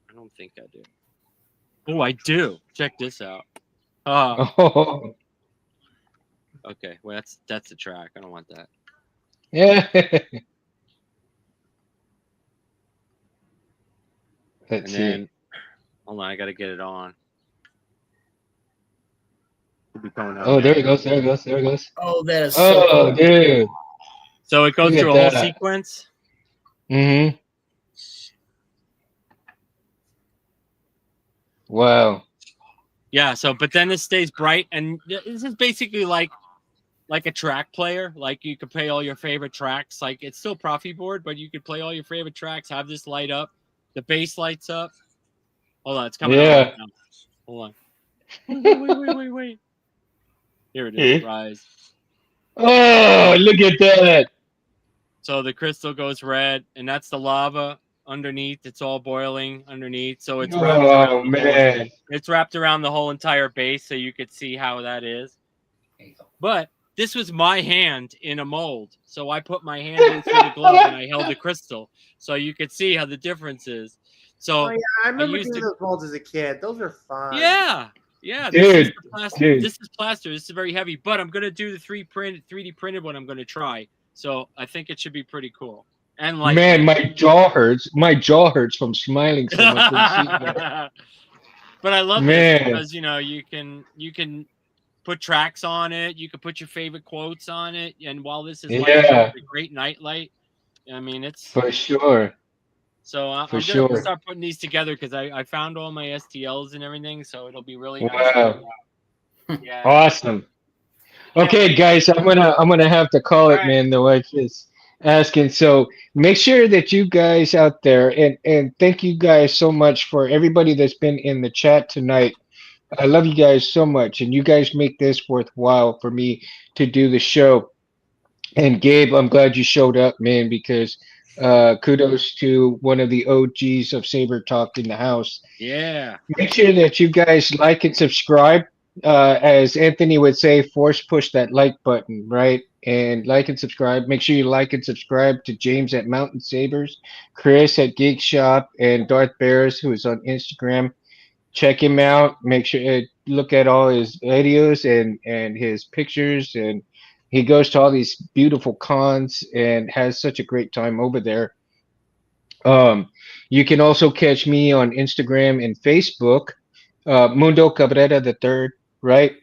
E: I don't think I do. Oh, I do. Check this out.
B: Oh,
E: Okay. Well, that's the track. I don't want that.
B: yeah.
E: And
B: Let's
E: then,
B: see.
E: hold on, I gotta get it on. Should be going on
B: Oh, there
E: now.
B: it goes. There it goes. There it goes.
C: Oh, that is so
B: Oh,
C: cool.
B: dude.
E: So it goes
B: Look at
E: through a whole
B: that.
E: sequence.
B: Mm-hmm. Wow.
E: Yeah. So, but then it stays bright, and this is basically like a track player. Like you could play all your favorite tracks. Like it's still Profi board, but you could play all your favorite tracks. Have this light up. The bass lights up. Hold on, it's coming on
B: Yeah.
E: right now. Hold on. Wait. Here it is. Rise.
B: Oh, look at that.
E: So the crystal goes red, and that's the lava underneath. It's all boiling underneath. So it's wrapped
B: Oh,
E: around the whole.
B: man.
E: It's wrapped around the whole entire base, so you could see how that is. But this was my hand in a mold, so I put my hand in through the glove and I held the crystal, so you could see how the difference is. So
D: Oh yeah, I remember
E: used
D: doing
E: to-
D: those molds as a kid. Those are fun.
E: yeah. This
B: Dude,
E: is the plaster.
B: dude.
E: This is plaster. This is very heavy, but I'm gonna do the 3D printed one. I'm gonna try. So I think it should be pretty cool. And like,
B: Man, my jaw hurts. My jaw hurts from smiling so much when seeing that.
E: but I love
B: Man.
E: this because you can put tracks on it. You can put your favorite quotes on it. And while this is light,
B: Yeah.
E: it's a great night light. I mean, it's
B: For sure.
E: so I'm
B: For
E: gonna
B: sure.
E: start putting these together because I found all my STLs and everything, so it'll be really nice.
B: Wow.
E: Yeah.
B: Awesome. Okay, guys, I'm gonna have to call it,
E: Alright.
B: man. The wife is asking. So make sure that you guys out there, and thank you guys so much for everybody that's been in the chat tonight. I love you guys so much, and you guys make this worthwhile for me to do the show. And Gabe, I'm glad you showed up, man, because kudos to one of the OGs of Saber Talk in the house.
E: Yeah.
B: Make sure that you guys like and subscribe. As Anthony would say, force push that like button, right? And like and subscribe. Make sure you like and subscribe to James at Mountain Sabers, Chris at Geek Shop, and Darth Bears, who is on Instagram. Check him out. Make sure look at all his videos and his pictures, and he goes to all these beautiful cons and has such a great time over there. You can also catch me on Instagram and Facebook, Mundo Cabrera the Third, right?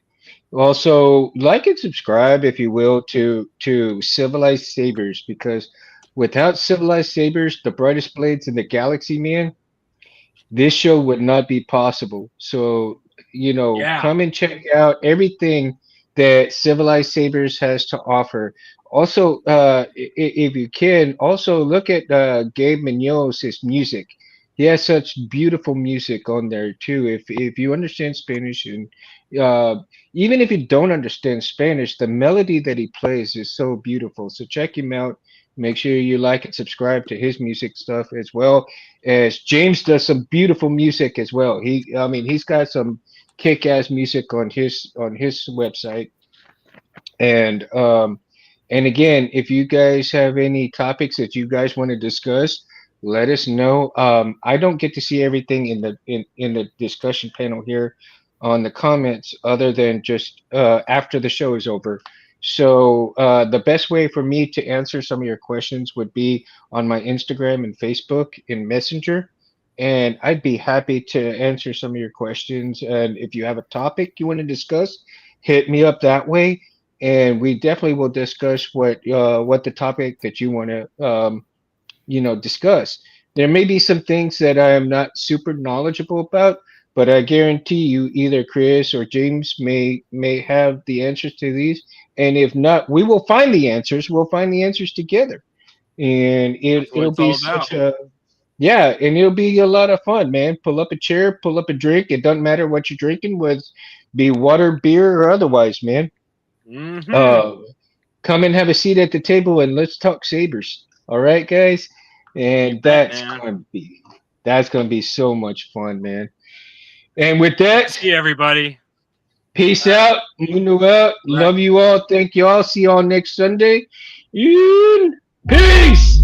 B: Also, like and subscribe if you will to Civilized Sabers, because without Civilized Sabers, the brightest blades in the galaxy, man, this show would not be possible. So,
E: Yeah.
B: come and check out everything that Civilized Sabers has to offer. Also, if you can, also look at Gabe Munoz, his music. He has such beautiful music on there too. If you understand Spanish and uh, even if you don't understand Spanish, the melody that he plays is so beautiful. So check him out. Make sure you like and subscribe to his music stuff as well as James does some beautiful music as well. I mean, he's got some kick-ass music on his website. And and again, if you guys have any topics that you guys want to discuss, let us know. I don't get to see everything in the discussion panel here on the comments, other than just after the show is over. So the best way for me to answer some of your questions would be on my Instagram and Facebook in Messenger. And I'd be happy to answer some of your questions. And if you have a topic you want to discuss, hit me up that way, and we definitely will discuss what the topic that you want to discuss. There may be some things that I am not super knowledgeable about, but I guarantee you either Chris or James may have the answers to these, and if not, we will find the answers. We'll find the answers together, and
E: That's what
B: it'll
E: it's
B: be
E: all about.
B: such a yeah, and it'll be a lot of fun, man. Pull up a chair, pull up a drink. It doesn't matter what you're drinking, whether be water, beer, or otherwise, man.
E: Hmm.
B: Uh, Come and have a seat at the table and let's talk Sabers. All right, guys?
E: You
B: And
E: bet, man.
B: that's gonna be so much fun, man. And with
E: Good to
B: that,
E: see everybody.
B: peace
D: All right.
B: out, Mundo out.
D: Right.
B: Love you all. Thank you all. See you all next Sunday. And peace.